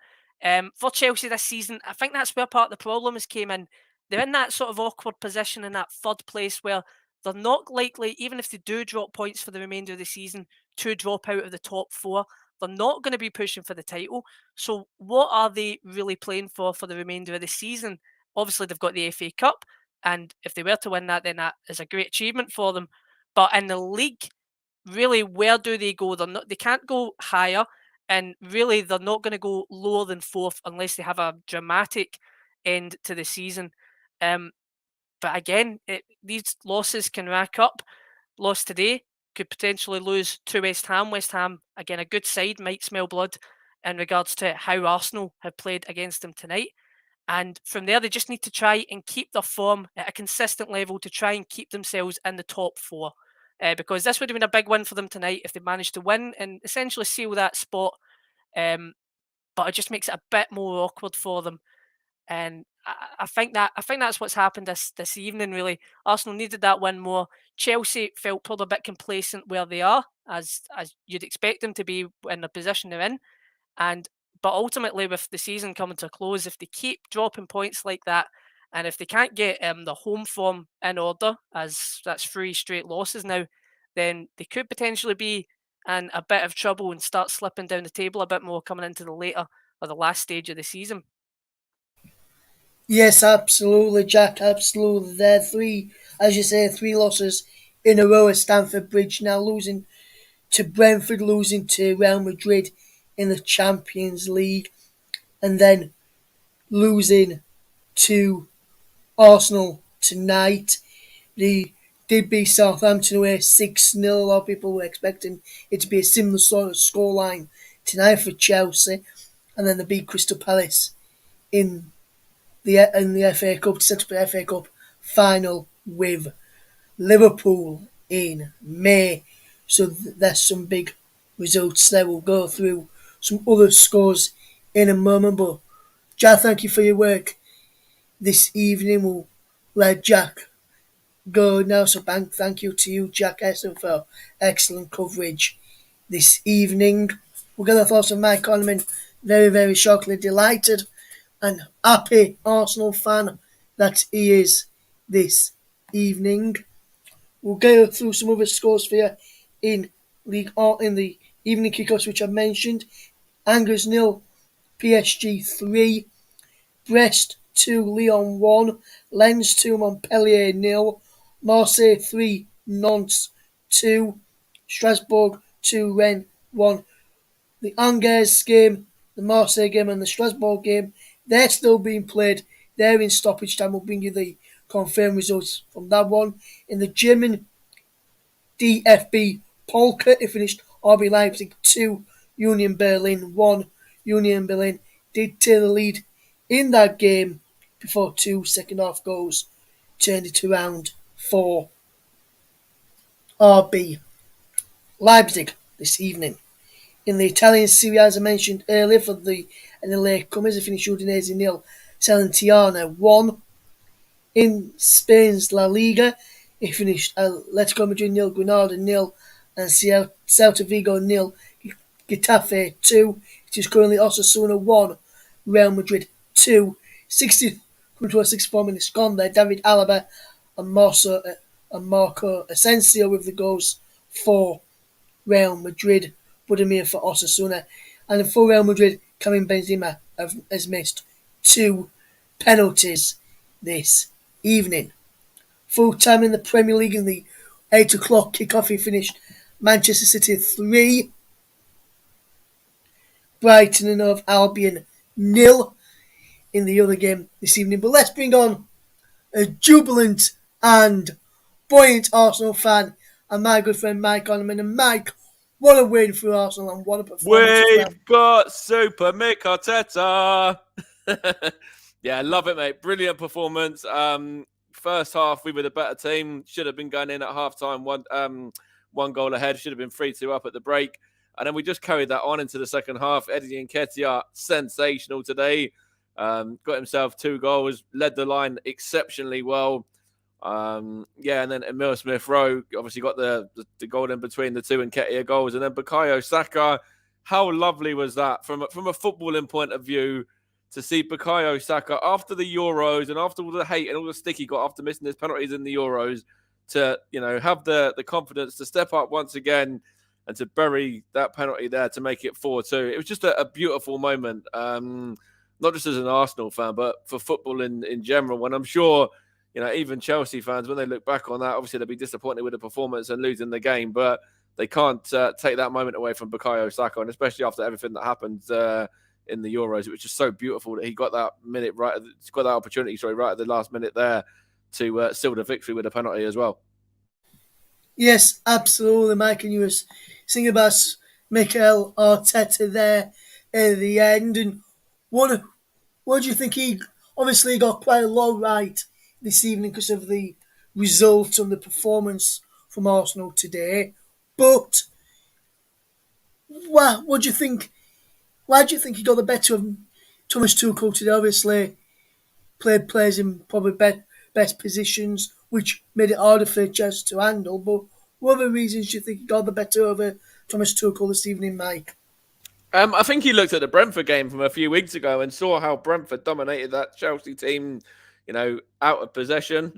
For Chelsea this season, I think that's where part of the problem has came in. They're in that sort of awkward position in that third place where they're not likely, even if they do drop points for the remainder of the season, to drop out of the top 4. They're not going to be pushing for the title. So what are they really playing for the remainder of the season? Obviously, they've got the FA Cup, and if they were to win that, then that is a great achievement for them. But in the league, really, where do they go? They can't go higher, and really, they're not going to go lower than 4th unless they have a dramatic end to the season. But again, these losses can rack up. Lost today, could potentially lose to West Ham. West Ham, again, a good side, might smell blood in regards to how Arsenal have played against them tonight. And from there, they just need to try and keep their form at a consistent level to try and keep themselves in the top 4. Because this would have been a big win for them tonight if they managed to win and essentially seal that spot. But it just makes it a bit more awkward for them. And I think that's what's happened this evening. Really, Arsenal needed that win more. Chelsea felt probably a bit complacent where they are, as you'd expect them to be in the position they're in. But ultimately, with the season coming to a close, if they keep dropping points like that, and if they can't get the home form in order, as that's 3 straight losses now, then they could potentially be in a bit of trouble and start slipping down the table a bit more coming into the later or the last stage of the season.
Yes, absolutely, Jack. Absolutely. They're three, as you say, three losses in a row at Stamford Bridge. Now losing to Brentford, losing to Real Madrid in the Champions League, and then losing to Arsenal tonight. They did beat Southampton away 6-0. A lot of people were expecting it to be a similar sort of scoreline tonight for Chelsea. And then they beat Crystal Palace in the FA Cup to set up the FA Cup final with Liverpool in May. So there's some big results there. We'll go through some other scores in a moment. But Jack, thank you for your work this evening. We'll let Jack go now. So thank you to you, Jack Essen, for excellent coverage this evening. We'll get our thoughts on Mike Conman. Very, very shockingly delighted and happy Arsenal fan that he is this evening. We'll go through some other scores for you in League or in the evening kickoffs which I've mentioned. Angers 0, PSG 3, Brest 2, Lyon 1, Lens 2, Montpellier 0, Marseille 3, Nantes 2, Strasbourg 2, Rennes 1. The Angers game, the Marseille game, and the Strasbourg game, they're still being played. They're in stoppage time. We'll bring you the confirmed results from that one. In the German DFB Polka, it finished RB Leipzig 2, Union Berlin 1. Union Berlin did take the lead in that game before two second half goals turned it around for RB Leipzig this evening. In the Italian Serie A, as I mentioned earlier, for the latecomers, it finished Udinese 0, Salernitana 1. In Spain's La Liga, it finished Atletico Madrid 0, Granada 0, and Celta Vigo 0, Getafe 2. It is currently Osasuna 1, Real Madrid 2. 64 minutes gone there. David Alaba and Marco Asensio with the goals for Real Madrid. Budimir for Osasuna. And for Real Madrid, Karim Benzema has missed 2 penalties this evening. Full time in the Premier League in the 8 o'clock kickoff, he finished Manchester City 3, Brighton and Hove Albion 0 in the other game this evening. But let's bring on a jubilant and buoyant Arsenal fan and my good friend Mike Onman. And Mike, what a win for Arsenal and what a performance.
We've got Super Mick Arteta. Yeah, I love it, mate. Brilliant performance. First half, we were the better team. Should have been going in at halftime, one goal ahead. Should have been 3-2 up at the break. And then we just carried that on into the second half. Eddie Nketiah, sensational today. Got himself 2 goals, led the line exceptionally well. And then Emil Smith-Rowe obviously got the goal in between the 2 Nketiah goals. And then Bukayo Saka, how lovely was that from a footballing point of view to see Bukayo Saka after the Euros and after all the hate and all the stick he got after missing his penalties in the Euros to, have the confidence to step up once again and to bury that penalty there to make it 4-2. It was just a beautiful moment, not just as an Arsenal fan, but for football in general. When I'm sure, even Chelsea fans, when they look back on that, obviously they'll be disappointed with the performance and losing the game, but they can't take that moment away from Bukayo Saka, and especially after everything that happened in the Euros. It was just so beautiful that he got that minute got that opportunity, right at the last minute there to seal the victory with a penalty as well.
Yes, absolutely, Mike. And you were singing about Mikel Arteta there at the end. And what do you think? He obviously got quite a lot right this evening because of the result and the performance from Arsenal today. But what do you think? Why do you think he got the better of Thomas Tuchel today? Obviously, played players in probably best positions, which made it harder for Chelsea to handle. But what other reasons do you think he got the better over Thomas Tuchel this evening, Mike?
I think he looked at the Brentford game from a few weeks ago and saw how Brentford dominated that Chelsea team, out of possession.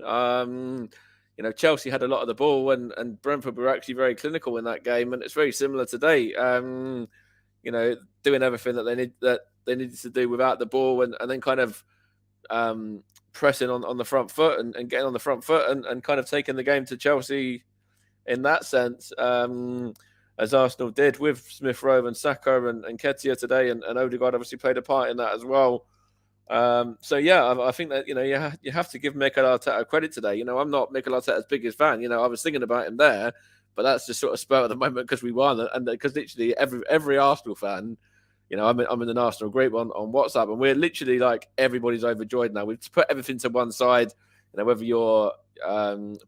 Chelsea had a lot of the ball and Brentford were actually very clinical in that game. And it's very similar today. Doing everything that they needed to do without the ball and then kind of pressing on the front foot and getting on the front foot and kind of taking the game to Chelsea in that sense, as Arsenal did with Smith Rowe and Saka and Nketiah today, and Odegaard obviously played a part in that as well. So yeah, I think that you have to give Mikel Arteta credit today. I'm not Mikel Arteta's biggest fan. I was thinking about him there, but that's just sort of spur of the moment because we won, and because literally every Arsenal fan, I'm in an Arsenal group on WhatsApp, and we're literally like everybody's overjoyed now. We've put everything to one side, whether you're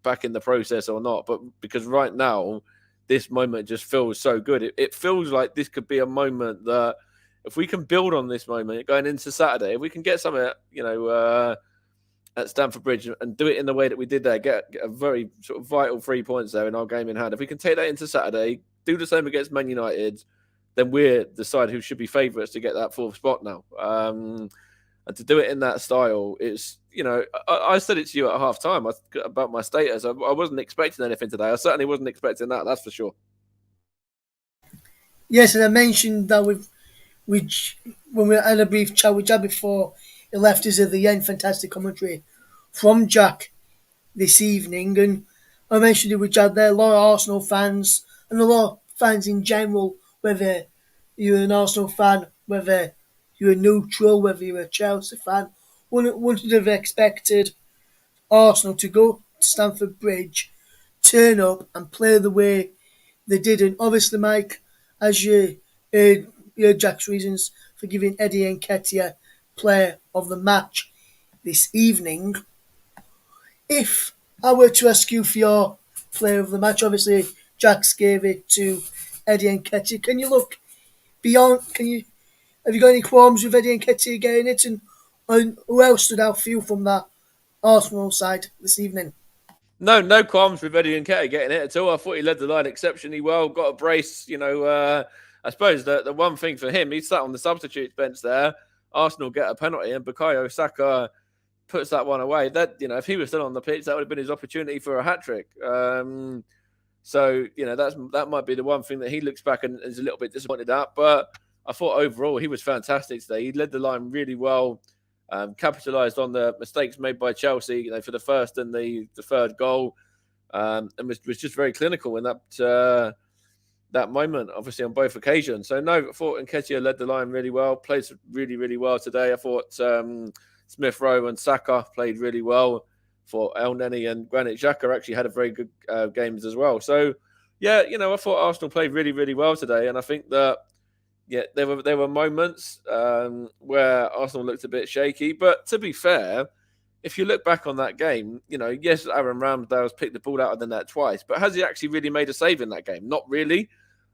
back in the process or not. But because right now, this moment just feels so good. It feels like this could be a moment that if we can build on this moment going into Saturday, if we can get something, at Stamford Bridge and do it in the way that we did there, get a very sort of vital 3 points there in our game in hand. If we can take that into Saturday, do the same against Man United, then we're the side who should be favourites to get that fourth spot now. And to do it in that style, it's, I said it to you at half time about my status. I wasn't expecting anything today. I certainly wasn't expecting that, that's for sure.
Yes, and I mentioned that when we had a brief chat with Jack before he left us at the end, fantastic commentary from Jack this evening, and I mentioned it with Jack there, a lot of Arsenal fans and a lot of fans in general, whether you're an Arsenal fan, whether you're a neutral, whether you're a Chelsea fan, wouldn't have expected Arsenal to go to Stamford Bridge, turn up and play the way they did. And obviously, Mike, as you heard Jack's reasons for giving Eddie Nketiah player of the match this evening, if I were to ask you for your player of the match, obviously Jack's gave it to Eddie Nketiah. Can you look beyond? Have you got any qualms with Eddie Nketiah getting it? And who else stood out for you from that Arsenal side this evening?
No qualms with Eddie Nketiah getting it at all. I thought he led the line exceptionally well, got a brace. I suppose the one thing for him, he sat on the substitutes bench there. Arsenal get a penalty and Bukayo Saka puts that one away. That, if he was still on the pitch, that would have been his opportunity for a hat-trick. So, that might be the one thing that he looks back and is a little bit disappointed at. But I thought overall he was fantastic today. He led the line really well, capitalised on the mistakes made by Chelsea, for the first and the third goal, and was just very clinical in that moment, obviously on both occasions. So no, I thought Nketiah led the line really well, played really, really well today. I thought Smith Rowe and Saka played really well. For El Neni and Granit Xhaka actually had a very good games as well. So yeah, I thought Arsenal played really, really well today, and I think that there were moments where Arsenal looked a bit shaky. But to be fair, if you look back on that game, yes, Aaron Ramsdale's picked the ball out of the net twice, but has he actually really made a save in that game? Not really.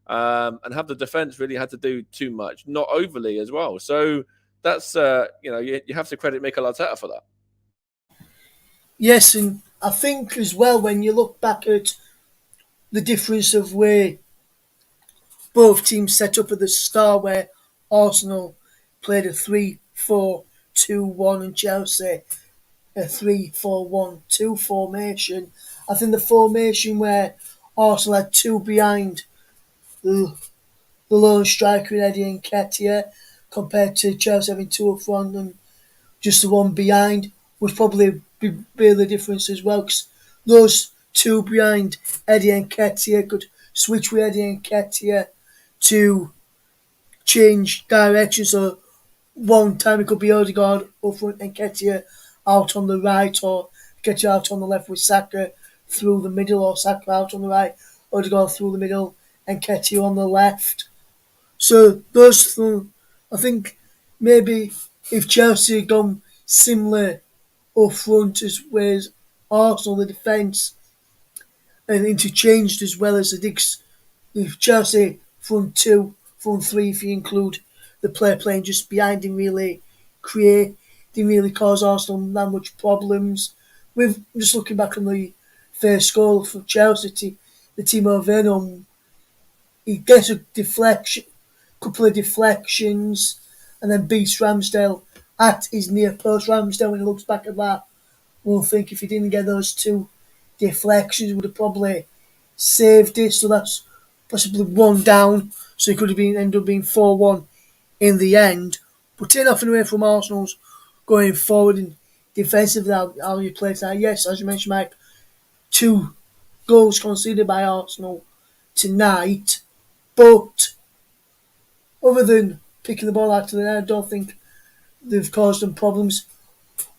And have the defence really had to do too much? Not overly as well. So that's, you have to credit Mikel Arteta for that.
Yes, and I think as well, when you look back at the difference of where both teams set up at the start, where Arsenal played a 3-4-2-1 and Chelsea a 3-4-1-2 formation. I think the formation where Arsenal had two behind the lone striker in Eddie Nketiah compared to Chelsea having two up front and just the one behind would probably be the difference as well, because those two behind Eddie Nketiah could switch with Eddie Nketiah to change direction. So one time it could be Odegaard up front and Nketiah out on the right, or Nketiah out on the left with Saka through the middle, or Saka out on the right, Odegaard through the middle and Nketiah on the left. So those two, I think maybe if Chelsea had gone similar up front as well Arsenal, the defence, and interchanged as well as the Dicks, if Chelsea front two, front three, if you include the player playing just behind him, didn't really cause Arsenal that much problems. With just looking back on the first goal for Chelsea, the Timo Werner, he gets a couple of deflections, and then beats Ramsdale at his near post. Ramsdale, when he looks back at that, will think if he didn't get those two deflections, he would have probably saved it. So that's possibly one down. So it could have ended up being 4-1 in the end. But taking off and away from Arsenal's going forward and defensively how you play that. Yes, as you mentioned, Mike, 2 goals conceded by Arsenal tonight, but other than picking the ball out of the air, I don't think they've caused them problems.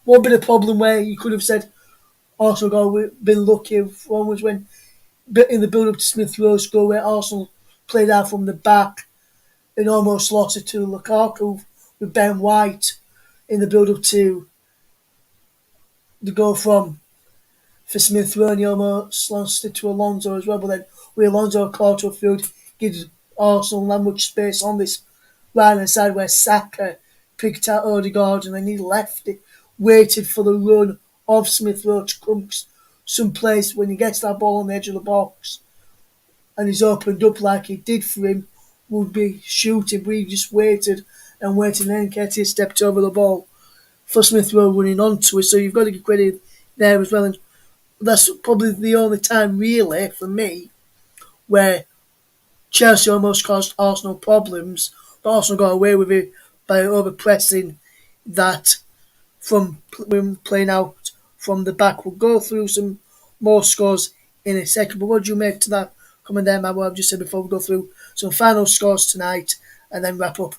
One bit of problem where you could have said Arsenal got been lucky one was when in the build-up to Smith Rowe's goal where Arsenal played out from the back and almost lost it to Lukaku with Ben White in the build-up to the goal for Smith Rowe, and he almost lost it to Alonso as well. But then with Alonso caught to a field, gives Arsenal that much space on this right-hand side where Saka picked out Odegaard and then he left it, waited for the run of Smith Rowe to come someplace when he gets that ball on the edge of the box and he's opened up like he did for him, would be shooting, but he just waited and then Nketiah stepped over the ball for Smith Rowe running onto it. So you've got to give credit there as well. And that's probably the only time really for me where Chelsea almost caused Arsenal problems, but Arsenal got away with it by over-pressing that from playing out from the back. We'll go through some more scores in a second, but what do you make to that comment there, Matt, what I've just said before we go through some final scores tonight and then wrap up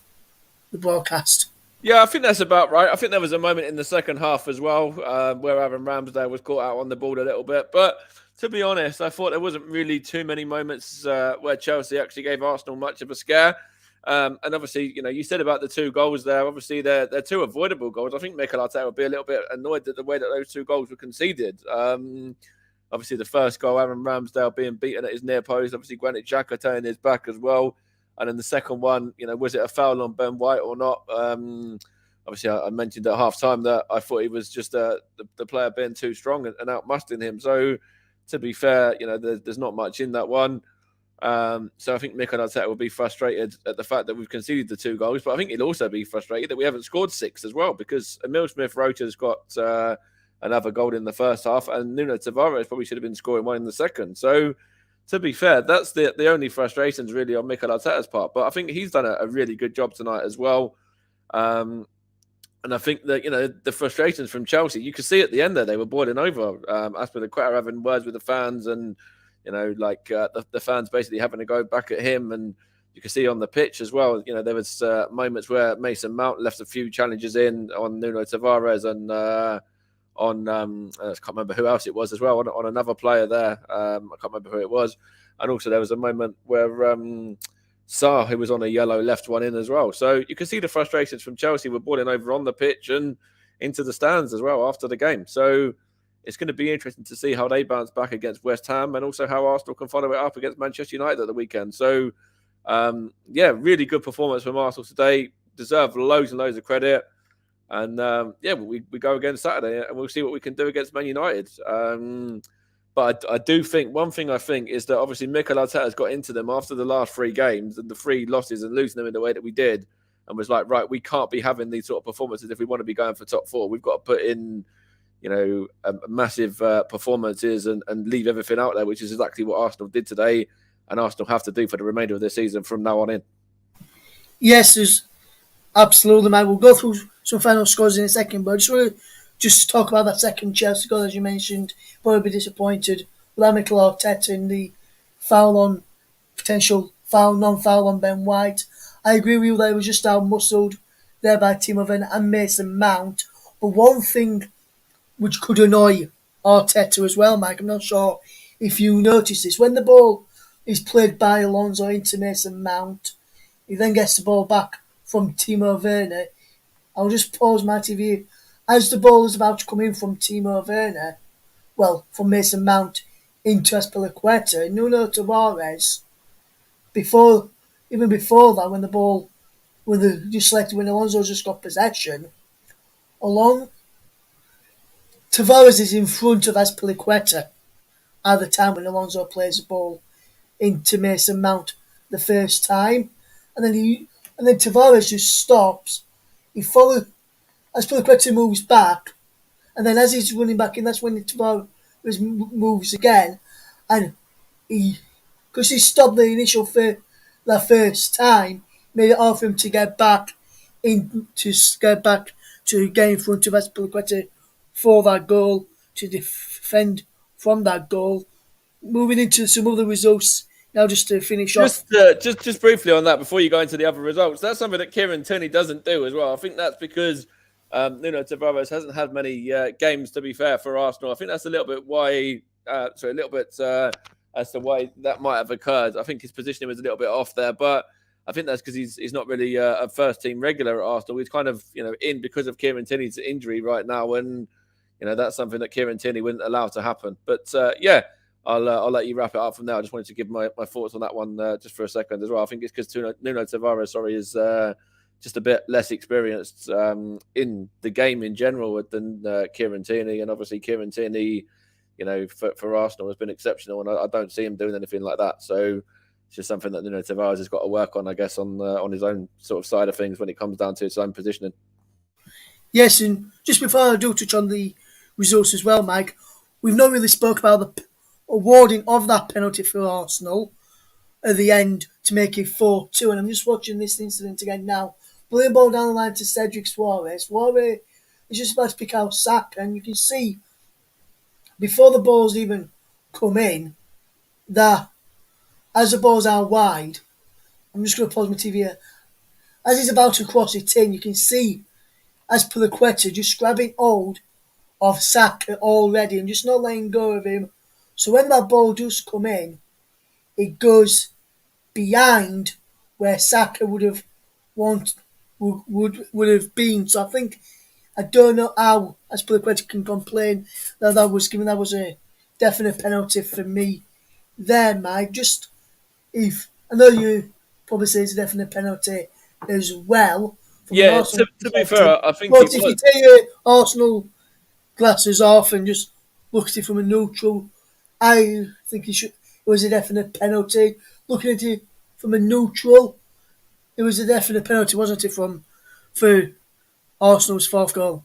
the broadcast?
Yeah, I think that's about right. I think there was a moment in the second half as well where Aaron Ramsdale was caught out on the ball a little bit. But to be honest, I thought there wasn't really too many moments where Chelsea actually gave Arsenal much of a scare. And obviously, you said about the 2 goals there. Obviously, they're 2 avoidable goals. I think Mikel Arteta would be a little bit annoyed at the way that those 2 goals were conceded. Obviously, the first goal, Aaron Ramsdale being beaten at his near post. Obviously, Granit Xhaka turning his back as well. And then the second one, was it a foul on Ben White or not? Obviously, I mentioned at half-time that I thought he was just the player being too strong and outmuscling him. So, to be fair, there's not much in that one. So I think Mikel Arteta will be frustrated at the fact that we've conceded the 2 goals, but I think he'll also be frustrated that we haven't scored 6 as well, because Emil Smith-Rowe's got another goal in the first half, and Nuno Tavares probably should have been scoring 1 in the second. So, to be fair, that's the only frustrations really on Mikel Arteta's part. But I think he's done a really good job tonight as well. And I think that, the frustrations from Chelsea, you could see at the end there, they were boiling over. Azpilicueta having words with the fans and, the fans basically having to go back at him. And you could see on the pitch as well, there was moments where Mason Mount left a few challenges in on Nuno Tavares and I can't remember who else it was as well, on another player there. I can't remember who it was. And also there was a moment where Sarr, who was on a yellow, left one in as well. So you can see the frustrations from Chelsea were boiling over on the pitch and into the stands as well after the game. So it's going to be interesting to see how they bounce back against West Ham and also how Arsenal can follow it up against Manchester United at the weekend. So, really good performance from Arsenal today. Deserve loads and loads of credit. And, we go again Saturday and we'll see what we can do against Man United. But I do think, one thing I think is that obviously Mikel Arteta has got into them after the last 3 games and the 3 losses and losing them in the way that we did, and was like, right, we can't be having these sort of performances if we want to be going for top 4. We've got to put in, massive performances and leave everything out there, which is exactly what Arsenal did today, and Arsenal have to do for the remainder of the season from now on in.
Yes, there's absolutely, man. We'll go through some final scores in a second, but I just want to talk about that second Chelsea goal, as you mentioned. Probably be disappointed with Mikel Arteta in the potential non-foul on Ben White. I agree with you that it was just out-muscled there by Timo Werner and Mason Mount. But one thing which could annoy Arteta as well, Mike, I'm not sure if you notice this, when the ball is played by Alonso into Mason Mount, he then gets the ball back from Timo Werner. I'll just pause my TV. As the ball is about to come in from Timo Werner, from Mason Mount into Azpilicueta, Nuno Tavares, even before that, when Alonso just got possession, Tavares is in front of Azpilicueta at the time when Alonso plays the ball into Mason Mount the first time, and then Tavares just stops. He follows. Azpilicueta moves back, and then as he's running back in, that's when Tavares moves again, and because he stopped the initial that first time, made it hard for him to get back to get in front of Azpilicueta for that goal, to defend from that goal. Moving into some other results now, just to finish off.
Just briefly on that before you go into the other results. That's something that Kieran Tierney doesn't do as well. I think that's because Nuno Tavares hasn't had many games, to be fair, for Arsenal. I think that's a little bit why. As to why that might have occurred. I think his positioning was a little bit off there, but I think that's because he's not really a first team regular at Arsenal. He's kind of in because of Kieran Tierney's injury right now, and that's something that Kieran Tierney wouldn't allow to happen. But I'll let you wrap it up from there. I just wanted to give my thoughts on that one just for a second as well. I think it's because Nuno Tavares, is just a bit less experienced in the game in general than Kieran Tierney, and obviously Kieran Tierney, for Arsenal has been exceptional, and I don't see him doing anything like that. So it's just something that Nuno Tavares has got to work on, I guess, on his own sort of side of things when it comes down to his own positioning.
Yes, and just before I do touch on the results as well, Mike, we've not really spoke about the awarding of that penalty for Arsenal at the end to make it 4-2, and I'm just watching this incident again now. Playing ball down the line to Cedric Suarez. Suarez is just about to pick out Saka, and you can see before the balls even come in that as the balls are wide, I'm just going to pause my TV here. As he's about to cross it in, you can see Azpilicueta just grabbing hold of Saka already and just not letting go of him. So when that ball does come in, it goes behind where Saka would have been. So I don't know how Azpilicueta can complain that was a definite penalty for me there, Mike. Just if I know you probably say it's a definite penalty as well.
Yeah, to be fair, I think.
But if you take your Arsenal glasses off and just look at it from a neutral, I think it was a definite penalty. Looking at it from a neutral, it was a definite penalty, wasn't it, for Arsenal's fourth goal?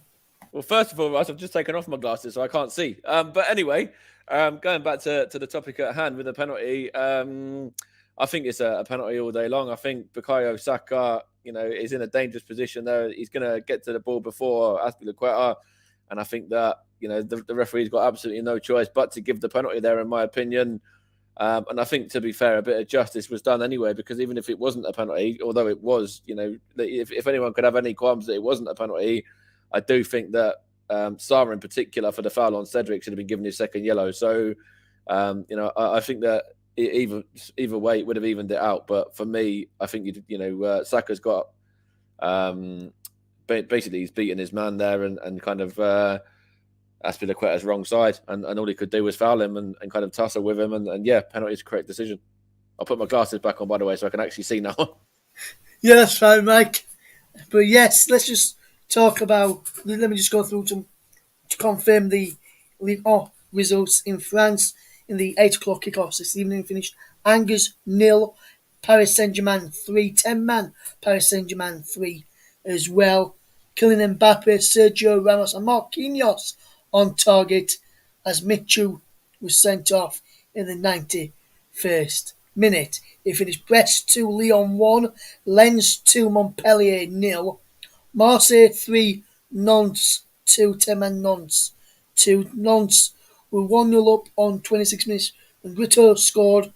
Well, first of all, Russ, I've just taken off my glasses, so I can't see. But anyway, going back to the topic at hand with the penalty, I think it's a penalty all day long. I think Bukayo Saka, is in a dangerous position there. He's going to get to the ball before Azpilicueta, and I think that the referee's got absolutely no choice but to give the penalty there, in my opinion. And I think, to be fair, a bit of justice was done anyway, because even if it wasn't a penalty, although it was, if anyone could have any qualms that it wasn't a penalty, I do think that Sarr in particular, for the foul on Cedric, should have been given his second yellow. So, I think that either way, it would have evened it out. But for me, I think Saka's got basically he's beaten his man there and kind of Azpilicueta's wrong side, and all he could do was foul him and kind of tussle with him, and penalty is the correct decision. I'll put my glasses back on, by the way, so I can actually see now.
Yeah, that's fine, Mike. But yes, let's just talk about. Let me just go through to confirm the Ligue 1 results in France in the 8 o'clock kickoffs this evening. Finished Angers 0, Paris Saint-Germain 3, 10-man Paris Saint-Germain 3 as well. Kylian Mbappe, Sergio Ramos and Marquinhos on target as Michu was sent off in the 91st minute. It finished Brest 2, Lyon 1, Lens 2, Montpellier 0, Marseille 3, Nantes 2, 10-man Nantes 2. Nantes were 1-0 up on 26 minutes when Guto scored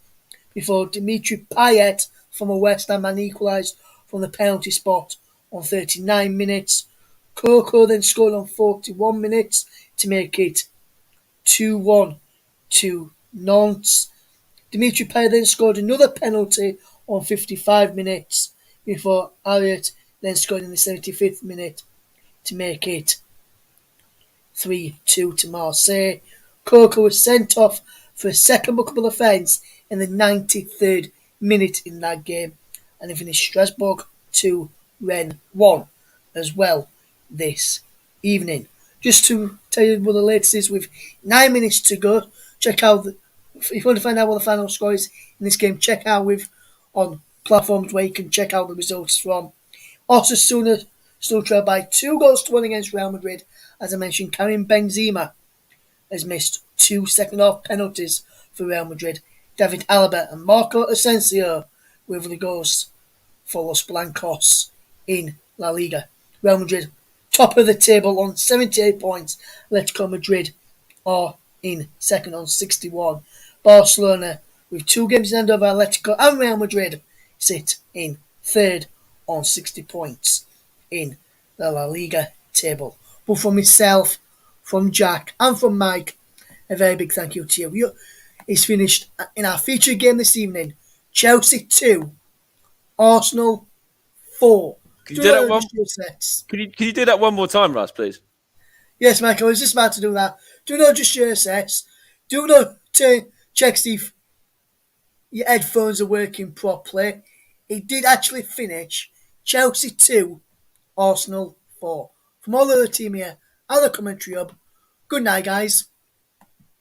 before Dimitri Payet from a West Ham man equalised from the penalty spot on 39 minutes. Coco then scored on 41 minutes to make it 2-1 to Nantes. Dimitri Payet then scored another penalty on 55 minutes before Ariat then scored in the 75th minute to make it 3-2 to Marseille. Coco was sent off for a second bookable offence in the 93rd minute in that game, and he finished Strasbourg 2, Rennes 1 as well this evening. Just to tell you what the latest is, with 9 minutes to go, check out if you want to find out what the final score is in this game, check out on platforms where you can check out the results from. Osasuna still trail by 2-1 against Real Madrid. As I mentioned, Karim Benzema has missed 2 second-half penalties for Real Madrid. David Alaba and Marco Asensio with the goals for Los Blancos in La Liga. Real Madrid top of the table on 78 points. Atletico Madrid are in second on 61. Barcelona, with 2 games in hand of Atletico and Real Madrid, sit in third on 60 points in the La Liga table. But from myself, from Jack, and from Mike, a very big thank you to you. It's finished in our featured game this evening. Chelsea 2, Arsenal 4.
Can you do that one?
Sets.
Can you do that one more time, Russ, please?
Yes, Michael, I was just about to do that. Do not just your sets. Do not check if your headphones are working properly. It did actually finish Chelsea 2, Arsenal 4. From all of the team here and the commentary hub, good night, guys.